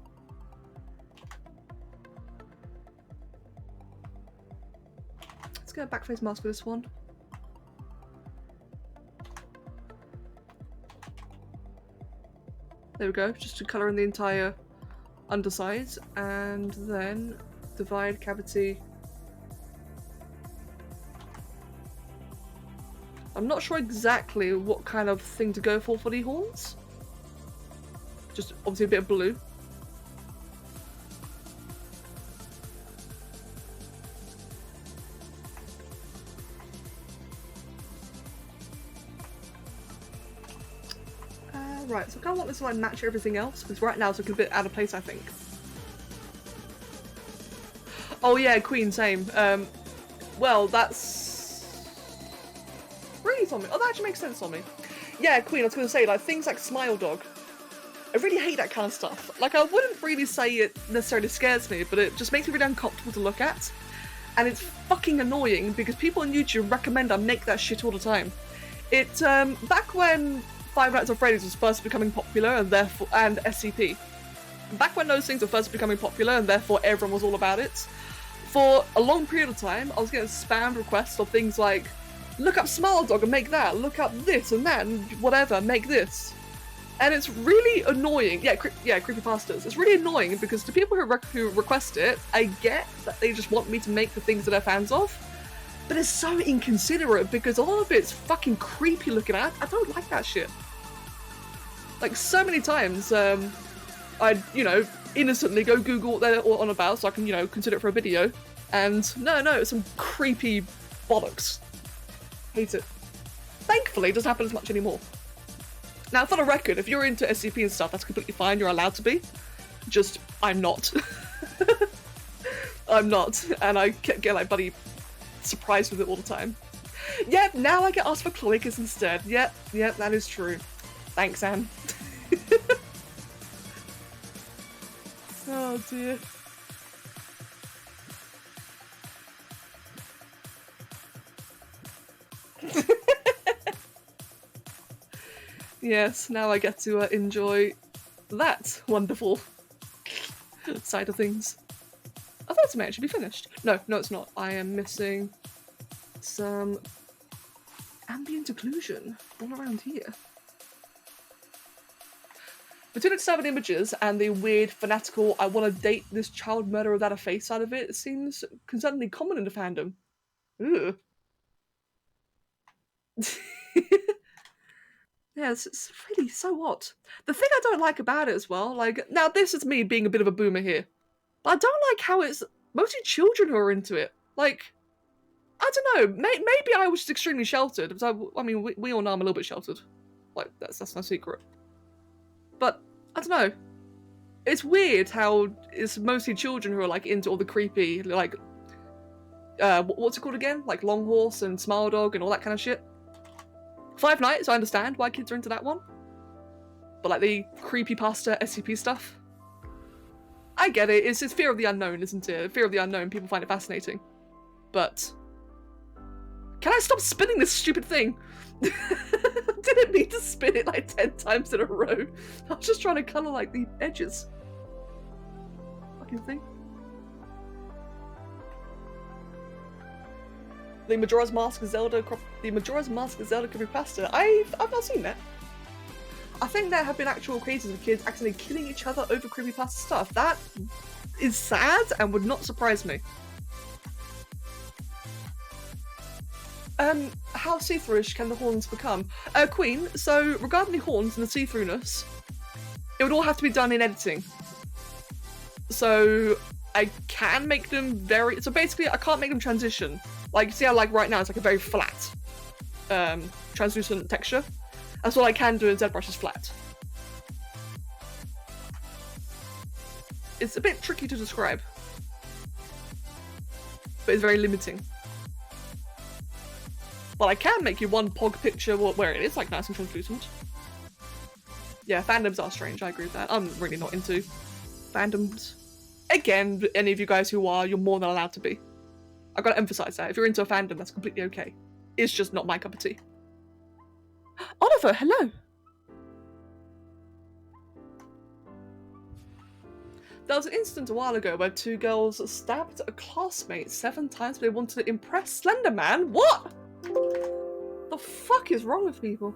Let's get a back face mask for this one. There we go. Just to colour in the entire undersides. And then divide cavity. I'm not sure exactly what kind of thing to go for the horns. Just obviously a bit of blue. Right, so I kind of want this to like match everything else, because right now it's looking a bit out of place, I think. Oh yeah, Queen, same. Well, that's really on me. Oh, that actually makes sense on me. Yeah, Queen, I was going to say, like, things like Smile Dog. I really hate that kind of stuff. Like, I wouldn't really say it necessarily scares me, but it just makes me really uncomfortable to look at. And it's fucking annoying, because people on YouTube recommend I make that shit all the time. It, back when Five Nights at Freddy's was first becoming popular, and therefore, and SCP. Back when those things were first becoming popular, and therefore everyone was all about it, for a long period of time, I was getting spammed requests of things like, look up Smile Dog and make that, look up this and that and whatever, make this. And it's really annoying. Yeah, creepypastas. It's really annoying because the people who request it, I get that they just want me to make the things that they're fans of, but it's so inconsiderate because a lot of it's fucking creepy looking at. I don't like that shit. Like, so many times, I'd, you know, innocently go Google what they're all on about so I can, you know, consider it for a video. And no, it's some creepy bollocks. Hate it. Thankfully, it doesn't happen as much anymore. Now, for the record, if you're into SCP and stuff, that's completely fine. You're allowed to be. Just, I'm not. I'm not. And I get like bloody surprised with it all the time. Yep, now I get asked for clickers instead. Yep, that is true. Thanks, Anne. Oh dear. Yes, now I get to enjoy that wonderful side of things. I thought it may actually be finished. No, it's not. I am missing some ambient occlusion all around here. Between the 7 images and the weird, fanatical, I want to date this child murderer without a face side of it, it seems concerningly common in the fandom. Ugh. Yeah, it's really so what. The thing I don't like about it as well, like, now this is me being a bit of a boomer here, but I don't like how it's mostly children who are into it. Like, I don't know, maybe I was just extremely sheltered, because I mean, we all know I'm a little bit sheltered. Like, that's no secret. But, I don't know, it's weird how it's mostly children who are, like, into all the creepy, like, what's it called again? Like, Long Horse and Smile Dog and all that kind of shit. Five Nights, I understand why kids are into that one. But like the creepypasta SCP stuff, I get it, it's fear of the unknown, isn't it? Fear of the unknown, people find it fascinating. But, can I stop spinning this stupid thing? Didn't need to spin it like 10 times in a row. I was just trying to colour like the edges. Fucking thing. The Majora's Mask Zelda creepypasta. I've not seen that. I think there have been actual cases of kids accidentally killing each other over creepypasta stuff. That is sad and would not surprise me. How see-through-ish can the horns become? Queen, so regarding the horns and the see-throughness, it would all have to be done in editing. So I can make them so basically I can't make them transition. Like, see how like right now it's like a very flat, translucent texture? That's what I can do in ZBrush is flat. It's a bit tricky to describe, but it's very limiting. But I can make you one pog picture where it is like nice and translucent. Yeah, fandoms are strange, I agree with that. I'm really not into fandoms. Again, any of you guys who are, you're more than allowed to be. I've got to emphasise that. If you're into a fandom, that's completely okay. It's just not my cup of tea. Oliver, hello! There was an incident a while ago where 2 girls stabbed a classmate 7 times because they wanted to impress Slender Man. What? The fuck is wrong with people?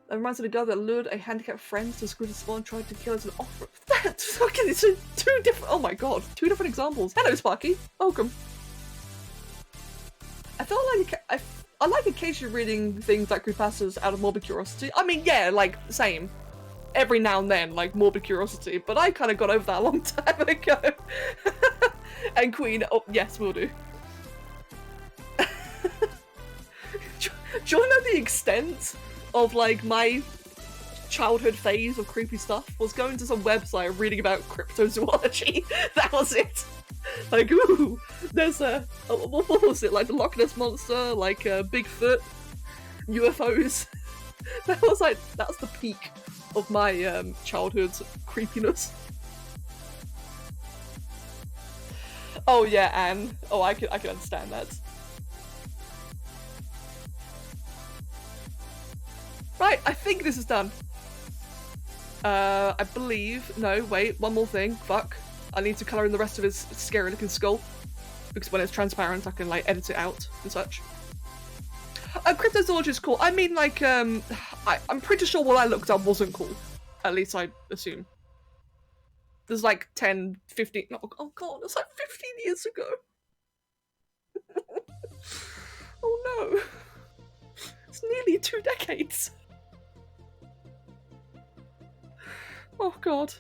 That reminds me of the girl that lured a handicapped friend to school to school and tried to kill us an offer. That fucking it's 2 different. Oh my god, 2 different examples. Hello, Sparky. Welcome. I feel like I like occasionally reading things like creepypastas out of morbid curiosity. I mean, yeah, like same. Every now and then, like morbid curiosity. But I kind of got over that a long time ago. And Queen, oh yes, we'll do. Do you know the extent of like my childhood phase of creepy stuff was going to some website reading about cryptozoology? That was it. Like, ooh, there's what was it, like the Loch Ness Monster, like Bigfoot, UFOs. That's the peak of my childhood creepiness. Oh yeah, Anne. Oh, I can understand that. Right, I think this is done. I believe. No, wait, one more thing. Fuck. I need to colour in the rest of his scary looking skull. Because when it's transparent, I can, like, edit it out and such. Cryptozoology is cool. I mean, like, I'm pretty sure what I looked up wasn't cool. At least I assume. There's like 10, 15... Oh god, it's like 15 years ago. Oh no. It's nearly 2 decades. Oh god.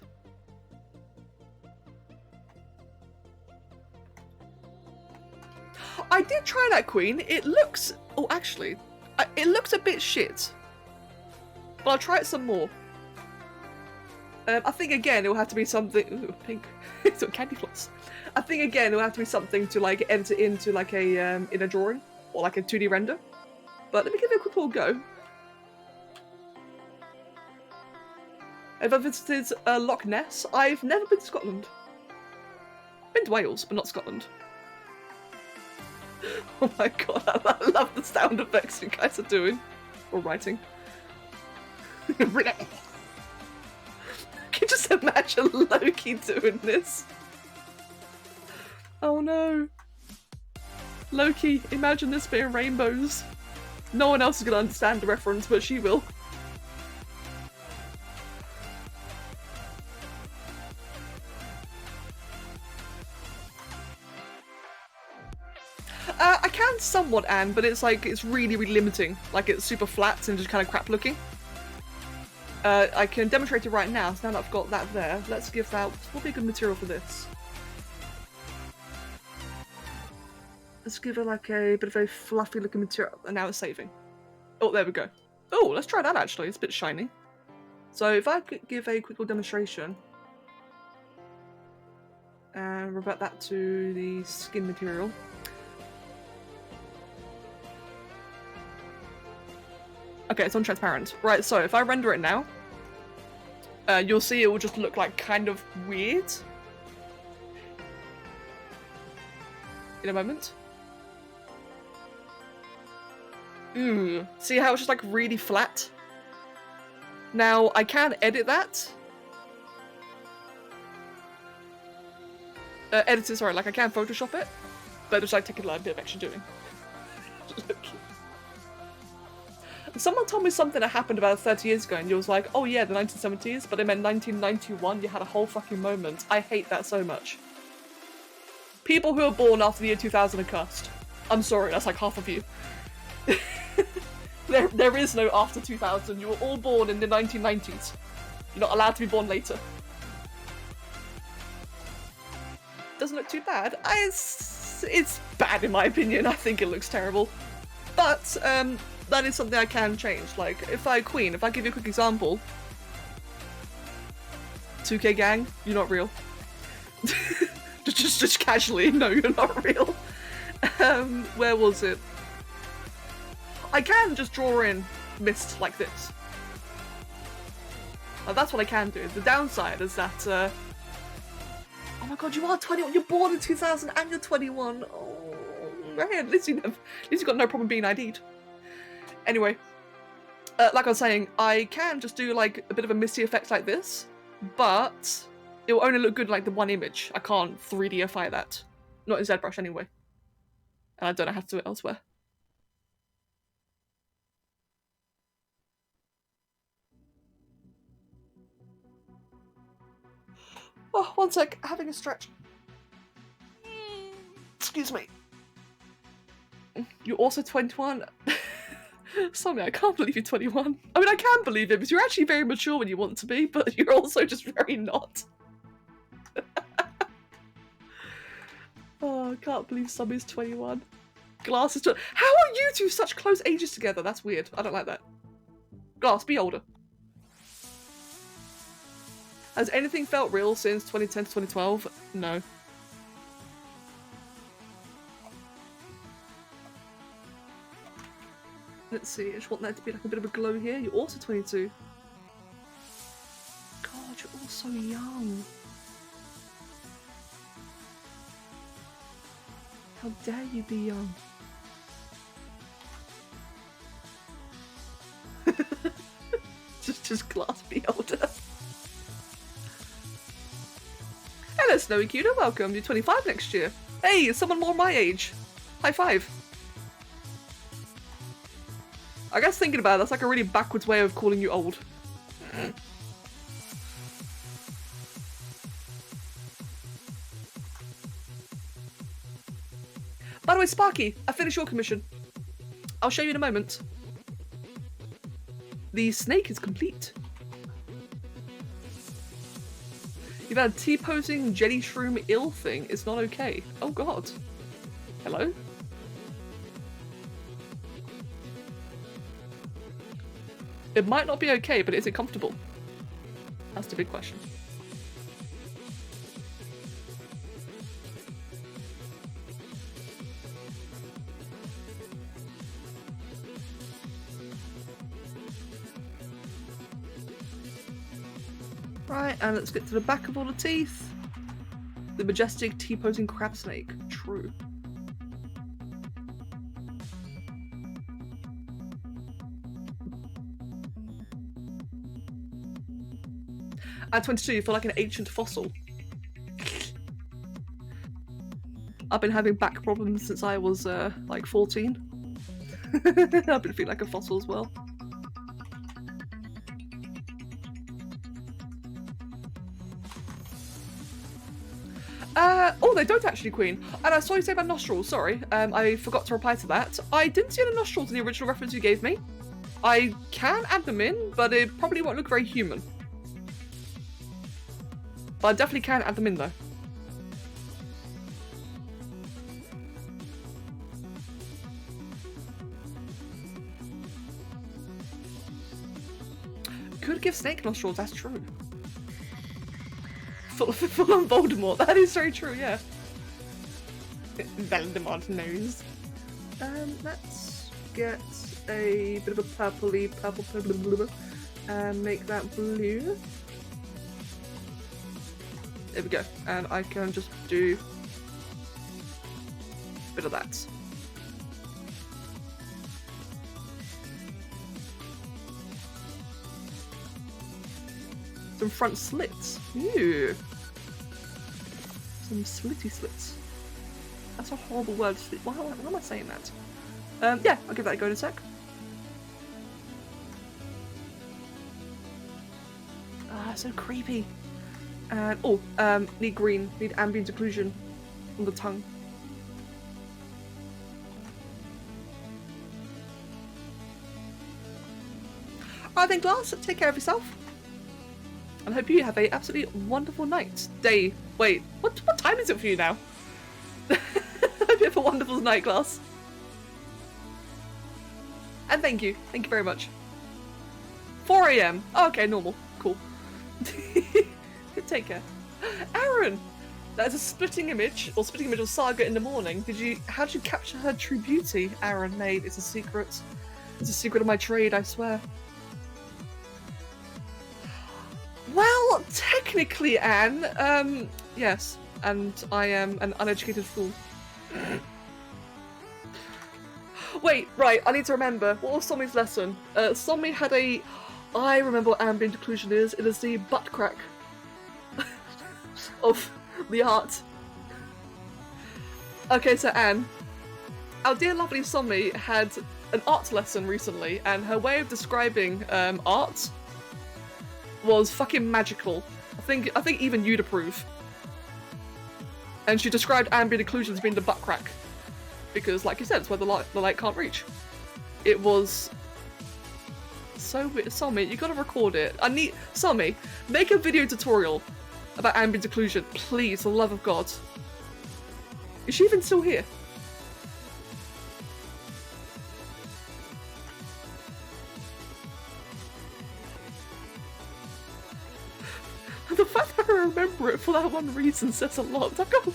I did try that queen. It looks... Oh, actually, it looks a bit shit. But I'll try it some more. I think again it will have to be something... Ooh, pink. It's got candy floss. I think again it will have to be something to like enter into like a in a drawing or like a 2D render. But let me give it a quick little go. Have I visited Loch Ness? I've never been to Scotland. Been to Wales, but not Scotland. Oh my god, I love the sound effects you guys are doing. Or writing. I can just imagine Loki doing this. Oh no. Loki, imagine this being rainbows. No one else is going to understand the reference, but she will. I can somewhat, Anne, but it's like, it's really, really limiting. Like, it's super flat and just kind of crap looking. I can demonstrate it right now, so now that I've got that there, let's give that... What would be a good material for this? Let's give it like a bit of a fluffy looking material, and now it's saving. Oh, there we go. Oh, let's try that actually, it's a bit shiny. So if I could give a quick little demonstration, and revert that to the skin material. Okay, it's on transparent. Right, so if I render it now, you'll see it will just look like kind of weird. In a moment. Ooh, see how it's just like really flat? Now, I can edit that. Edit it, sorry, like I can Photoshop it, but it's like taking a bit of extra doing. Someone told me something that happened about 30 years ago and you was like, oh yeah, the 1970s, but it meant 1991, you had a whole fucking moment. I hate that so much. People who are born after the year 2000 are cursed. I'm sorry, that's like half of you. There is no after 2000, you were all born in the 1990s. You're not allowed to be born later. Doesn't look too bad. It's bad in my opinion, I think it looks terrible. But, that is something I can change. Like, if I give you a quick example. 2K gang, you're not real. just casually, no, you're not real. Where was it? I can just draw in mist like this. That's what I can do. The downside is that, oh my god, you are 21, you're born in 2000 and you're 21. Oh man, at least you've got no problem being ID'd. Anyway, like I was saying, I can just do like a bit of a misty effect like this, but it will only look good in like the one image. I can't 3Dify that. Not in ZBrush anyway. And I don't know how to do it elsewhere. Oh, one sec, having a stretch. Excuse me. You're also 21? Sorry, I can't believe you're 21. I mean, I can believe it, because you're actually very mature when you want to be, but you're also just very not. Oh, I can't believe Summy's 21. Glass is... How are you two such close ages together? That's weird. I don't like that. Glass, be older. Has anything felt real since 2010 to 2012? No. Let's see, I just want that to be like a bit of a glow here. You're also 22. God, you're all so young. How dare you be young? just Glass, be older. Hello, Snowy Cuter, welcome. You're 25 next year. Hey, someone more my age. High five. I guess thinking about it, that's like a really backwards way of calling you old. By the way, Sparky, I finished your commission. I'll show you in a moment. The snake is complete. You've had T-posing jelly shroom ill thing. It's not okay. Oh god. Hello? It might not be okay, but is it comfortable? That's the big question. Right, and let's get to the back of all the teeth. The majestic T-posing crab snake. True. At 22, you feel like an ancient fossil. I've been having back problems since I was, like 14. I've been feeling like a fossil as well. Oh, they don't actually, Queen. And I saw you say about nostrils, sorry. I forgot to reply to that. I didn't see any nostrils in the original reference you gave me. I can add them in, but it probably won't look very human. But I definitely can add them in, though. Could give snake nostrils, that's true. Full on Voldemort, that is very true, yeah. Voldemort nose. Let's get a bit of a purpley, purple, and make that blue. There we go, and I can just do a bit of that. Some front slits. Ew. Some slitty slits. That's a horrible word. Why am I saying that? Yeah, I'll give that a go in a sec. Ah, so creepy. And need green. Need ambient occlusion on the tongue. Alright then, Glass, take care of yourself. And I hope you have a absolutely wonderful night. Day. Wait, what time is it for you now? I hope you have a wonderful night, Glass. And thank you very much. 4 AM. Oh, okay, normal. Cool. Take care. Aaron! That is a splitting image of Saga in the morning. How did you capture her true beauty? Aaron, mate, it's a secret. It's a secret of my trade, I swear. Well, technically, Anne, yes, and I am an uneducated fool. Wait, right, I need to remember. What was Somi's lesson? Somi had a... I remember what ambient occlusion is. It is the butt crack of the art. Okay, so Anne, our dear lovely Somi had an art lesson recently, and her way of describing art was fucking magical. I think even you'd approve. And she described ambient occlusion as being the butt crack. Because, like you said, it's where the light can't reach. It was so weird. Somi, you gotta record it. Somi, make a video tutorial about ambient occlusion, please, for the love of God. Is she even still here? remember it for that one reason says a lot. I got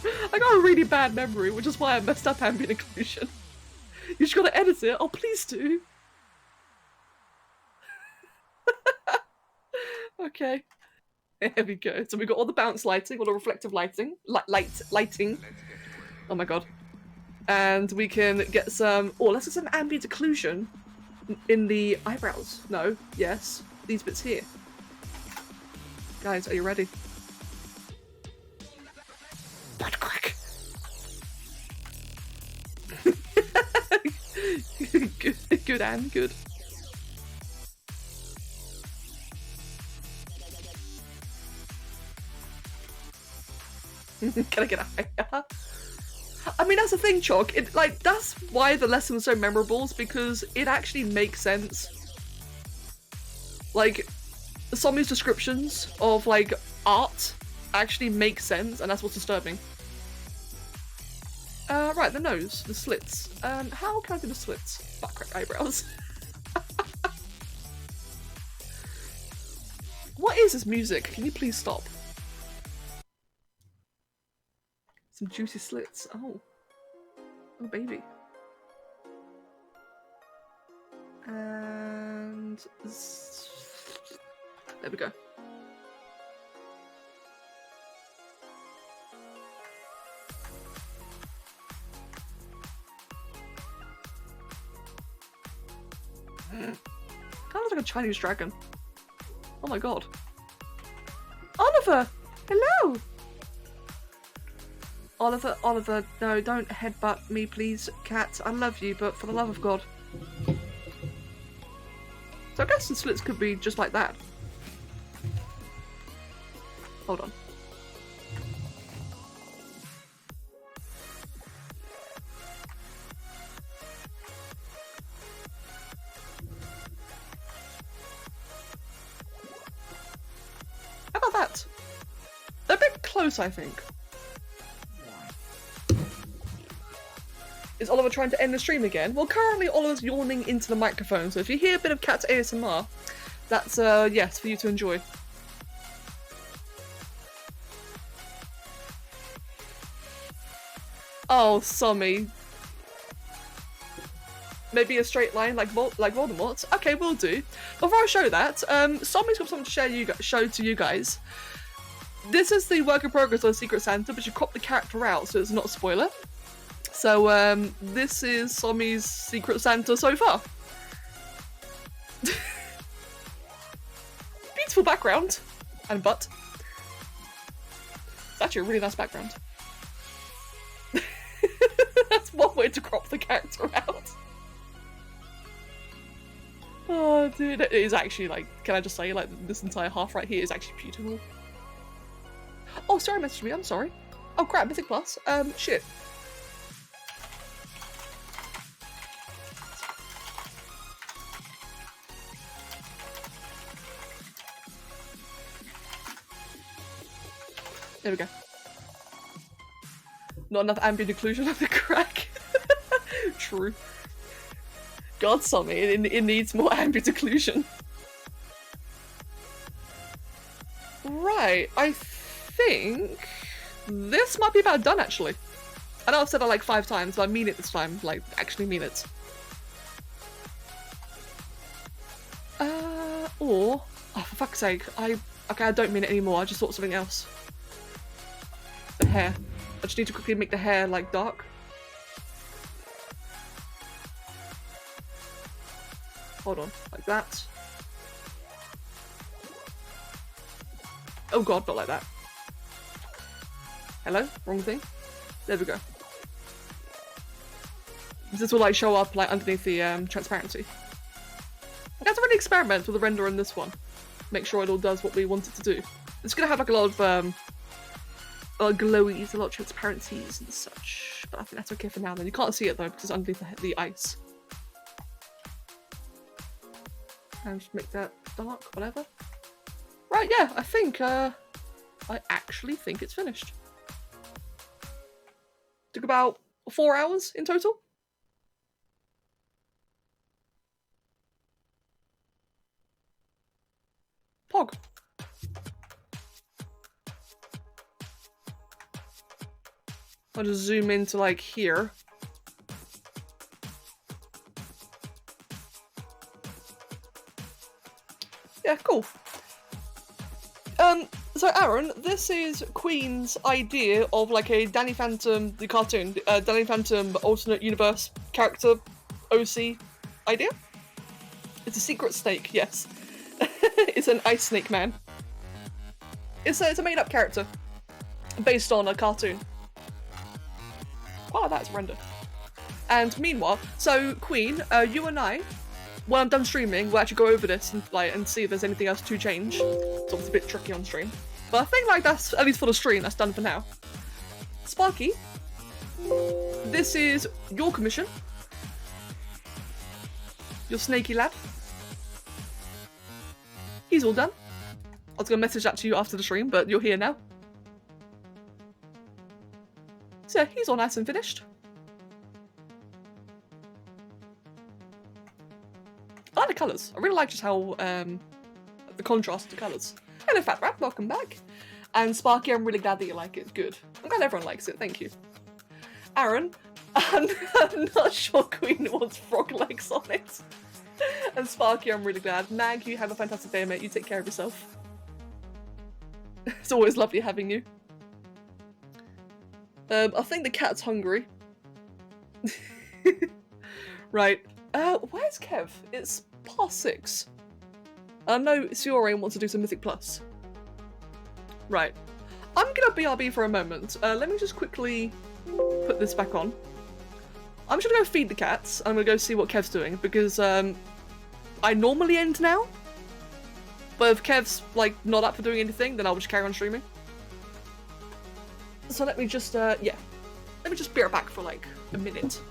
a really bad memory, which is why I messed up ambient occlusion. You just gotta edit it. Oh, please do. Okay. There we go. So we got all the bounce lighting, all the reflective lighting, lighting. Oh my god. And we can get some. Oh, let's get some ambient occlusion in the eyebrows. No. Yes. These bits here. Guys, are you ready? Butt crack. Good, Anne. Good. Can I get a higher? I mean, that's the thing, Chalk. It, like, that's why the lesson was so memorable, is because it actually makes sense. Like, some of these descriptions of, like, art actually make sense, and that's what's disturbing. Right, the nose, the slits. How can I do the slits? Butt crack eyebrows. What is this music? Can you please stop? Some juicy slits. Oh. Oh, baby. And... there we go. Kind of looks like a Chinese dragon. Oh my god. Oliver! Hello! Oliver, no, don't headbutt me, please, cat. I love you, but for the love of God. So I guess the slits could be just like that. Hold on. How about that? They're a bit close, I think. Is Oliver trying to end the stream again? Well, currently Oliver's yawning into the microphone, so if you hear a bit of cat's ASMR, that's, yes, for you to enjoy. Oh, Sommy. Maybe a straight line like Voldemort? Okay, we'll do. Before I show that, Sommy's got something to show to you guys. This is the work in progress of Secret Santa, but you crop the character out, so it's not a spoiler. So, this is Sommy's Secret Santa so far. Beautiful background. And butt. It's actually a really nice background. That's one way to crop the character out. Oh, dude. It is actually, like, can I just say, like, this entire half right here is actually beautiful. Oh, sorry, message me. I'm sorry. Oh, crap. Mythic Plus. Shit. There we go. Not enough ambient occlusion of the crack. True. God, Sommy, it needs more ambient occlusion. Right, I think this might be about done, actually. I know I've said that like 5 times, but I mean it this time. Like, actually mean it. Or... oh, for fuck's sake. Okay, I don't mean it anymore. I just thought of something else. The hair. I just need to quickly make the hair, like, dark. Hold on. Like that. Oh god, not like that. Hello? Wrong thing? There we go. This will, like, show up, like, underneath the, transparency. I guess I really experiment with the render in this one. Make sure it all does what we want it to do. It's gonna have, like, a lot of glowies, a lot of transparencies and such. But I think that's okay for now then. You can't see it though because it's underneath the ice. And just make that dark, whatever. Right, yeah, I think, I actually think it's finished. Took about 4 hours in total. Pog. I'll just zoom into like here. Yeah, cool. So Aaron, this is Queen's idea of like a Danny Phantom, the cartoon, Danny Phantom alternate universe character OC idea. It's a secret snake, yes. It's an ice snake man. It's a made-up character based on a cartoon. Wow, that's random. And meanwhile, so Queen, you and I, when I'm done streaming, we'll actually go over this and see if there's anything else to change. It's obviously a bit tricky on stream, but I think like that's, at least for the stream, that's done for now. Sparky, this is your commission. Your snaky lad. He's all done. I was gonna message that to you after the stream, but you're here now. So yeah, he's all nice and finished. I like the colours. I really like just how the contrast of the colours. Hello Fat Rat, welcome back. And Sparky, I'm really glad that you like it. It's good. I'm glad everyone likes it, thank you. Aaron, I'm not sure Queen wants frog legs on it. And Sparky, I'm really glad. Mag, you have a fantastic day, mate. You take care of yourself. It's always lovely having you. I think the cat's hungry. Right. Where's Kev? It's past 6. I know Siore wants to do some Mythic Plus. Right. I'm gonna BRB for a moment. Let me just quickly put this back on. I'm just gonna go feed the cats. I'm gonna go see what Kev's doing because I normally end now. But if Kev's like not up for doing anything, then I'll just carry on streaming. So let me just yeah. Let me just be right back for like a minute.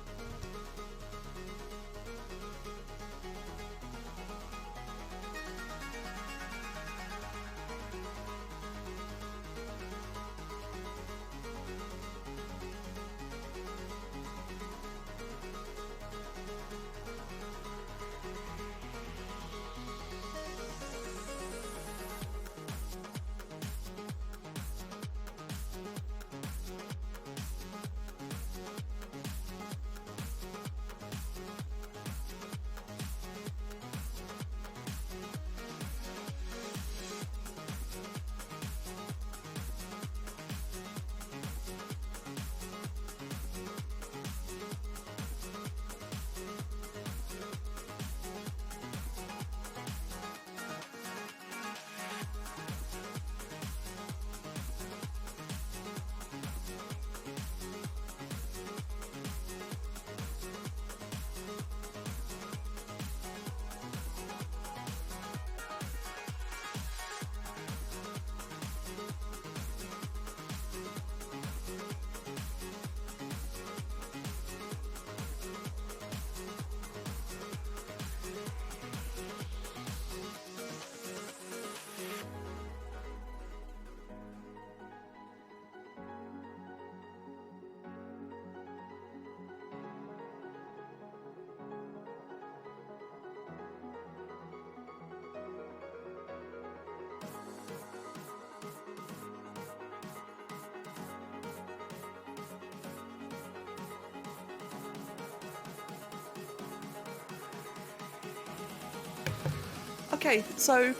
Okay, so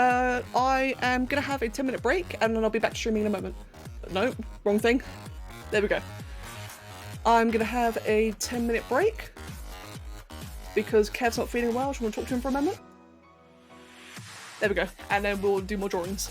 I am gonna have a 10-minute break and then I'll be back streaming in a moment. No, wrong thing. There we go. I'm gonna have a 10-minute break because Kev's not feeling well. I just want to talk to him for a moment. There we go, and then we'll do more drawings.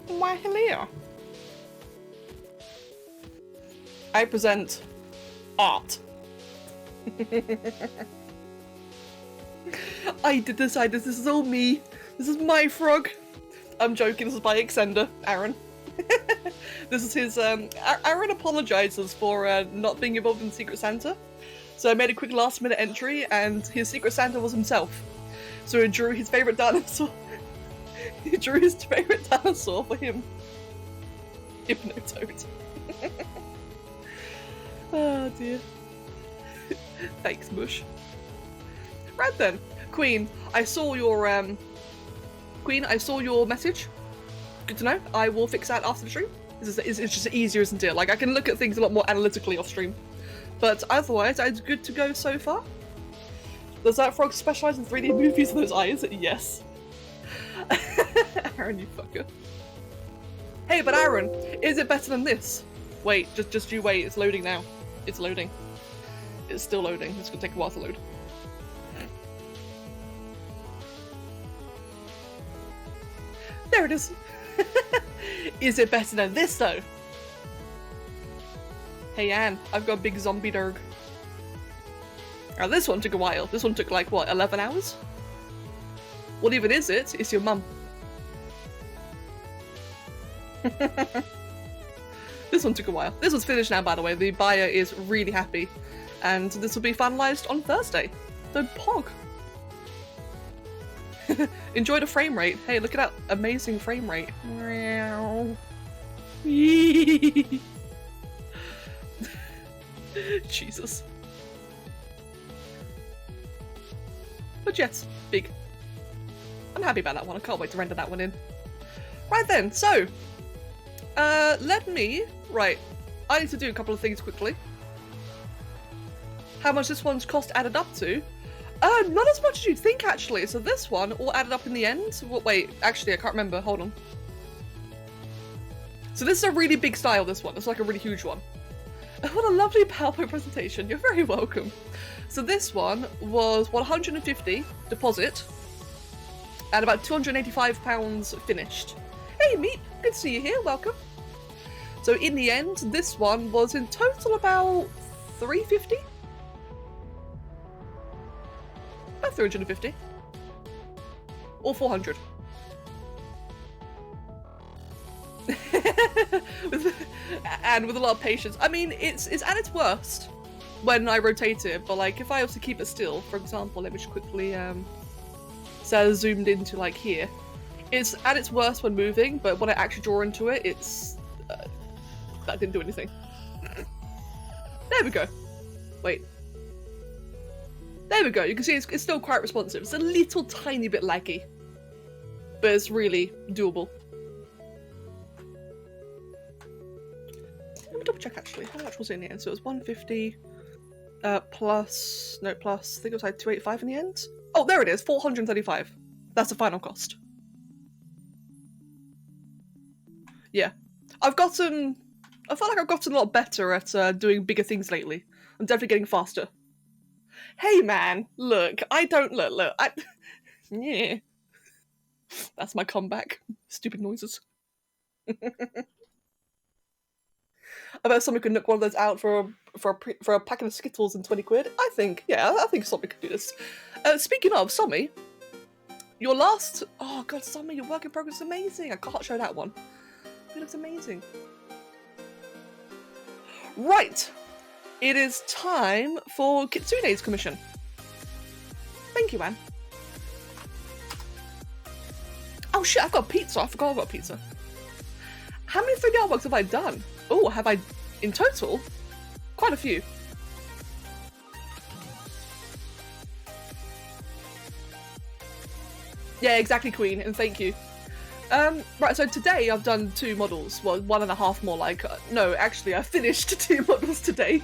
Why hello. I present art. I did this, this is all me. This is my frog. I'm joking, this is by Extender, Aaron. This is his, Aaron apologizes for not being involved in Secret Santa. So I made a quick last minute entry and his Secret Santa was himself. So he drew his favourite dinosaur. He drew his favourite dinosaur for him. Hypnotoad. Oh dear. Thanks, Mush. Right then, Queen, I saw your message. Good to know. I will fix that after the stream. It's just easier, isn't it? Like, I can look at things a lot more analytically off stream. But otherwise, it's good to go so far. Does that frog specialise in 3D movies with those eyes? Yes. Aaron, you fucker. Hey, but Aaron, is it better than this? Wait, just you wait, it's loading now. It's loading. It's still loading. It's gonna take a while to load. There it is. Is it better than this though? Hey Anne, I've got a big zombie dog. Now this one took a while. This one took like, what, 11 hours? What even is it? It's your mum. This one took a while. This one's finished now, by the way. The buyer is really happy. And this will be finalised on Thursday. So pog. Enjoy the frame rate. Hey, look at that amazing frame rate. Jesus. But yes, big. I'm happy about that one. I can't wait to render that one in. Right then, so right, I need to do a couple of things quickly. How much this one's cost added up to? Not as much as you'd think, actually. So this one all added up in the end. Wait, actually, I can't remember. Hold on. So this is a really big style, this one. It's like a really huge one. What a lovely PowerPoint presentation. You're very welcome. So this one was 150 deposit and about £285 finished. Hey, Meep. Good to see you here. Welcome. So in the end, this one was in total about 350. About 350. or 400. And with a lot of patience. I mean, it's at its worst when I rotate it, but like if I also keep it still, for example, let me just quickly so zoomed into like here. It's at its worst when moving, but when I actually draw into it, it's that didn't do anything. There we go. Wait. There we go. You can see it's still quite responsive. It's a little tiny bit laggy, but it's really doable. Let me double check actually. How much was it in the end? So it was 150 plus, no plus, I think it was like 285 in the end. Oh, there it is, 435. That's the final cost. Yeah. I feel like I've gotten a lot better at doing bigger things lately. I'm definitely getting faster. Hey man, look, yeah. That's my comeback. Stupid noises. I bet somebody could knock one of those out for a packet of Skittles and 20 quid. I think somebody could do this. Speaking of, Sommy, your last... Oh god, Sommy, your work in progress is amazing. I can't show that one. It looks amazing. Right. It is time for Kitsune's commission. Thank you, Anne. Oh shit, I've got pizza. I forgot about pizza. How many 3D artworks have I done? Oh, have I, in total? Quite a few. Yeah, exactly, Queen, and thank you. Right, so today I've done 2 models. Well, 1.5 more like... no, actually, I finished 2 models today.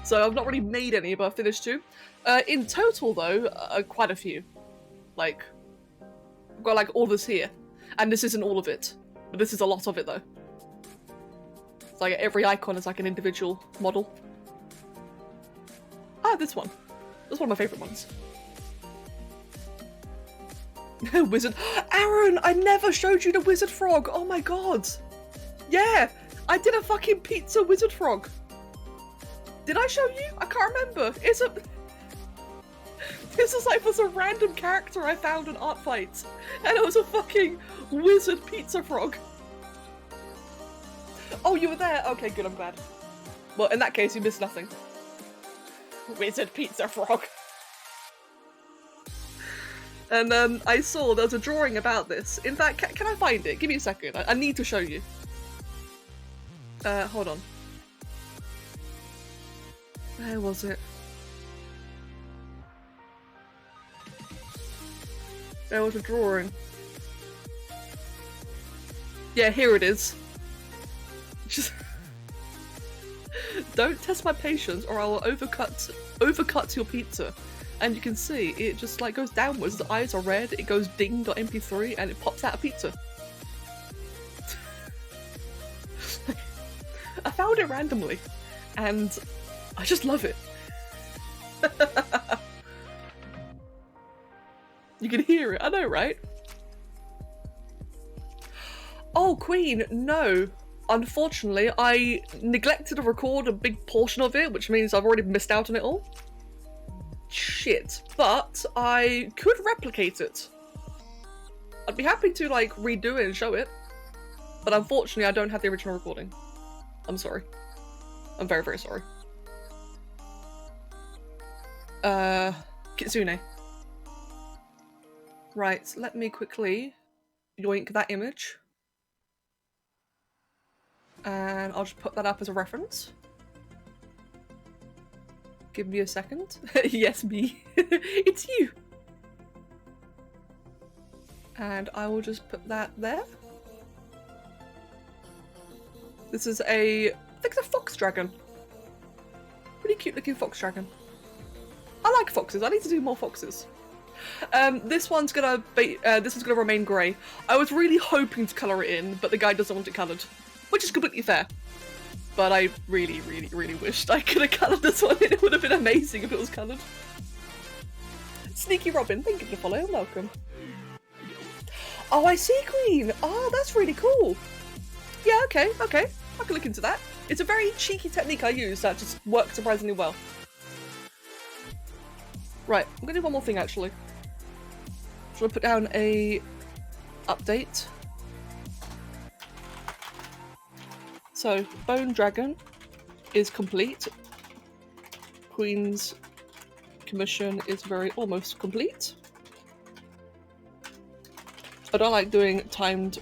So I've not really made any, but I finished 2. In total, though, quite a few. Like, I've got like all this here. And this isn't all of it. But this is a lot of it, though. It's like every icon is like an individual model. Ah, this one. That's one of my favourite ones. Wizard. Aaron, I never showed you the wizard frog. Oh my god. Yeah, I did a fucking pizza wizard frog. Did I show you? I can't remember. This is like was a random character I found in Art Fight, and it was a fucking wizard pizza frog. Oh, you were there? Okay, good, I'm glad. Well, in that case, you missed nothing. Wizard pizza frog. And I saw there was a drawing about this. In fact, can I find it? Give me a second. I need to show you. Hold on. Where was it? There was a drawing. Yeah, here it is. Just don't test my patience or I will overcut your pizza. And you can see it just like goes downwards, the eyes are red, it goes ding.mp3 and it pops out a pizza. I found it randomly and I just love it. You can hear it, I know, right? Oh, Queen, no. Unfortunately, I neglected to record a big portion of it, which means I've already missed out on it all. Shit, but I could replicate it. I'd be happy to like redo it and show it, but unfortunately I don't have the original recording. I'm sorry. I'm very, very sorry. Kitsune. Right, let me quickly yoink that image. And I'll just put that up as a reference. Give me a second. Yes, me. It's you. And I will just put that there. This is a, I think it's a fox dragon. Pretty cute looking fox dragon. I like foxes. I need to do more foxes. This one's gonna be, this is gonna remain grey. I was really hoping to colour it in, but the guy doesn't want it coloured, which is completely fair. But I really, really, really wished I could have coloured this one in. It would have been amazing if it was coloured. Sneaky Robin, thank you for the follow and welcome. Oh, I see, Queen. Oh, that's really cool. Yeah, okay, okay. I can look into that. It's a very cheeky technique I use that just works surprisingly well. Right, I'm gonna do one more thing actually. So I'll put down a update. So Bone Dragon is complete. Queen's commission is almost complete. I don't like doing timed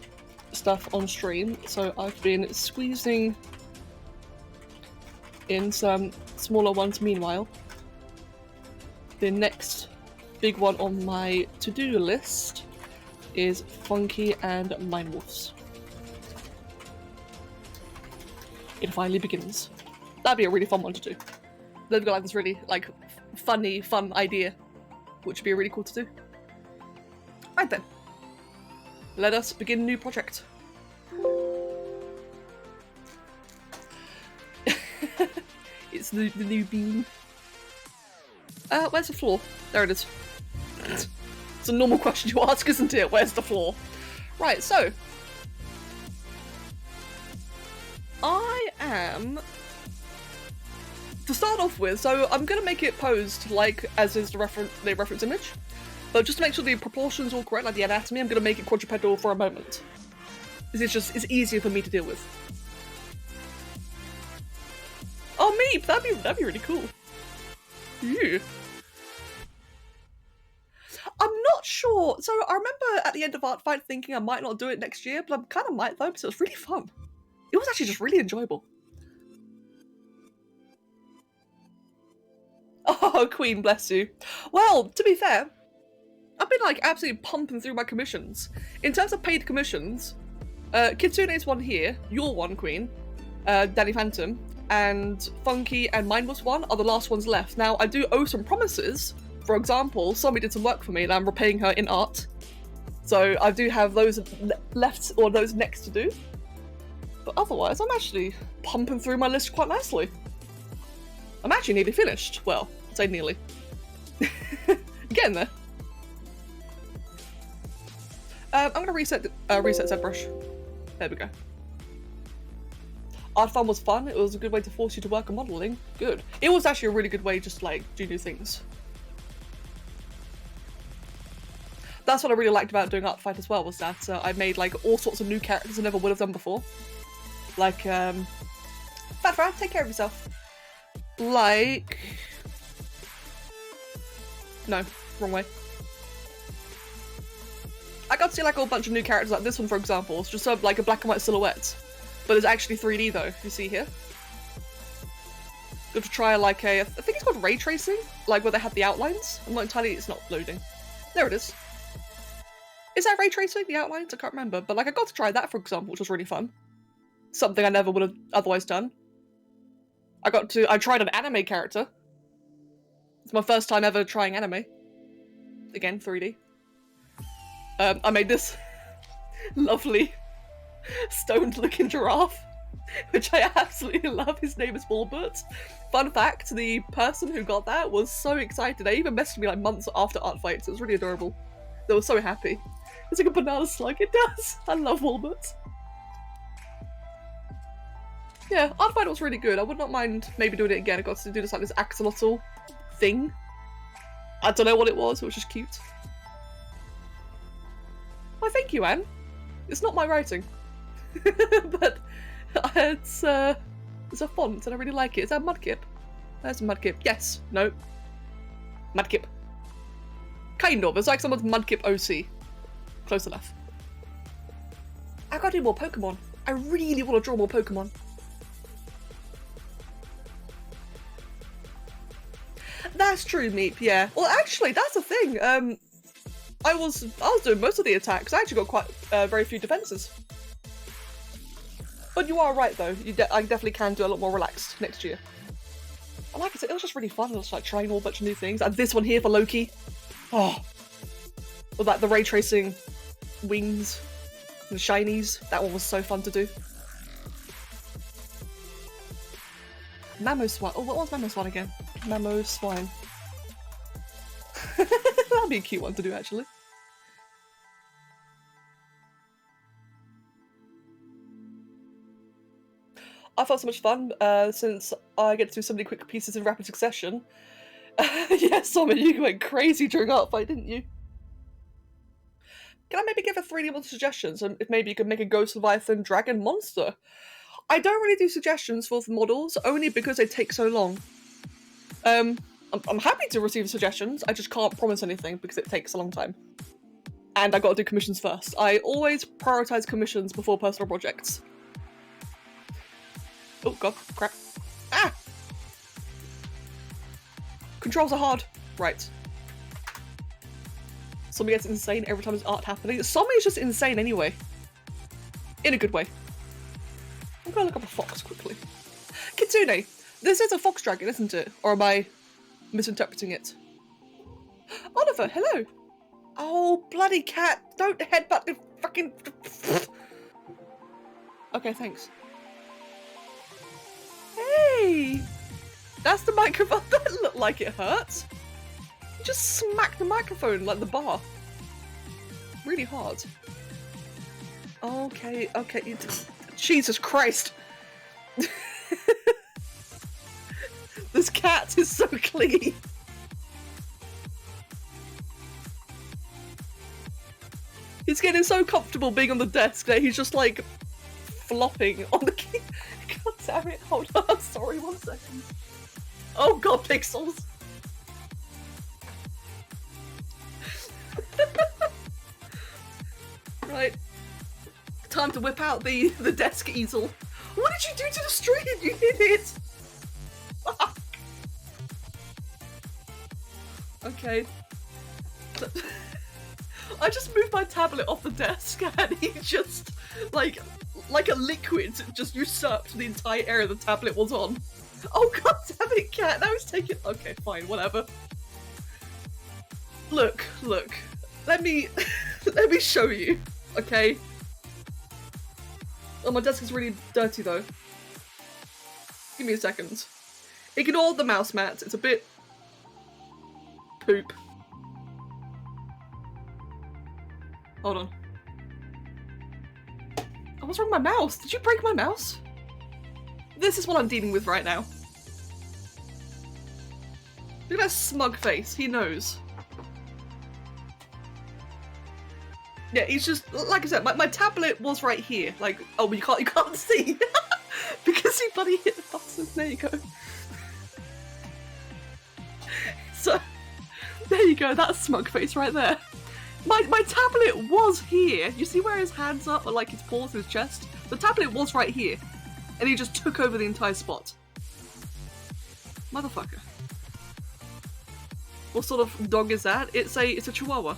stuff on stream, so I've been squeezing in some smaller ones meanwhile. The next big one on my to-do list is Funky and Mine Wolves. It finally begins. That'd be a really fun one to do. They've got like this really like funny, fun idea, which would be really cool to do. Right then, let us begin a new project. It's the new bean. Where's the floor? There it is. It's a normal question you ask, isn't it? Where's the floor? Right, so I am, to start off with, so I'm gonna make it posed like as is the reference image, but just to make sure the proportions are all correct, like the anatomy, I'm gonna make it quadrupedal for a moment. It's easier for me to deal with. Oh, Meep, that'd be really cool. Yeah. I'm not sure. So I remember at the end of Art Fight thinking I might not do it next year, but I kind of might though, because it was really fun. It was actually just really enjoyable. Oh, Queen, bless you. Well, to be fair, I've been like absolutely pumping through my commissions. In terms of paid commissions, Kitsune's one here, your one, Queen, Danny Phantom, and Funky and Mindless one are the last ones left. Now, I do owe some promises. For example, somebody did some work for me and I'm repaying her in art. So I do have those left, or those next to do. But otherwise, I'm actually pumping through my list quite nicely. I'm actually nearly finished. Well, I'd say nearly. Getting there. I'm going to reset ZBrush. There we go. Art Fun was fun. It was a good way to force you to work on modelling. Good. It was actually a really good way just like do new things. That's what I really liked about doing Art Fight as well, was that I made like all sorts of new characters I never would have done before. Like, Fat Fran, take care of yourself. Like... No, wrong way. I got to see like a whole bunch of new characters, like this one for example. It's just like a black and white silhouette. But it's actually 3D though, you see here. Got to try like I think it's called ray tracing, like where they have the outlines. I'm not entirely, it's not loading. There it is. Is that ray tracing, the outlines? I can't remember, but like I got to try that for example, which was really fun. Something I never would have otherwise done. I tried an anime character. It's my first time ever trying anime. Again, 3D. I made this lovely stoned looking giraffe, which I absolutely love. His name is Bulbert. Fun fact, the person who got that was so excited. They even messaged me like months after Art Fight, so it was really adorable. They were so happy. It's like a banana slug, it does. I love Bulbert. Yeah, Art Fight was really good. I would not mind maybe doing it again. I got to do this like this axolotl thing. I don't know what it was just cute. Why, thank you, Anne. It's not my writing. But it's a font and I really like it. Is that Mudkip? There's Mudkip. Yes. No. Mudkip. Kind of. It's like someone's Mudkip OC. Close enough. I gotta do more Pokemon. I really want to draw more Pokemon. That's true, Meep, yeah. Well, actually, that's the thing. I was doing most of the attacks. I actually got quite very few defenses. But you are right, though. I definitely can do a lot more relaxed next year. And like I said, it was just really fun. I was like trying a whole bunch of new things. And this one here for Loki. Oh. With like the ray tracing wings and the shinies. That one was so fun to do. Mamoswine. Oh, what was Mamoswine again? Mamoswine. That'd be a cute one to do, actually. I felt so much fun since I get to do so many quick pieces in rapid succession. Yeah, Summer, you went crazy during Art Fight, didn't you? Can I maybe give a 3D model suggestions, and if maybe you could make a Ghost Leviathan Dragon monster? I don't really do suggestions for models, only because they take so long. I'm happy to receive suggestions, I just can't promise anything because it takes a long time. And I gotta do commissions first. I always prioritize commissions before personal projects. Oh god, crap. Ah! Controls are hard. Right. Zombie gets insane every time there's art happening. Zombie is just insane anyway. In a good way. I'm gonna look up a fox quickly. Kitsune! This is a fox dragon, isn't it? Or am I misinterpreting it? Oliver, hello! Oh, bloody cat! Don't headbutt the fucking... Okay, thanks. Hey! That's the microphone that looked like it hurts. You just smacked the microphone like the bar. Really hard. Okay, okay. Jesus Christ! This cat is so clingy. He's getting so comfortable being on the desk that he's just like flopping on the key. God damn it, hold on, sorry, 1 second. Oh god, pixels! Right. Time to whip out the desk easel. What did you do to the stream? You hit it! Fuck. Okay. I just moved my tablet off the desk and he just, like a liquid, just usurped the entire area the tablet was on. Oh god damn it, cat! Now it's taking. Okay, fine, whatever. Look. Let me show you, okay? Oh, my desk is really dirty though. Give me a second. Ignore the mouse mat, it's a bit poop. Hold on. Oh, what's wrong with my mouse? Did you break my mouse? This is what I'm dealing with right now. Look at that smug face, he knows. Yeah, he's just, like I said, my tablet was right here. Like, oh, you can't see. Because he bloody hit the button. There you go. So, there you go, that smug face right there. My tablet was here. You see where his hands are, or like his paws, his chest? The tablet was right here. And he just took over the entire spot. Motherfucker. What sort of dog is that? It's a chihuahua.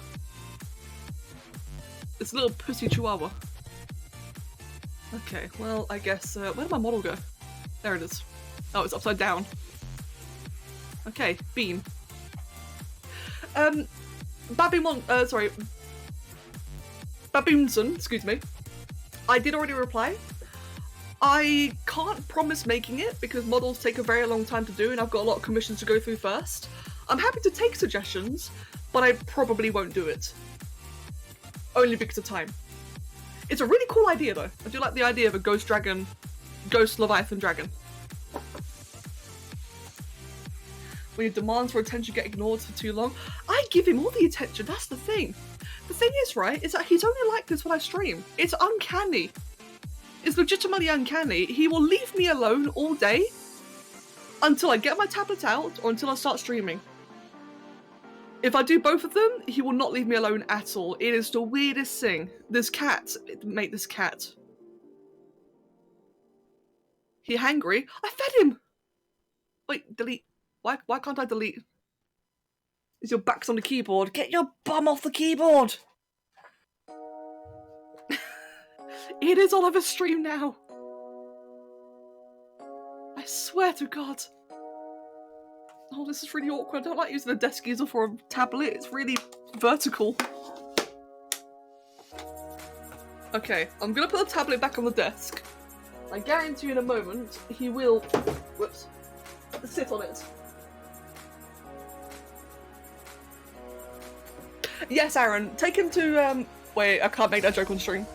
It's a little pussy chihuahua. Okay, well, I guess, where did my model go? There it is. Oh, it's upside down. Okay, beam. Baboonson, excuse me. I did already reply. I can't promise making it because models take a very long time to do and I've got a lot of commissions to go through first. I'm happy to take suggestions, but I probably won't do it. Only because of time. It's a really cool idea though. I do like the idea of a ghost Leviathan dragon. When your demands for attention get ignored for too long, I give him all the attention, that's the thing. The thing is, right, is that he's only like this when I stream. It's uncanny. It's legitimately uncanny. He will leave me alone all day until I get my tablet out or until I start streaming. If I do both of them, he will not leave me alone at all. It is the weirdest thing. This cat, mate, this cat. He hangry? I fed him! Wait, delete. Why can't I delete? Is your back's on the keyboard? Get your bum off the keyboard! It is all over stream now. I swear to God. Oh, this is really awkward. I don't like using a desk easel for a tablet. It's really vertical. Okay, I'm gonna put the tablet back on the desk. I guarantee you in a moment he will, whoops, sit on it. Yes, Aaron, take him to, wait, I can't make that joke on stream.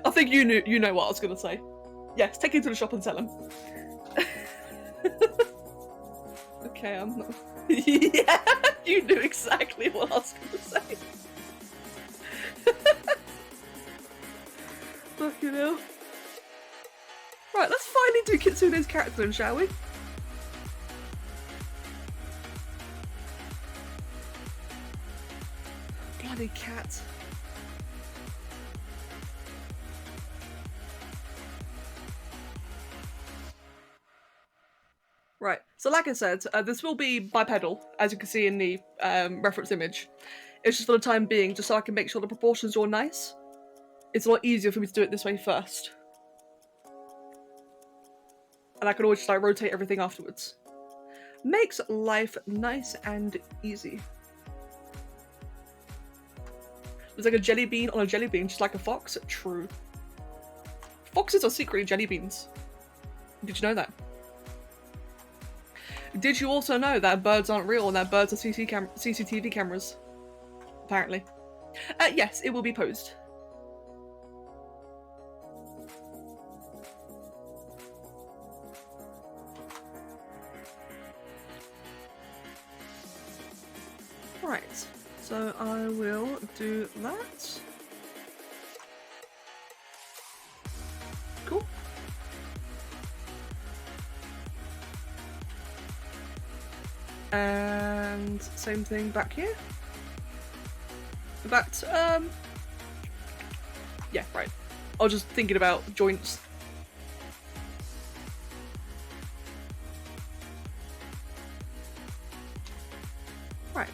I think you know what I was gonna say. Yes, take him to the shop and sell him. Okay, I'm not. Yeah. You knew exactly what I was going to say. Fucking hell. Right, let's finally do Kitsune's character then, shall we? Bloody cat. Right, so like I said, this will be bipedal, as you can see in the reference image. It's just for the time being, just so I can make sure the proportions are all nice. It's a lot easier for me to do it this way first. And I can always just like rotate everything afterwards. Makes life nice and easy. There's like a jelly bean on a jelly bean, just like a fox. True. Foxes are secretly jelly beans. Did you know that? Did you also know that birds aren't real and that birds are CCTV cameras? Apparently. Yes, it will be posed. Right, so I will do that. Cool. And same thing back here. In fact, yeah, right. I was just thinking about joints. Right.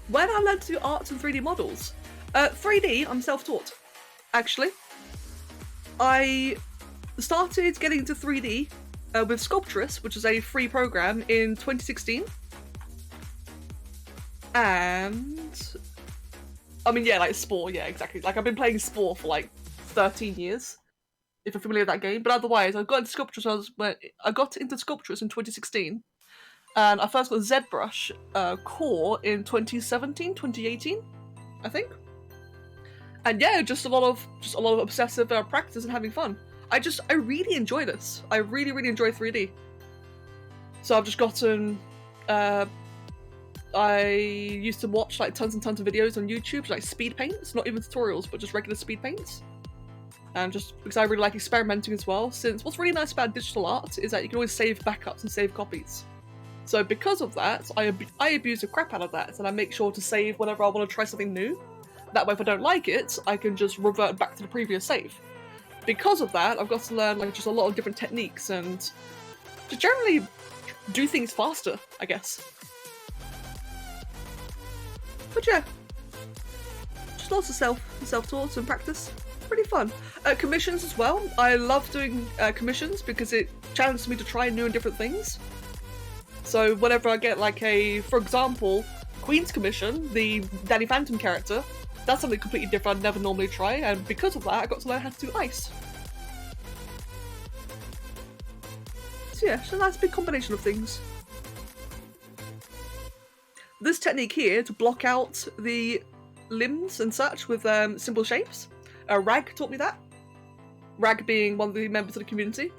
When I learned to do art and 3D models, 3D, I'm self-taught, actually. I started getting into 3D with Sculptress, which is a free program, in 2016. And I mean, yeah, like Spore, yeah, exactly. Like I've been playing Spore for like 13 years, if you're familiar with that game. But otherwise, I got into Sculptress. I got into Sculptress in 2016, and I first got ZBrush Core in 2017, 2018, I think. And yeah, just a lot of obsessive practice and having fun. I really enjoy this. I really enjoy 3D. So I've just gotten. I used to watch like tons and tons of videos on YouTube, like speed paints, not even tutorials, but just regular speed paints. And just because I really like experimenting as well, since what's really nice about digital art is that you can always save backups and save copies. So because of that, I abuse the crap out of that, and I make sure to save whenever I want to try something new. That way if I don't like it, I can just revert back to the previous save. Because of that, I've got to learn like just a lot of different techniques and just generally do things faster, I guess. But yeah, just lots of self-taught and practice. Pretty fun. Commissions as well. I love doing commissions because it challenges me to try new and different things. So whenever I get like for example, Queen's commission, the Danny Phantom character, that's something completely different I'd never normally try, and because of that I got to learn how to do ice. So yeah, it's a nice big combination of things. This technique here to block out the limbs and such with simple shapes. Rag taught me that. Rag being one of the members of the community.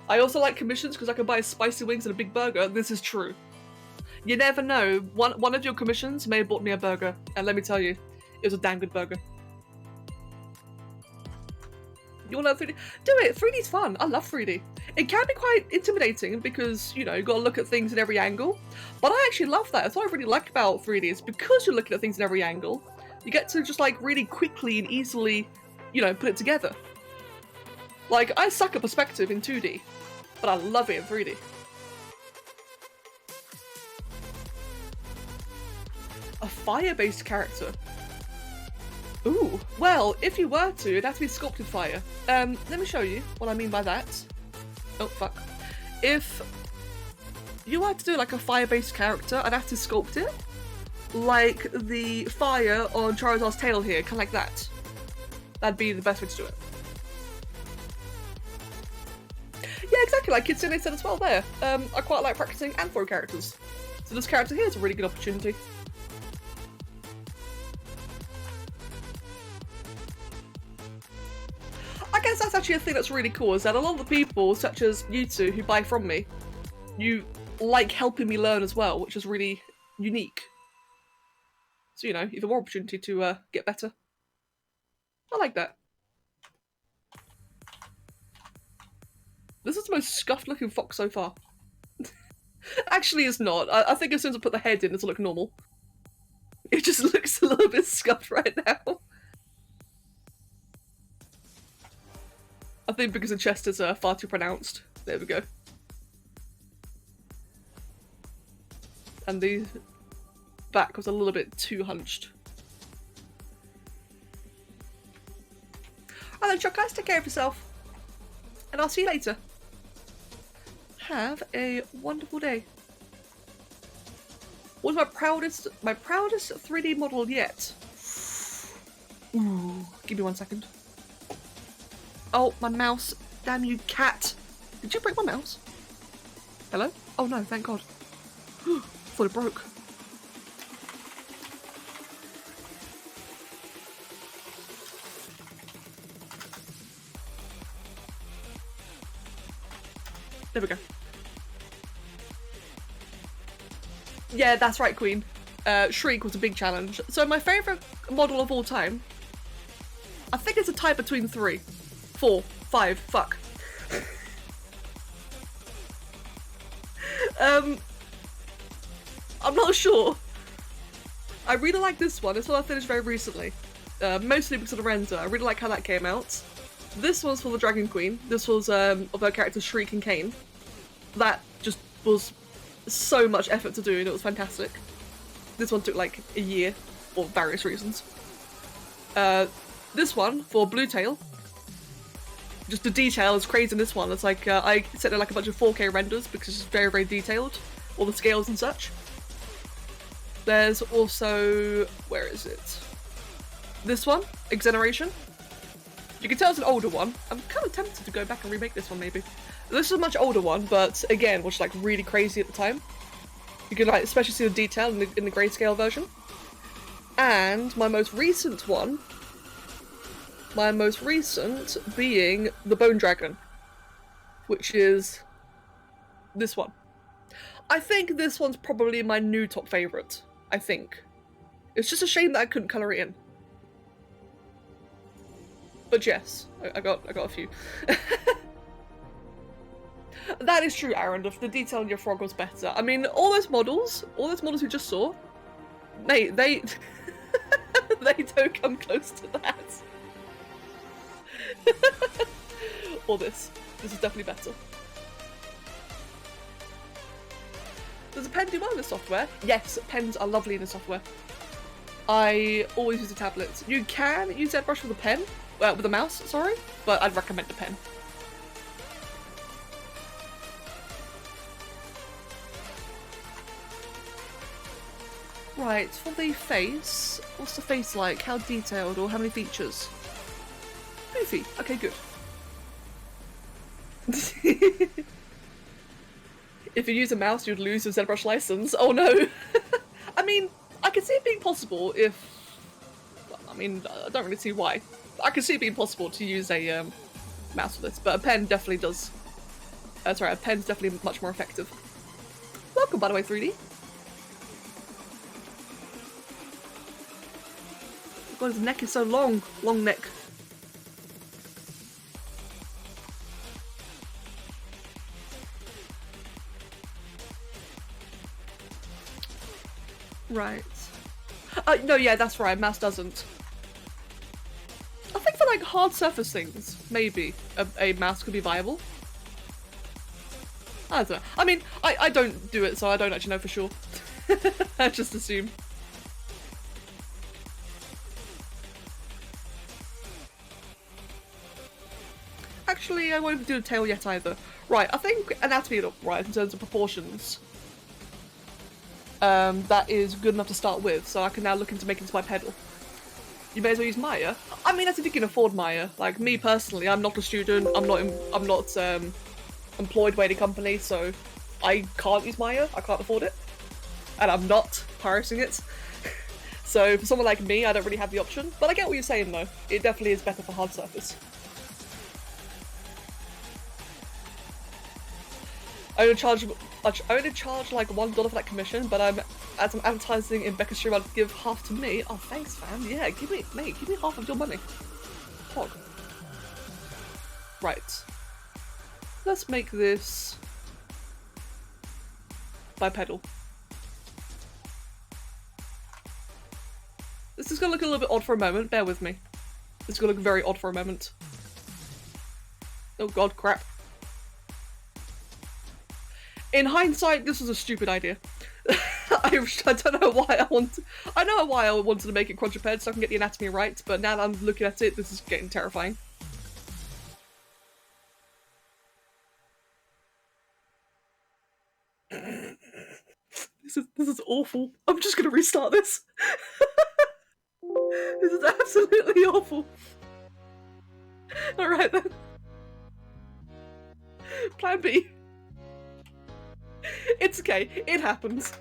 I also like commissions because I can buy spicy wings and a big burger. This is true. You never know. One of your commissions may have bought me a burger, and let me tell you, it was a damn good burger. You want to learn 3D? Do it! 3D's fun. I love 3D. It can be quite intimidating because, you know, you've got to look at things at every angle. But I actually love that. That's what I really like about 3D is because you're looking at things at every angle, you get to just like really quickly and easily, you know, put it together. Like, I suck at perspective in 2D, but I love it in 3D. A fire-based character. Ooh, well, if you were to, it'd have to be sculpted fire. Let me show you what I mean by that. Oh, fuck. If you were to do like a fire-based character, I'd have to sculpt it like the fire on Charizard's tail here, kind of like that. That'd be the best way to do it. Yeah, exactly, like Kitsune said as well there. I quite like practicing Anthro characters. So this character here is a really good opportunity. I guess that's actually a thing that's really cool, is that a lot of the people, such as you two, who buy from me, you like helping me learn as well, which is really unique. So, you know, even more opportunity to get better. I like that. This is the most scuffed looking fox so far. Actually, it's not. I think as soon as I put the head in, it'll look normal. It just looks a little bit scuffed right now. I think because the chest is far too pronounced. There we go. And the back was a little bit too hunched. Alright then, Chuck, guys, take care of yourself. And I'll see you later. Have a wonderful day. What's my proudest 3D model yet? Ooh, give me 1 second. Oh, my mouse. Damn you, cat. Did you break my mouse? Hello? Oh no, thank God. Thought it broke. There we go. Yeah, that's right, Queen. Shriek was a big challenge. So my favourite model of all time, I think it's a tie between 3, 4, 5, fuck. I'm not sure. I really like this one. This one I finished very recently. Mostly because of the render. I really like how that came out. This one's for the Dragon Queen. This was of her characters Shriek and Cain. That just was so much effort to do and it was fantastic. This one took like a year for various reasons. This one for Bluetail. Just the detail is crazy in this one. It's like I set it like a bunch of 4K renders because it's very, very detailed. All the scales and such. There's also, where is it? This one, Exoneration. You can tell it's an older one. I'm kind of tempted to go back and remake this one maybe. This is a much older one, but again, was like really crazy at the time. You can like especially see the detail in the grayscale version. And my most recent one, being the Bone Dragon, which is this one. I think this one's probably my new top favourite. I think. It's just a shame that I couldn't colour it in. But yes, I got a few. That is true, Aaron. The detail in your frog was better. I mean, all those models we just saw, mate, they they don't come close to that. Or this. This is definitely better. Does a pen do well in the software? Yes, pens are lovely in the software. I always use a tablet. You can use ZBrush with a pen, with a mouse, sorry, but I'd recommend a pen. Right, for the face, what's the face like? How detailed or how many features? Goofy. Okay, good. If you use a mouse, you'd lose your ZBrush license. Oh no! I mean, I can see it being possible if... I mean, I don't really see why. I can see it being possible to use a mouse for this, but a pen definitely does... sorry, a pen's definitely much more effective. Welcome, by the way, 3D. God, his neck is so long. Long neck. Right. No, yeah, that's right. Mouse doesn't. I think for like hard surface things, maybe a mouse could be viable. I don't know. I mean, I don't do it, so I don't actually know for sure. I just assume. Actually, I won't even do the tail yet either. Right, I think anatomy looked right in terms of proportions. That is good enough to start with, so I can now look into making this my pedal. You may as well use Maya. I mean, that's if you can afford Maya. Like, me personally, I'm not a student, I'm not employed by any company, so I can't use Maya, I can't afford it. And I'm not pirating it. So for someone like me, I don't really have the option. But I get what you're saying though, it definitely is better for hard surface. I only charge like $1 for that commission, but as I'm advertising in Becca's stream, I'd give half to me. Oh, thanks, fam. Yeah, give me half of your money. Pog. Right. Let's make this bipedal. This is gonna look a little bit odd for a moment. Bear with me. This is gonna look very odd for a moment. Oh god, crap. In hindsight, this was a stupid idea. I don't know why I know why I wanted to make it quadruped so I can get the anatomy right, but now that I'm looking at it, this is getting terrifying. This is awful. I'm just gonna restart this. This is absolutely awful. Alright then. Plan B. It's okay, it happens.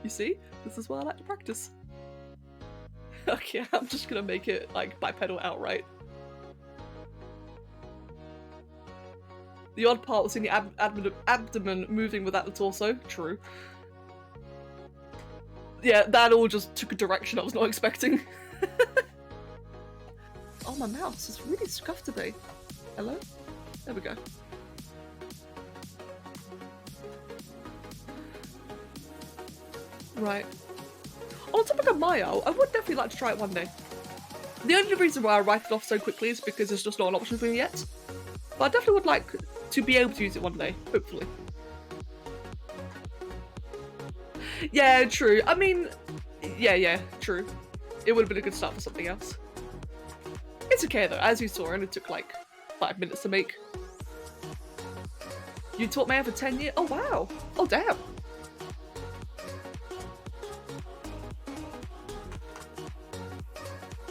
You see? This is why I like to practice. Okay, I'm just gonna make it like bipedal outright. The odd part was seeing the abdomen moving without the torso. True. Yeah, that all just took a direction I was not expecting. Oh, my mouse is really scuffed today. Hello? There we go. Right. On the topic of Mayo, I would definitely like to try it one day. The only reason why I write it off so quickly is because it's just not an option for me yet. But I definitely would like to be able to use it one day, hopefully. Yeah, true. I mean, yeah, true. It would have been a good start for something else. It's okay though, as you saw, and it took like 5 minutes to make. You taught Maya for 10 years? Oh wow! Oh damn!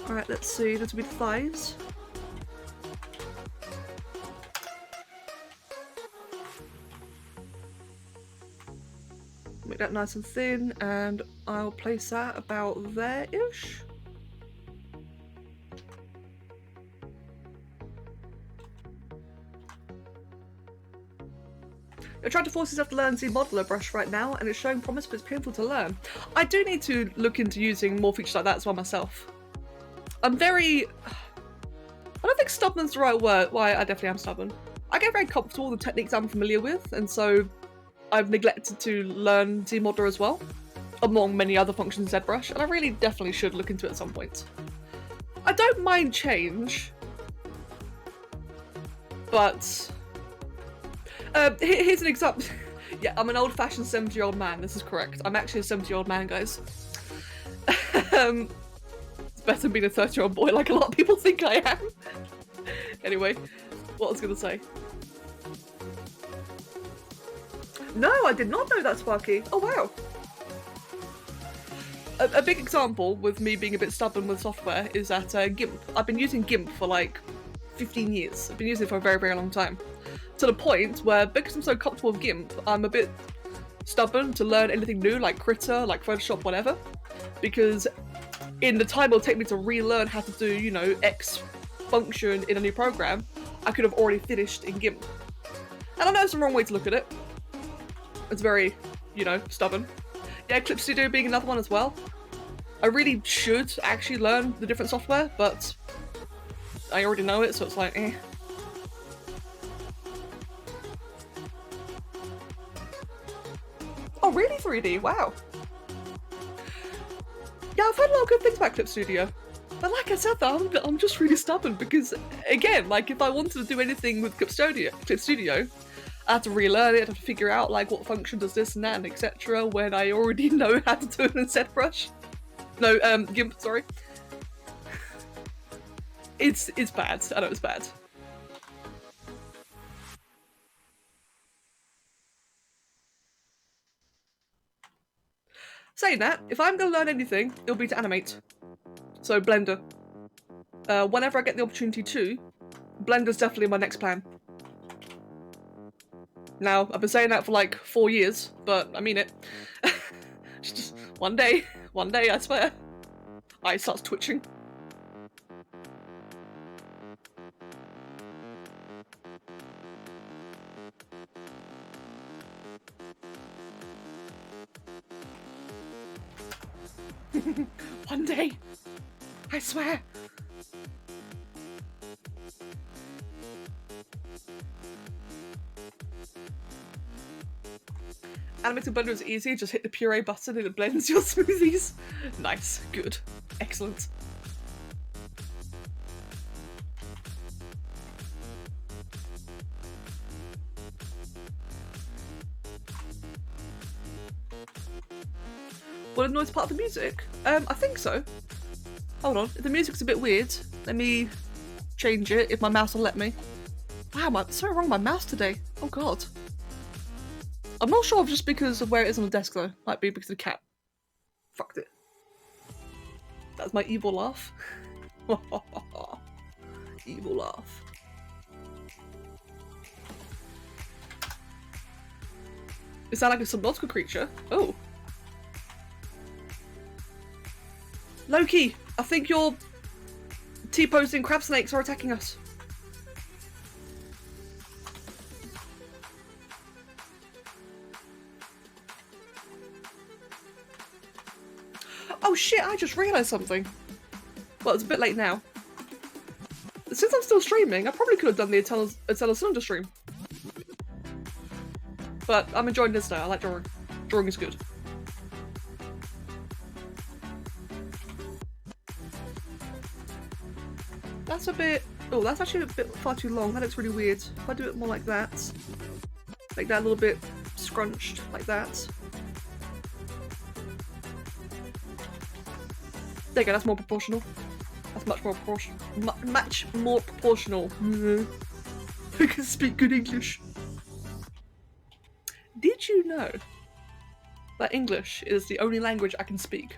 Alright, let's see, this will be the thighs. Make that nice and thin, and I'll place that about there-ish. You're trying to force yourself to learn ZBrush right now, and it's showing promise, but it's painful to learn. I do need to look into using more features like that as well myself. I'm very... I don't think stubborn's the right word. Why, I definitely am stubborn. I get very comfortable with the techniques I'm familiar with, and so I've neglected to learn ZModeler as well, among many other functions in ZBrush, and I really definitely should look into it at some point. I don't mind change, but... here's an example. Yeah, I'm an old-fashioned 70-year-old man, this is correct. I'm actually a 70-year-old man, guys. It's better than being a 30-year-old boy like a lot of people think I am. Anyway, what I was gonna say. No, I did not know that, Sparky. Oh wow. A big example with me being a bit stubborn with software is that GIMP. I've been using GIMP for like 15 years. I've been using it for a very, very long time. To the point where, because I'm so comfortable with GIMP, I'm a bit stubborn to learn anything new, like Critter, like Photoshop, whatever. Because in the time it'll take me to relearn how to do, you know, X function in a new program, I could have already finished in GIMP. And I know it's the wrong way to look at it. It's very, you know, stubborn. Yeah, Clip Studio being another one as well. I really should actually learn the different software, but I already know it, so it's like, eh. Oh, really 3D? Wow. Yeah, I've heard a lot of good things about Clip Studio. But like I said though, I'm just really stubborn because, again, like if I wanted to do anything with Clip Studio, I have to relearn it, I have to figure out like what function does this and that and etc. when I already know how to do it in ZBrush. No, GIMP, sorry. It's bad. I know it's bad. Saying that, if I'm going to learn anything, it'll be to animate. So Blender. Whenever I get the opportunity to, Blender's definitely my next plan. Now, I've been saying that for like 4 years, but I mean it. Just one day, I swear. Eye starts twitching. One day. I swear. Animated blender is easy, just hit the puree button and it blends your smoothies. Nice, good, excellent. Will it noise part of the music? I think so. Hold on, if the music's a bit weird, let me change it if my mouse will let me. Wow, I'm so wrong with my mouse today. Oh god. I'm not sure if just because of where it is on the desk though. Might be because of the cat. Fucked it. That's my evil laugh. Evil laugh. It sounds like a subnautical creature. Oh. Loki, I think your T-posing crab snakes are attacking us. Oh shit, I just realised something. Well, it's a bit late now. Since I'm still streaming, I probably could have done the Eternal Cylinder stream. But I'm enjoying this now, I like drawing. Drawing is good. That's a bit... Oh, that's actually a bit far too long. That looks really weird. If I do it more like that. Make that a little bit scrunched, like that. There you go, that's more proportional. That's much more proportional. Much more proportional. I can speak good English. Did you know that English is the only language I can speak?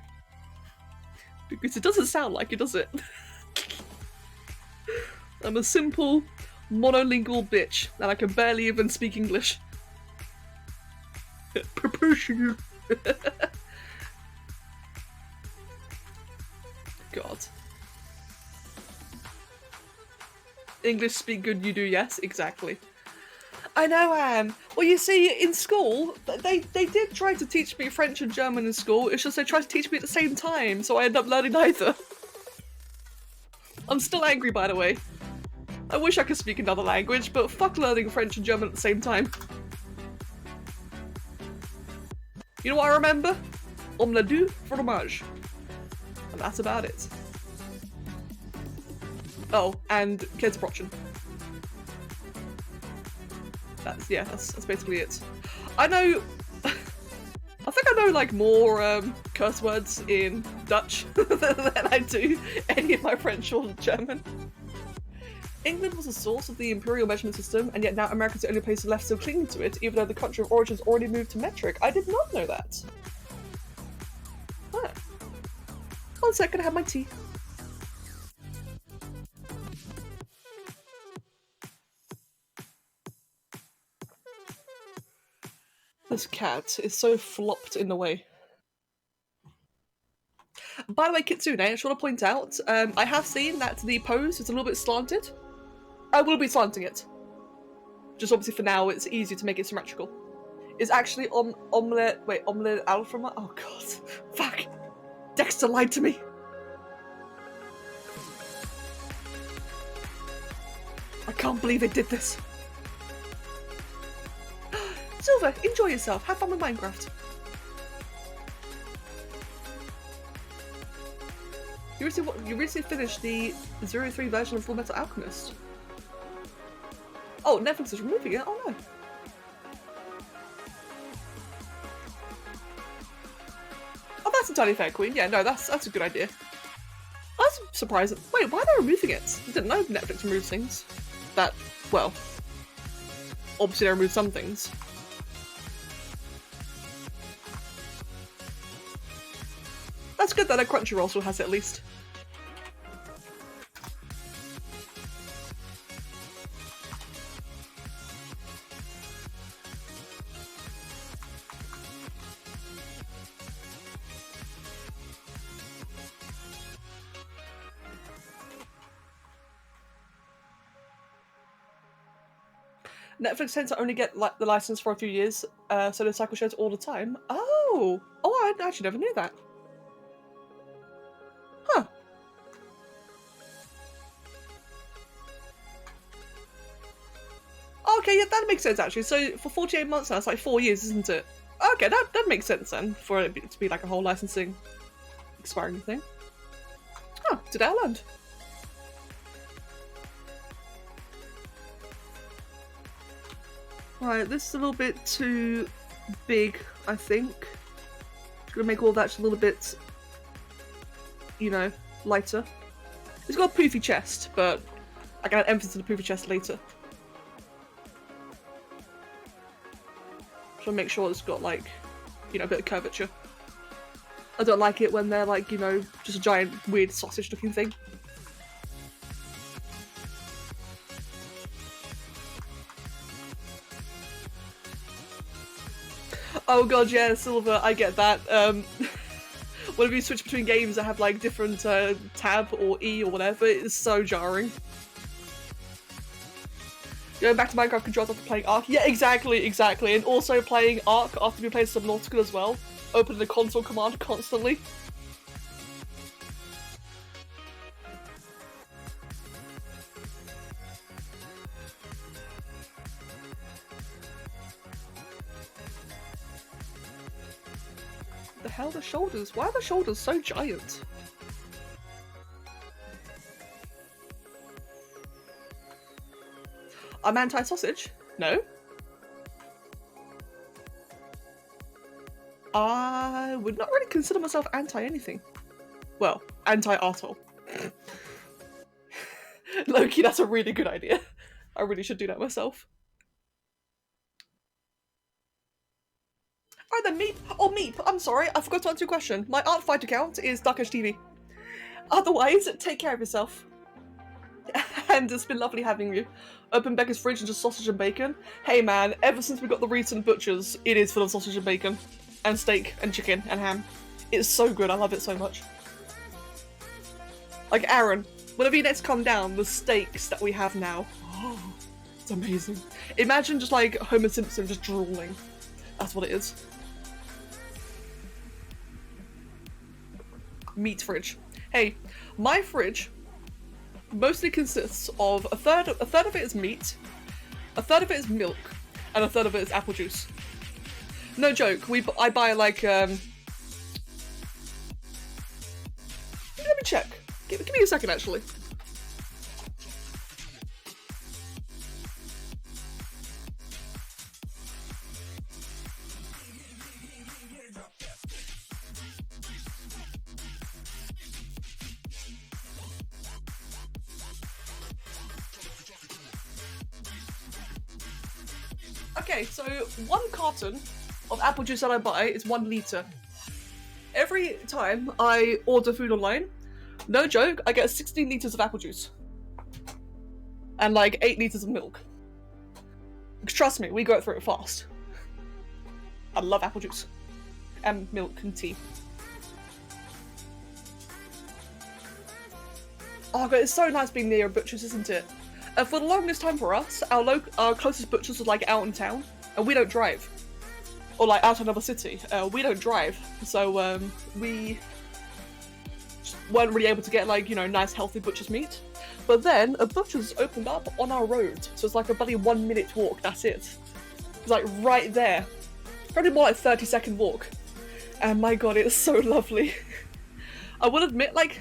Because it doesn't sound like it, does it? I'm a simple, monolingual bitch, and I can barely even speak English. Proportional. God. English speak good, you do, yes, exactly. I know, well, you see, in school, they did try to teach me French and German in school, it's just they tried to teach me at the same time, so I ended up learning neither. I'm still angry, by the way. I wish I could speak another language, but fuck learning French and German at the same time. You know what I remember? Omelette du fromage. And that's about it. Oh, and Käsebrötchen. That's basically it. I know... I think I know like more curse words in Dutch than I do any of my French or German. England was the source of the imperial measurement system, and yet now America's the only place left still clinging to it, even though the country of origin has already moved to metric. I did not know that. Huh. 1 second, I have my tea. This cat is so flopped in the way. By the way, Kitsune, I just want to point out, I have seen that the pose is a little bit slanted. I will be slanting it. Just obviously for now, it's easier to make it symmetrical. It's actually omelette alfromage? Oh god. Fuck. Dexter lied to me. I can't believe they did this. Silver, enjoy yourself. Have fun with Minecraft. You recently finished the 03 version of Fullmetal Alchemist. Oh, Netflix is removing it? Oh no. Oh, that's entirely fair, Queen. Yeah, no, that's a good idea. I was surprised. Wait, why are they removing it? I didn't know Netflix removes things. That, well, obviously they removed some things. That's good that a Crunchyroll still has it at least. Netflix tends to only get the license for a few years, so they cycle shows all the time. Oh, I actually never knew that. Okay, yeah, that makes sense actually. So for 48 months now, it's like 4 years, isn't it? Okay, that makes sense then, for it to be like a whole licensing expiring thing. Huh, today I learned. Right, this is a little bit too big, I think. Just gonna make all that just a little bit, you know, lighter. It's got a poofy chest, but I can add emphasis on the poofy chest later. So make sure it's got like, you know, a bit of curvature. I don't like it when they're like, you know, just a giant weird sausage looking thing. Oh god, yeah, Silver, I get that. Whenever you switch between games that have like different tab or E or whatever, it is so jarring. Going back to Minecraft controls after playing Ark. Yeah, exactly. And also playing Ark after we played Subnautica as well. Opening the console command constantly. The hell, the shoulders? Why are the shoulders so giant? I'm anti-sausage? No. I would not really consider myself anti-anything. Well, anti-arsehole. Loki, that's a really good idea. I really should do that myself. Alright then, Meep. Oh, Meep, I'm sorry, I forgot to answer your question. My Art Fight account is DarkEdgeTV. Otherwise, take care of yourself. And it's been lovely having you. Open Becca's fridge and just sausage and bacon. Hey man, ever since we got the recent butchers, it is full of sausage and bacon. And steak and chicken and ham. It's so good, I love it so much. Like Aaron, whenever you next come down, the steaks that we have now. Oh, it's amazing. Imagine just like Homer Simpson just drooling. That's what it is. Meat fridge. Hey, my fridge mostly consists of a third of it is meat, a third of it is milk, and a third of it is apple juice. No joke. I buy like let me check. Give me a second actually. Okay, so 1 carton of apple juice that I buy is 1 litre. Every time I order food online, no joke, I get 16 litres of apple juice. And like 8 litres of milk. Trust me, we go through it fast. I love apple juice. And milk and tea. Oh god, it's so nice being near a butcher's, isn't it? For the longest time for us, our closest butchers was like out in town, and we don't drive. Or like out in another city. We don't drive, so we weren't really able to get like, you know, nice healthy butcher's meat. But then a butcher's opened up on our road, so it's like a bloody 1 minute walk, that's it. It's like right there. Probably more like 30-second walk. And my god, it's so lovely. I will admit, like,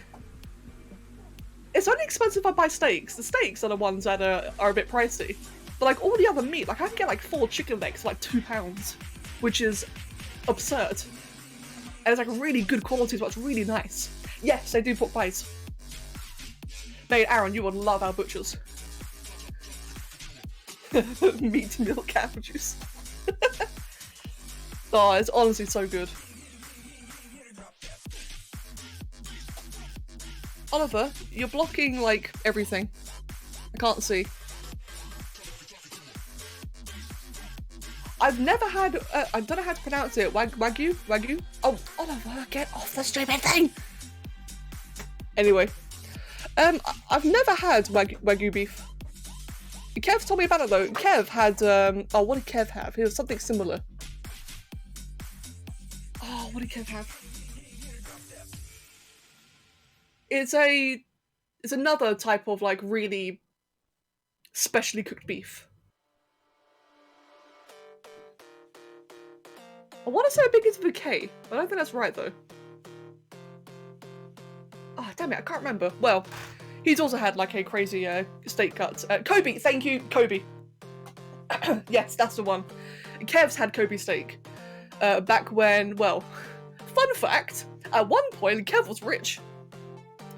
it's only expensive if I buy steaks. The steaks are the ones that are a bit pricey. But like all the other meat, like I can get like 4 chicken legs for like £2, which is absurd. And it's like really good quality, so it's really nice. Yes, they do pork pies. Mate, Aaron, you would love our butchers. Meat, milk, apple juice. Oh, it's honestly so good. Oliver, you're blocking, like, everything. I can't see. I've never had, I don't know how to pronounce it, Wagyu? Wagyu? Oh, Oliver, get off the stupid thing! Anyway. I've never had Wagyu beef. Kev told me about it though. Kev had, oh, what did Kev have? He was something similar. Oh, what did Kev have? It's another type of like really specially cooked beef. I want to say it begins with a K. I don't think that's right though. Oh, damn it, I can't remember. Well, he's also had like a crazy steak cut. Kobe, thank you, Kobe. Yes, that's the one. Kev's had Kobe steak. Back when, well, fun fact, at one point Kev was rich.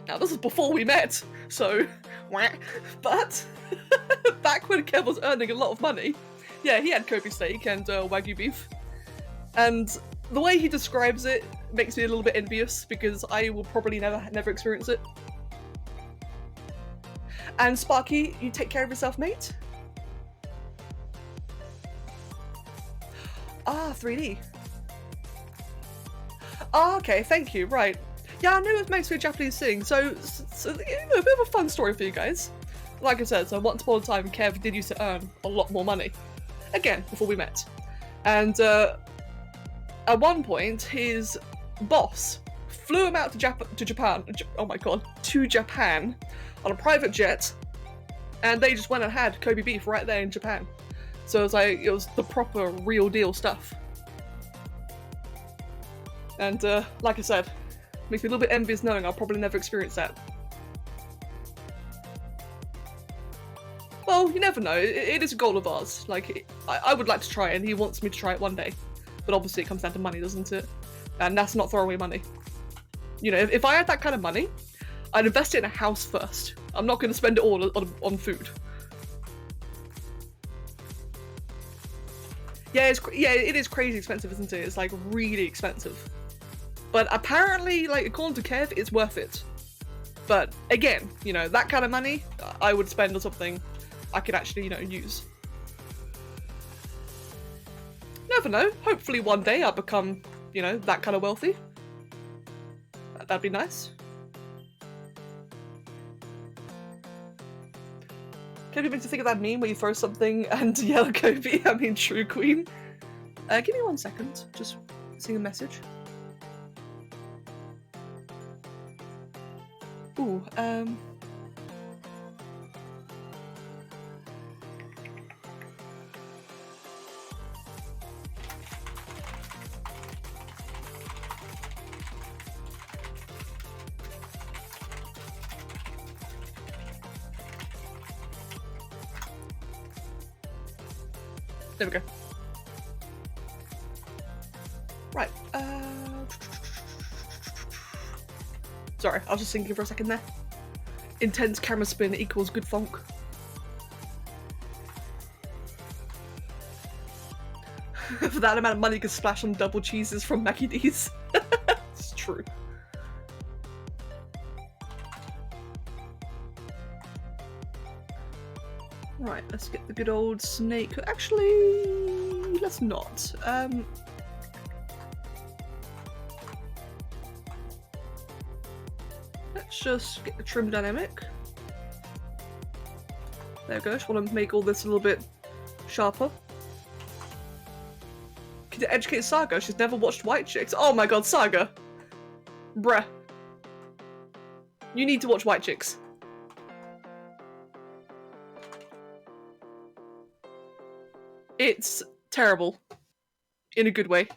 Now this is before we met, so, but back when Kev was earning a lot of money, yeah, he had Kobe steak and Wagyu beef. And the way he describes it makes me a little bit envious because I will probably never experience it. And Sparky, you take care of yourself, mate. Ah, 3D. Ah, okay, thank you, right. Yeah, I knew it was meant to be a Japanese thing, so you know, a bit of a fun story for you guys. Like I said, so once upon a time, Kev did used to earn a lot more money. Again, before we met. And at one point, his boss flew him out to Japan, oh my god, to Japan, on a private jet, and they just went and had Kobe beef right there in Japan. So it was like, it was the proper, real deal stuff. And like I said, makes me a little bit envious knowing I'll probably never experience that. Well, you never know, it is a goal of ours. Like, I would like to try it, and he wants me to try it one day. But obviously it comes down to money, doesn't it? And that's not throwaway money. You know, if I had that kind of money, I'd invest it in a house first. I'm not going to spend it all on food. Yeah, it is crazy expensive, isn't it? It's like really expensive. But apparently, like, according to Kev, it's worth it. But again, you know, that kind of money, I would spend on something I could actually, you know, use. Never know. Hopefully one day I'll become, you know, that kind of wealthy. That'd be nice. Kobe makes you think of that meme where you throw something and yell Kobe, I mean true queen. Give me 1 second, just seeing a message. Ooh, there we go. Right, sorry, I was just thinking for a second there. Intense camera spin equals good funk. For that amount of money you could splash on double cheeses from Mackie D's. It's true. Right, let's get the good old snake. Actually, let's not. Let's just get the trim dynamic. There we go, just want to make all this a little bit sharper. Can you educate Saga? She's never watched White Chicks. Oh my god, Saga! Bruh. You need to watch White Chicks. It's terrible. In a good way.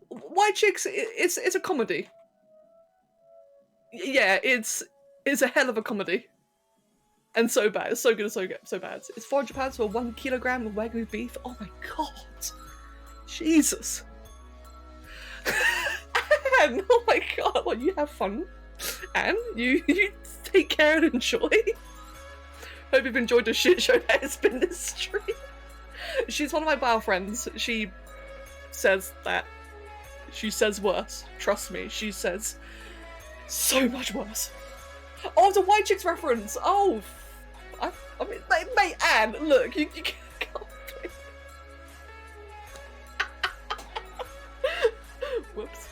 White Chicks, it's a comedy. Yeah, it's a hell of a comedy. And so bad. It's so good and so bad. It's £400 for 1 kilogram of Wagyu beef. Oh my god. Jesus. Anne, oh my god. Well, you have fun. Anne, you take care and enjoy. Hope you've enjoyed the shit show that has been this stream. She's one of my BAO friends. She says that. She says worse. Trust me, she says so much worse. Oh, it's a White Chicks reference! Oh! I mean, mate, Anne, look, you can't play. Whoops.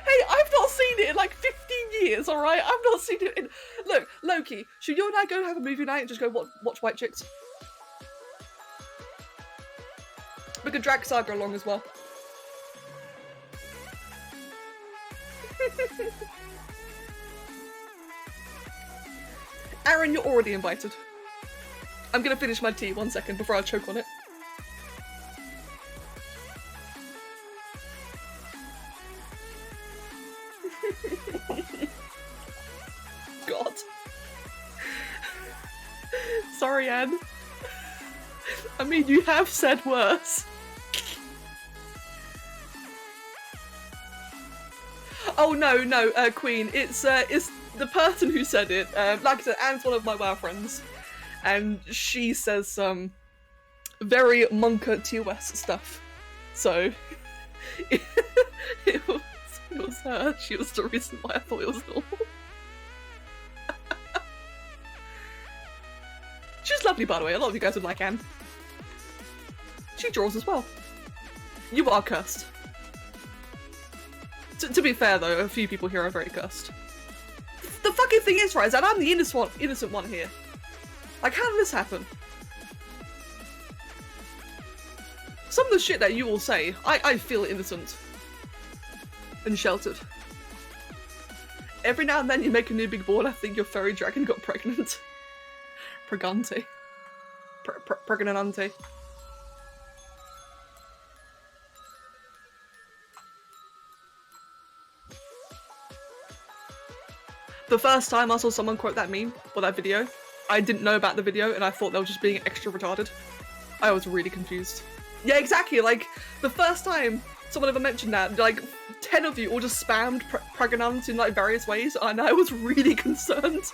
Hey, I've not seen it in like 15 years, alright? I've not seen it in... Look, Loki, should you and I go have a movie night and just go watch White Chicks? We could drag Saga along as well. Aaron, you're already invited. I'm gonna finish my tea 1 second before I choke on it. God. Sorry, Anne. I mean, you have said worse. Oh no, Queen. It's the person who said it. Like I said, Anne's one of my WoW friends, and she says some very Monka TOS stuff. So it was her. She was the reason why I thought it was normal. She's lovely, by the way. A lot of you guys would like Anne. She draws as well. You are cursed. To be fair, though, a few people here are very cursed. The fucking thing is, right, is that I'm the innocent one here. Like, how did this happen? Some of the shit that you all say, I feel innocent. And sheltered. Every now and then you make a new big board, I think your furry dragon got pregnant. Pregante. Pregnante. The first time I saw someone quote that meme, or that video, I didn't know about the video and I thought they were just being extra retarded. I was really confused. Yeah, exactly, like, the first time someone ever mentioned that, like, 10 of you all just spammed pregnant in, like, various ways, and I was really concerned.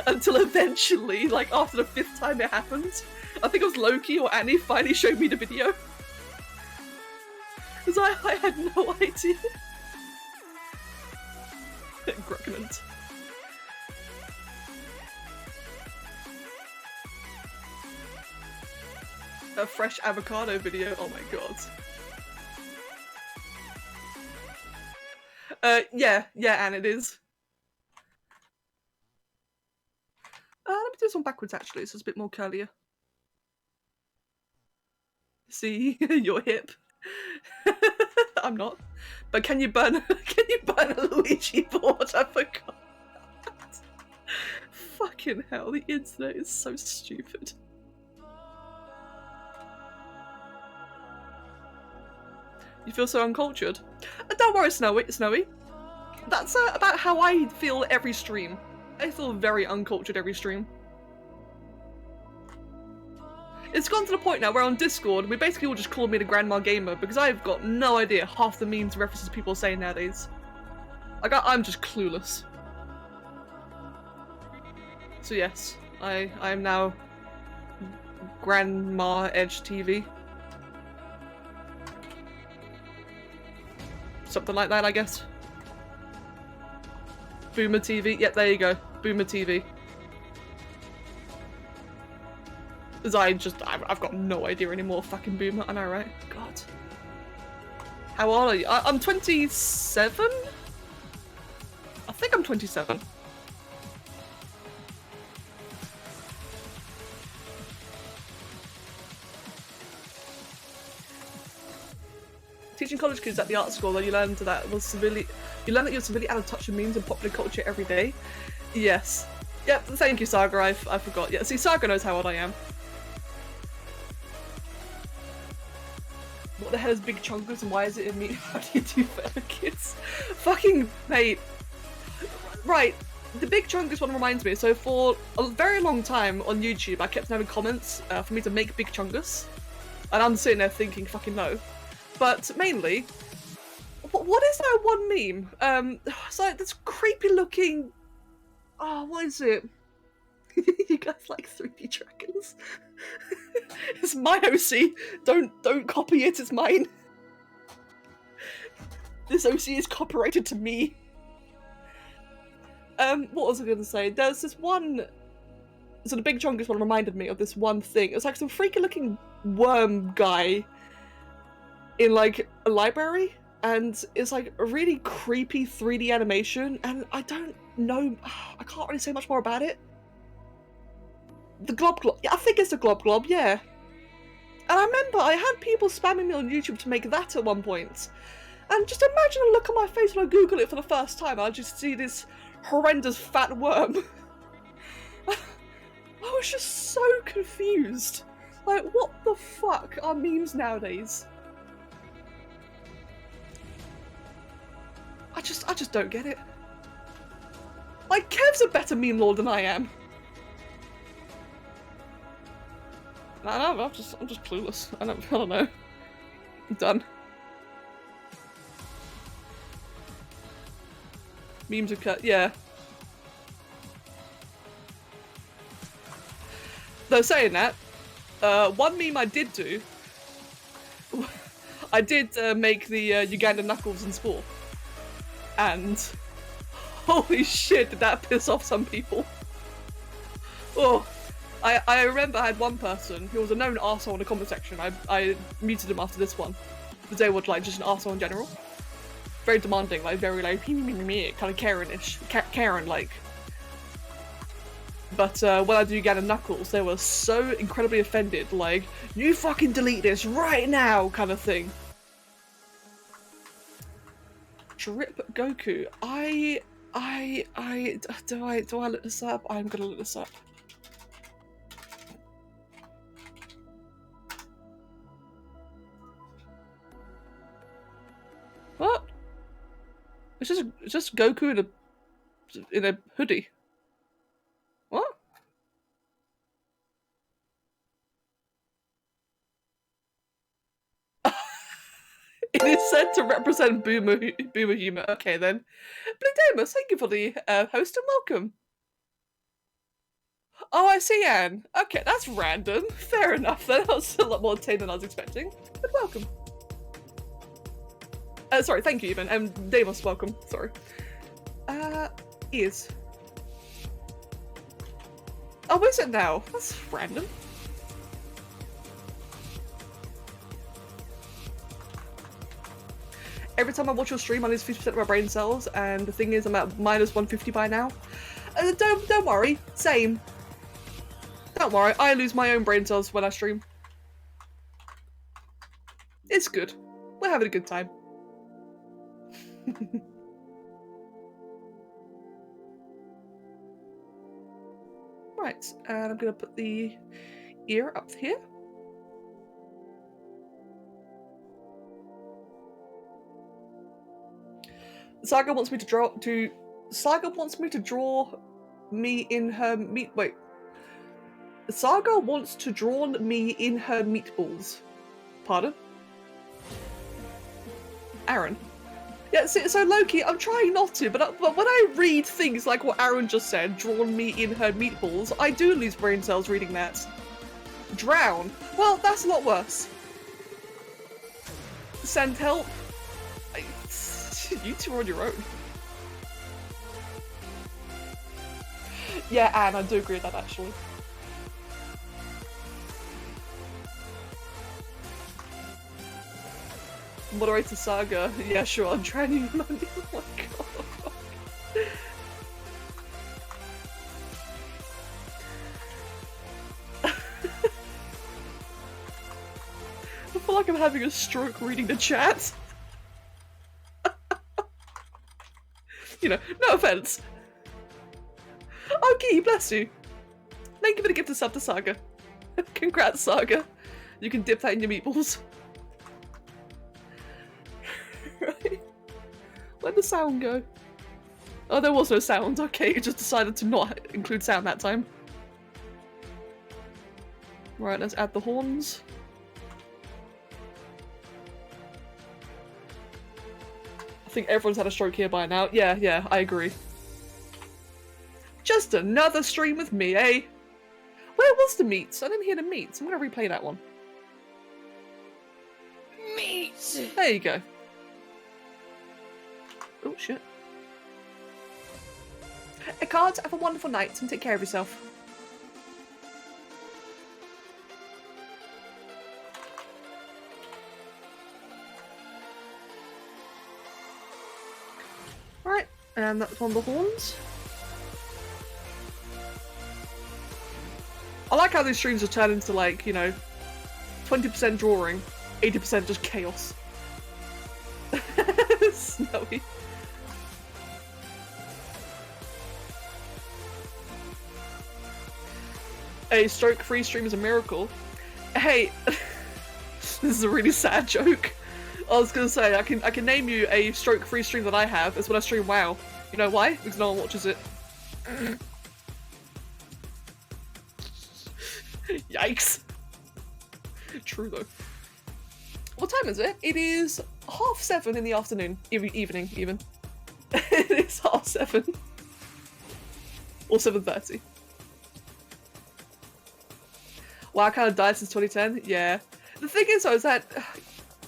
Until eventually, like, after the 5th time it happened, I think it was Loki or Annie finally showed me the video. Because I had no idea. Pregnant. A fresh avocado video, oh my god. Yeah, and it is. Let me do this one backwards actually, so it's a bit more curlier. See, your hip. I'm not. But can you burn a Luigi board? I forgot. Fucking hell, the internet is so stupid. You feel so uncultured? Don't worry, Snowy. That's about how I feel every stream. I feel very uncultured every stream. It's gone to the point now where on Discord, we basically all just call me the Grandma Gamer because I've got no idea half the memes and references people say nowadays. Like, I'm just clueless. So yes, I am now Grandma Edge TV. Something like that, I guess. Boomer TV. Yep, there you go. Boomer TV. Because I've got no idea anymore. Fucking boomer. I know, right? God. How old are you? I'm 27? I think I'm 27. Teaching college kids at the art school, though, you learn that you're severely out of touch with memes and popular culture every day. Yes. Yep, thank you, Saga, I forgot. Yeah, see, Saga knows how old I am. What the hell is Big Chunkers and why is it in me? How do you do for kids? Fucking mate. Right, the Big Chunkers one reminds me, so for a very long time on YouTube, I kept having comments for me to make Big Chungus. And I'm sitting there thinking, fucking no. But mainly, what is that one meme? It's like this creepy looking. Oh, what is it? You guys like 3D dragons? It's my OC. Don't copy it. It's mine. This OC is copyrighted to me. What was I gonna say? There's this one. So the Big Chungus one reminded me of this one thing. It was like some freaky looking worm guy in like a library, and it's like a really creepy 3D animation, and I don't know, I can't really say much more about it. The Glob Glob, yeah, I think it's the Glob Glob, yeah. And I remember I had people spamming me on YouTube to make that at one point. And just imagine a look on my face when I Google it for the first time, I just see this horrendous fat worm. I was was just so confused. Like, what the fuck are memes nowadays? I just don't get it. Like, Kev's a better meme lord than I am. No, I'm just clueless. I don't know. I'm done. Memes are cut, yeah. Though saying that, one meme I did do, I did make the Ugandan Knuckles and Spore. And holy shit, did that piss off some people. Oh, I remember I had one person who was a known arsehole in the comment section. I muted him after this one. Because they were like just an arsehole in general. Very demanding, like very like kind of Karen-ish. Karen-like. But when I do Ugandan Knuckles, they were so incredibly offended, like, you fucking delete this right now kind of thing. Drip Goku. Do I look this up? I'm gonna look this up. What? It's just Goku in a hoodie. What? It is said to represent boomer humor. Okay then. Blue Damus, thank you for the host and welcome. Oh, I see, Anne. Okay, that's random. Fair enough then. That was a lot more tame than I was expecting. But welcome. Sorry, thank you even. Damus, welcome. Sorry. Ears. Oh, is it now? That's random. Every time I watch your stream, I lose 50% of my brain cells, and the thing is, I'm at minus 150 by now. Don't worry. Same. Don't worry. I lose my own brain cells when I stream. It's good. We're having a good time. Right, and I'm gonna put the ear up here. Saga wants me to draw me in her meat. Wait. Saga wants to draw me in her meatballs. Pardon? Aaron. Yeah, so Loki, I'm trying not to, but when I read things like what Aaron just said, drawn me in her meatballs, I do lose brain cells reading that. Drown. Well, that's a lot worse. Send help. You two are on your own. Yeah, Anne, I do agree with that actually. Moderator Saga. Yeah, sure, I'm drowning in money. Oh my god. I feel like I'm having a stroke reading the chat. You know, no offense. Okay, bless you. Thank you for the gift of sub to Saga. Congrats, Saga. You can dip that in your meatballs. Right. Where'd the sound go? Oh, there was no sound. Okay, you just decided to not include sound that time. Right, let's add the horns. I think everyone's had a stroke here by now. Yeah, I agree. Just another stream with me, eh? Where was the meats? I didn't hear the meats. I'm gonna replay that one. Meats! There you go. Oh, shit. Eckhart, have a wonderful night and take care of yourself. Right, and that's on the horns. I like how these streams are turned into, like, you know, 20% drawing, 80% just chaos. Snowy. A stroke-free stream is a miracle. Hey, this is a really sad joke. I was gonna say, I can name you a stroke-free stream that I have. It's when I stream WoW. You know why? Because no one watches it. Yikes. True though. What time is it? It is 7:30 in the afternoon. Evening, even. It is 7:30. Or 7:30. Wow, I kind of died since 2010? Yeah. The thing is though, is that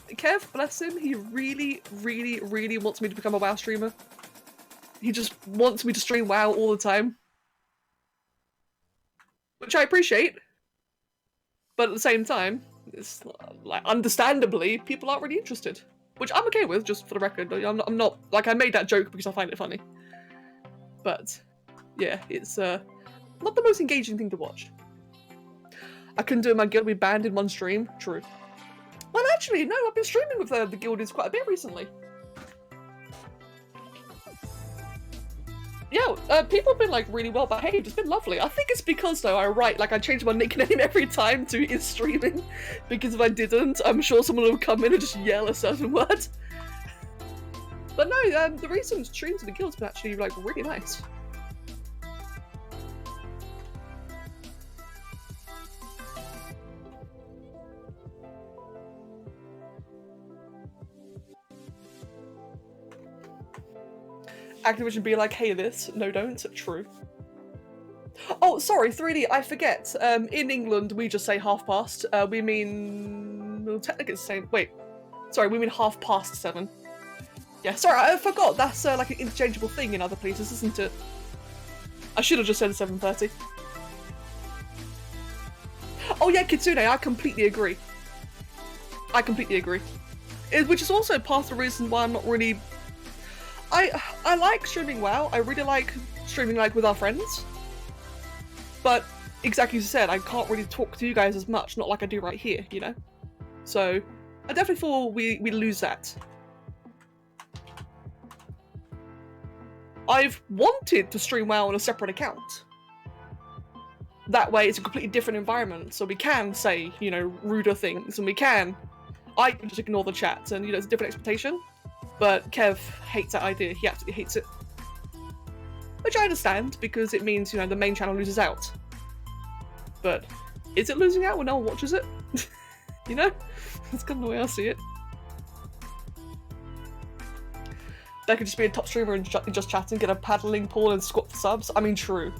Kev, bless him, he really, really, really wants me to become a WoW streamer. He just wants me to stream WoW all the time. Which I appreciate. But at the same time, it's like, understandably, people aren't really interested. Which I'm okay with, just for the record. I'm not like, I made that joke because I find it funny. But, yeah, it's not the most engaging thing to watch. I couldn't do it in my guild, we banned in one stream. True. Well, actually, no, I've been streaming with the guildies quite a bit recently. Yeah, people have been like really well behaved. It's been lovely. I think it's because though I change my nickname every time to is streaming, because if I didn't, I'm sure someone would come in and just yell a certain word. But no, the recent streams of the guild's been actually like really nice. Activision be like, hey this, no don't, true. Oh, sorry, 3D, I forget. In England, we just say 7:30. We mean... well, technically it's the same. Wait. Sorry, we mean 7:30. Yeah, sorry, I forgot. That's like an interchangeable thing in other places, isn't it? I should have just said 7:30. Oh yeah, Kitsune, I completely agree. I completely agree. Which is also part of the reason why I'm not really... I like streaming WoW. I really like streaming like with our friends. But exactly as you said, I can't really talk to you guys as much, not like I do right here, you know? So I definitely feel we lose that. I've wanted to stream WoW on a separate account. That way it's a completely different environment, so we can say, you know, ruder things, and I can just ignore the chat, and you know, it's a different expectation. But Kev hates that idea, he absolutely hates it. Which I understand, because it means, you know, the main channel loses out. But is it losing out when no one watches it? You know? That's kind of the way I see it. That could just be a top streamer and just chat and get a paddling pool and squat for subs. I mean, true.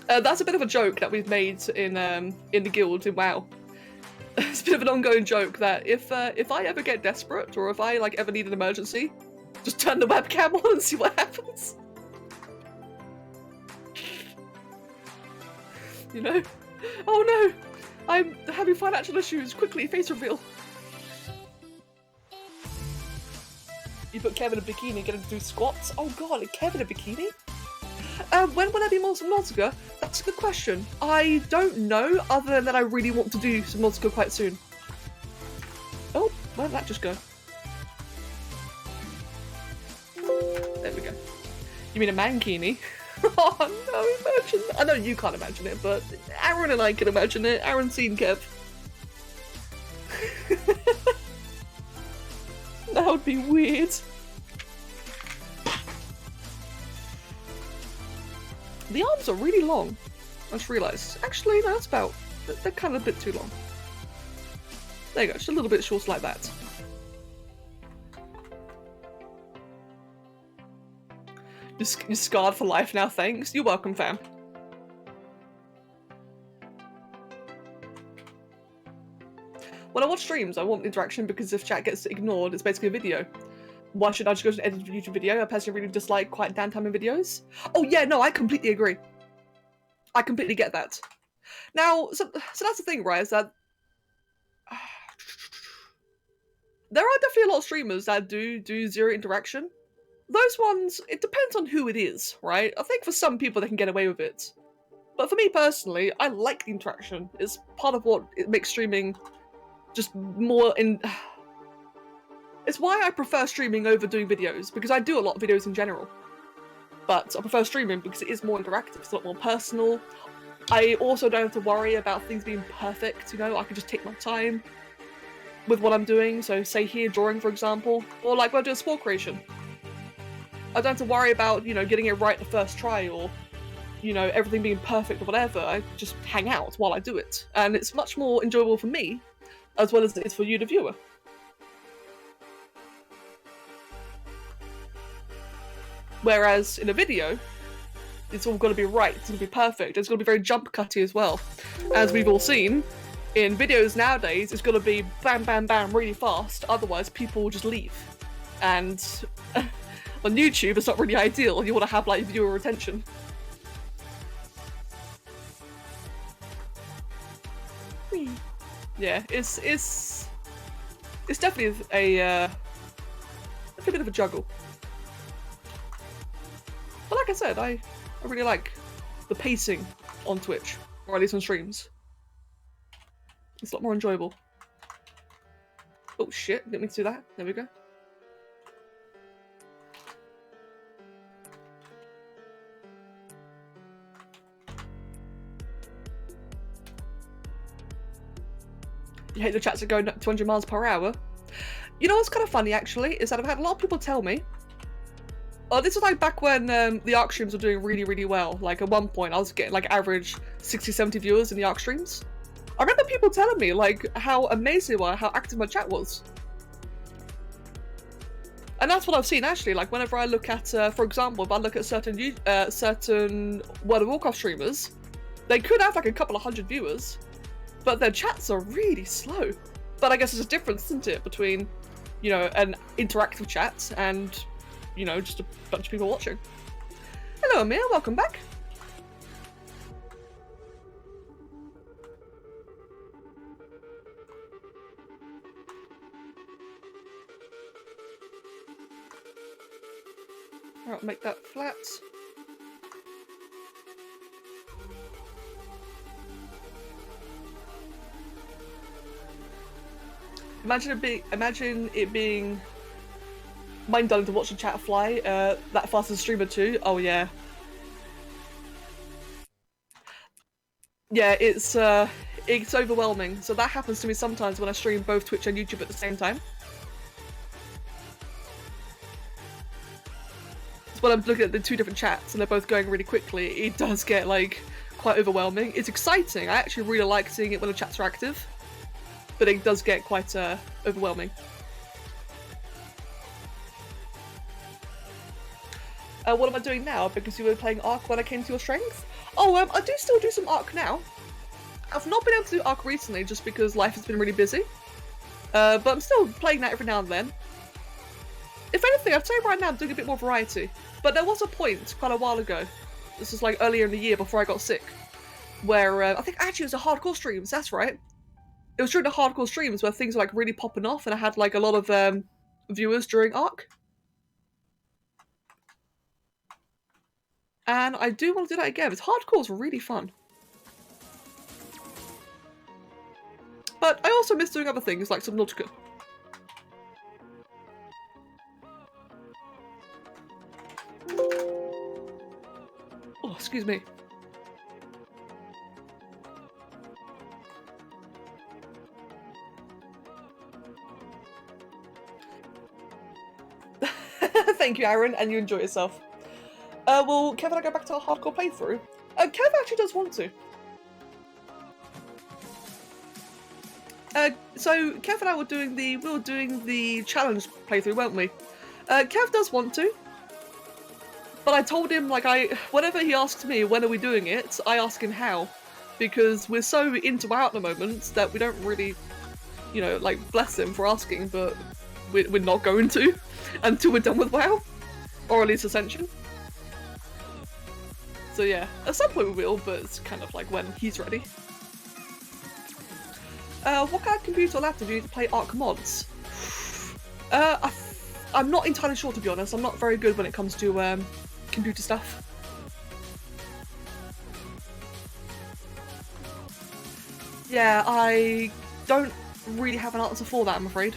That's a bit of a joke that we've made in the guild in WoW. It's a bit of an ongoing joke that if I ever get desperate or if I like ever need an emergency, just turn the webcam on and see what happens. You know? Oh no! I'm having financial issues. Quickly, face reveal. You put Kevin in a bikini and get him to do squats? Oh god, Kevin in a bikini? When will I be more Subnautica? That's a good question. I don't know, other than that I really want to do Subnautica quite soon. Oh, where did that just go? There we go. You mean a mankini? Oh no, imagine that. I know you can't imagine it, but Aaron and I can imagine it. Aaron's seen Kev. That would be weird. The arms are really long. I just realised. Actually, no, that's about... they're kind of a bit too long. There you go, just a little bit short like that. You're scarred for life now, thanks. You're welcome, fam. When I watch streams, I want interaction because if chat gets ignored, it's basically a video. Why should I just go to an edited YouTube video? I personally really dislike quiet downtime in videos. Oh yeah, no, I completely agree. I completely get that. Now, so that's the thing, right, is that... there are definitely a lot of streamers that do zero interaction. Those ones, it depends on who it is, right? I think for some people they can get away with it. But for me personally, I like the interaction. It's part of what it makes streaming just more in... It's why I prefer streaming over doing videos, because I do a lot of videos in general. but I prefer streaming because it is more interactive, it's a lot more personal. I also don't have to worry about things being perfect, you know, I can just take my time with what I'm doing. So say here, drawing for example, or like when I do a sport creation. I don't have to worry about, you know, getting it right the first try or, you know, everything being perfect or whatever. I just hang out while I do it. And it's much more enjoyable for me, as well as it is for you, the viewer. Whereas in a video, it's all got to be right, it's going to be perfect, it's going to be very jump cutty as well. As we've all seen, in videos nowadays, it's going to be bam, bam, bam, really fast, otherwise people will just leave. And on YouTube, it's not really ideal, you want to have like viewer retention. Yeah, it's definitely a bit of a juggle. But like I said, I really like the pacing on Twitch, or at least on streams. It's a lot more enjoyable. Oh shit, didn't mean to do that. There we go. You hate the chats that go 200 miles per hour? You know what's kind of funny actually, is that I've had a lot of people tell me, oh, this was like back when the ARC streams were doing really, really well. Like at one point I was getting like average 60, 70 viewers in the ARC streams. I remember people telling me like how amazing they were, how active my chat was. And that's what I've seen actually, like whenever I look at, for example, if I look at certain World of Warcraft streamers, they could have like a couple of hundred viewers, but their chats are really slow. But I guess there's a difference, isn't it, between, you know, an interactive chat and, you know, just a bunch of people watching. Hello Amir, welcome back. Alright, make that flat. Imagine it being mind-numbing to watch the chat fly that fast as a streamer too. Oh yeah. Yeah, it's overwhelming. So that happens to me sometimes when I stream both Twitch and YouTube at the same time. So when I'm looking at the two different chats and they're both going really quickly, it does get like quite overwhelming. It's exciting. I actually really like seeing it when the chats are active, but it does get quite overwhelming. What am I doing now? Because you were playing ARC when I came to your strength? Oh, I do still do some ARC now. I've not been able to do ARC recently just because life has been really busy. But I'm still playing that every now and then. If anything, I'd say right now I'm doing a bit more variety. But there was a point quite a while ago, this was like earlier in the year before I got sick, where I think actually it was a hardcore streams, that's right. It was during the hardcore streams where things were like really popping off and I had like a lot of viewers during ARC. And I do want to do that again. It's hardcore is really fun. But I also miss doing other things like Subnautica. Oh, excuse me. Thank you, Aaron, and you enjoy yourself. Will Kev and I go back to our hardcore playthrough? Kev actually does want to. So Kev and I were doing the challenge playthrough, weren't we? Kev does want to, but I told him like whenever he asks me when are we doing it, I ask him how, because we're so into WoW at the moment that we don't really, you know, like bless him for asking, but we're not going to until we're done with WoW, or at least Ascension. So yeah, at some point we will, but it's kind of like when he's ready. What kind of computer or laptop do you need to play ARC mods? I'm not entirely sure, to be honest. I'm not very good when it comes to computer stuff. Yeah, I don't really have an answer for that, I'm afraid.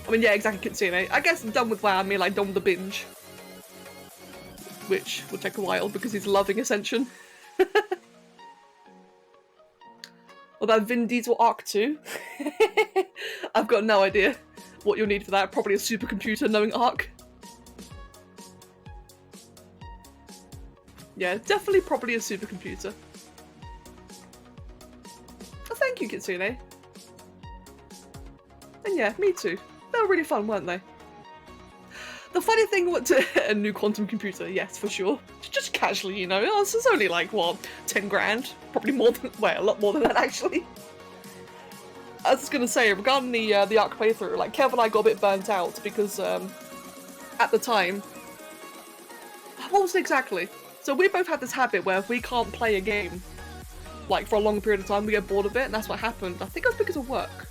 I mean, yeah, exactly, Kitsune. I guess done with WoW, I mean like done with the binge. Which will take a while because he's loving Ascension. Or that Vin Diesel Arc 2. I've got no idea what you'll need for that. Probably a supercomputer knowing Arc. Yeah, definitely probably a supercomputer. Oh, thank you, Kitsune. And yeah, me too. They were really fun, weren't they? The funny thing was a new quantum computer, yes, for sure. Just casually, you know. Oh, this is only like, what, 10 grand? Probably more than, well, a lot more than that, actually. I was just gonna say, regarding the Arc playthrough, like, Kev and I got a bit burnt out because, at the time... What was it exactly? So we both had this habit where if we can't play a game, like, for a long period of time, we get bored of it, and that's what happened. I think it was because of work.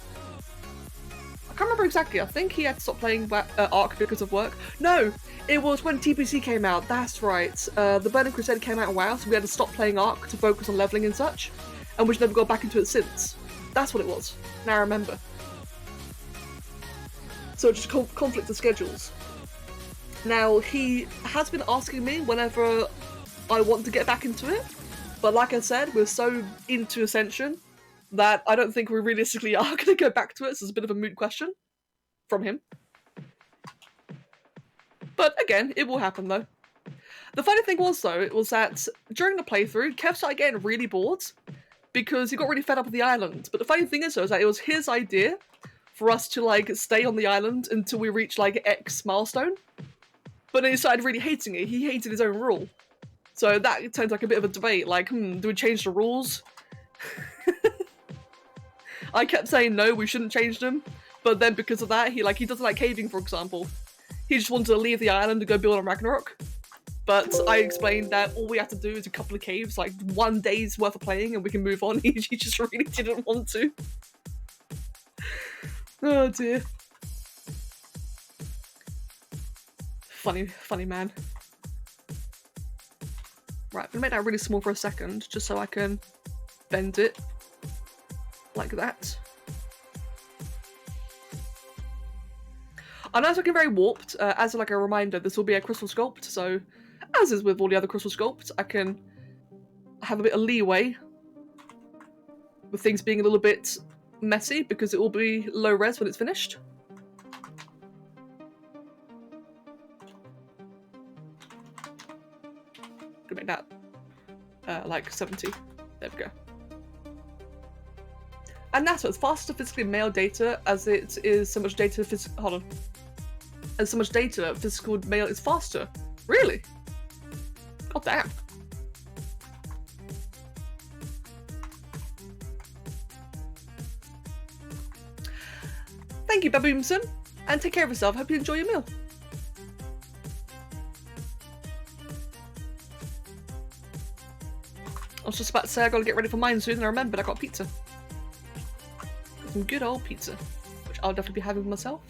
I can't remember exactly. I think he had to stop playing Arc because of work. No, it was when TPC came out. That's right. The Burning Crusade came out in WoW, so we had to stop playing Arc to focus on leveling and such, and we've never got back into it since. That's what it was. Now I remember. So just conflict of schedules. Now he has been asking me whenever I want to get back into it, but like I said, we're so into Ascension that I don't think we realistically are going to go back to it, so it's a bit of a moot question from him. But again, it will happen though. The funny thing was though, it was that during the playthrough, Kev started getting really bored because he got really fed up with the island. But the funny thing is though, is that it was his idea for us to like stay on the island until we reach like X milestone. But then he started really hating it. He hated his own rule. So that turned like a bit of a debate, like, do we change the rules? I kept saying no, we shouldn't change them, but then because of that, he doesn't like caving, for example. He just wanted to leave the island and go build on Ragnarok. But I explained that all we have to do is a couple of caves, like 1 day's worth of playing, and we can move on. He just really didn't want to. Oh dear. Funny man. Right, I'm gonna make that really small for a second, just so I can bend it. Like that. I know it's looking very warped. As like a reminder, this will be a crystal sculpt, so as is with all the other crystal sculpts, I can have a bit of leeway with things being a little bit messy because it will be low res when it's finished. Gonna make that like 70. There we go. And that's what's faster physically mail data as it is so much data hold on. As so much data physical mail is faster. Really? God damn. Thank you, Baboomson, and take care of yourself. Hope you enjoy your meal. I was just about to say I gotta get ready for mine soon, and I remembered I got pizza. Some good old pizza, which I'll definitely be having myself.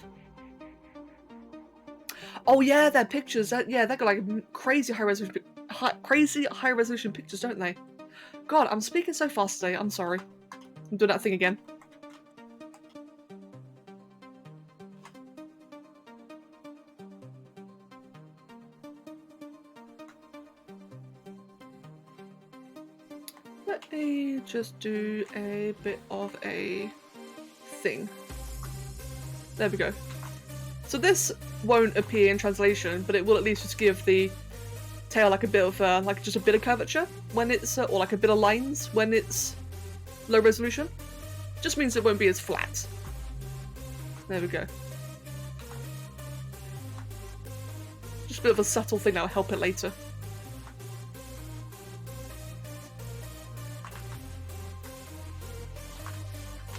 Oh yeah, their pictures. Yeah, they got like crazy high resolution pictures, don't they? God, I'm speaking so fast today. I'm sorry. I'm doing that thing again. Let me just do a bit of a thing. There we go. So this won't appear in translation, but it will at least just give the tail like a bit of like just a bit of curvature when it's or like a bit of lines when it's low resolution. Just means it won't be as flat. There we go. Just a bit of a subtle thing that'll help it later.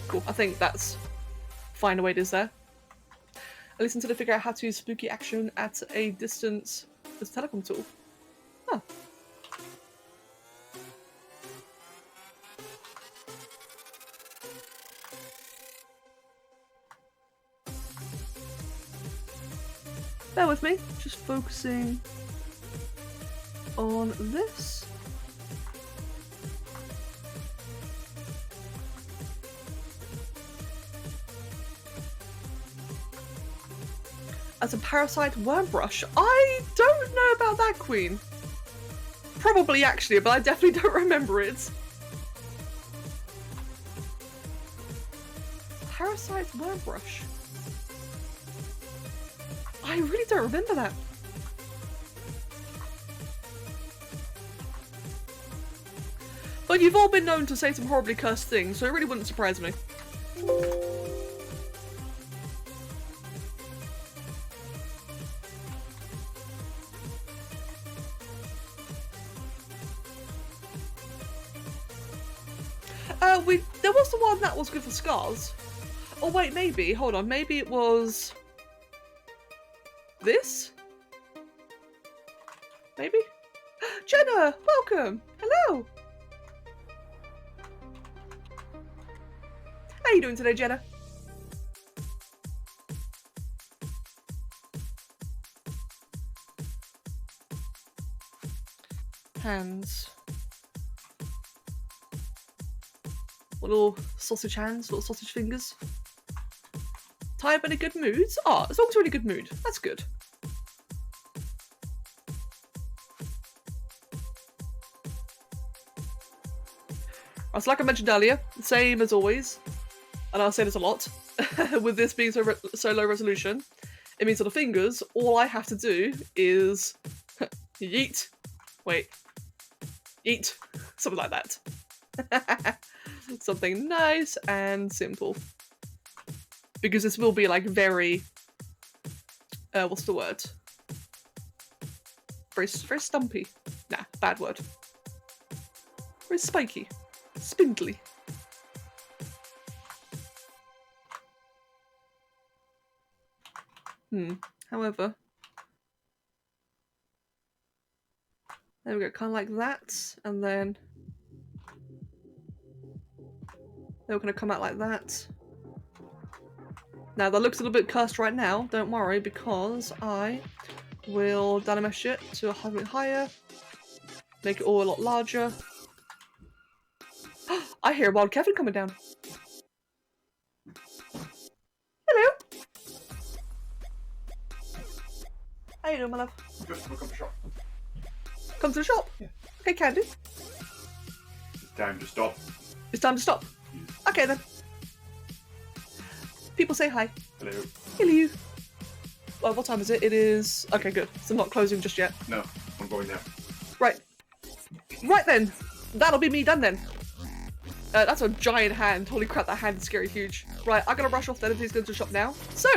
Cool. I think that's fine the way it is there. At least until I figure out how to use spooky action at a distance as a telecom tool. Huh. Bear with me, just focusing on this. as a parasite worm brush. I don't know about that, Queen. Probably actually, but I definitely don't remember it. Parasite worm brush. I really don't remember that. But you've all been known to say some horribly cursed things, so it really wouldn't surprise me. There was the one that was good for scars. Oh wait, maybe, hold on, maybe it was this? Maybe? Jenna, welcome! Hello! How you doing today, Jenna? Hands. Little sausage hands, little sausage fingers. Ty, in a good mood? Oh, as long as we're in a good mood. That's good. So like I mentioned earlier, same as always, and I'll say this a lot, with this being so low resolution, it means that the fingers, all I have to do is yeet, wait, eat, something like that. Something nice and simple. Because this will be like very, what's the word? Very stumpy. Nah, bad word. Very spiky. Spindly. However. There we go, kind of like that, and then they're going to come out like that. Now that looks a little bit cursed right now, don't worry, because I will dynamesh it to a bit higher, make it all a lot larger. I hear Wild Kevin coming down. Hello. How you doing, my love? Just come to the shop. Come to the shop? Yeah. Okay, can do. It's time to stop. It's time to stop. Okay then. People say hi. Hello. Hello. Well, what time is it? It is... Okay, good. So I'm not closing just yet. No, I'm going now. Right. Right then. That'll be me done then. That's a giant hand. Holy crap, that hand is scary huge. Right, I'm gonna rush off then if he's going to the shop now. So,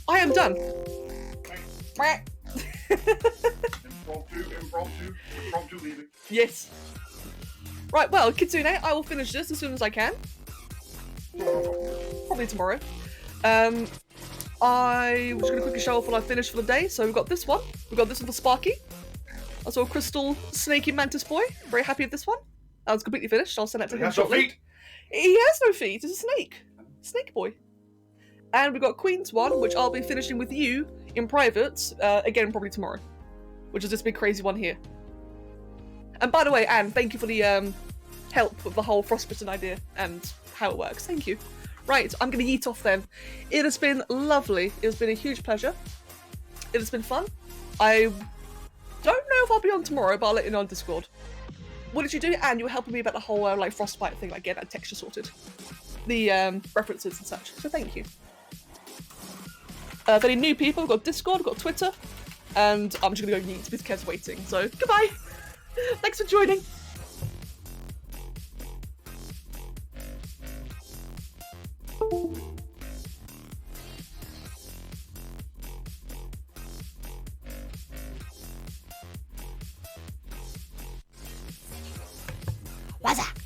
I am done. Impromptu leaving. Yes. Right, well, Kitsune, I will finish this as soon as I can. Probably tomorrow. I was going to quickly show off what I finished for the day. So we've got this one. We've got this one for Sparky. I saw a crystal snaky mantis boy. Very happy with this one. That was completely finished. I'll send that to him shortly. Feet. He has no feet. It's a snake. Snake boy. And we've got Queen's one, which I'll be finishing with you in private. Again, probably tomorrow. Which is this big crazy one here. And by the way, Anne, thank you for the help with the whole frostbitten idea and how it works. Thank you. Right, I'm going to yeet off then. It has been lovely. It has been a huge pleasure. It has been fun. I don't know if I'll be on tomorrow, but I'll let you know on Discord. What did you do? And you were helping me about the whole like frostbite thing, like get that texture sorted. The references and such. So thank you. For any new people, we've got Discord, we've got Twitter, and I'm just going to go yeet because Kev's waiting. So goodbye. Thanks for joining. What's up?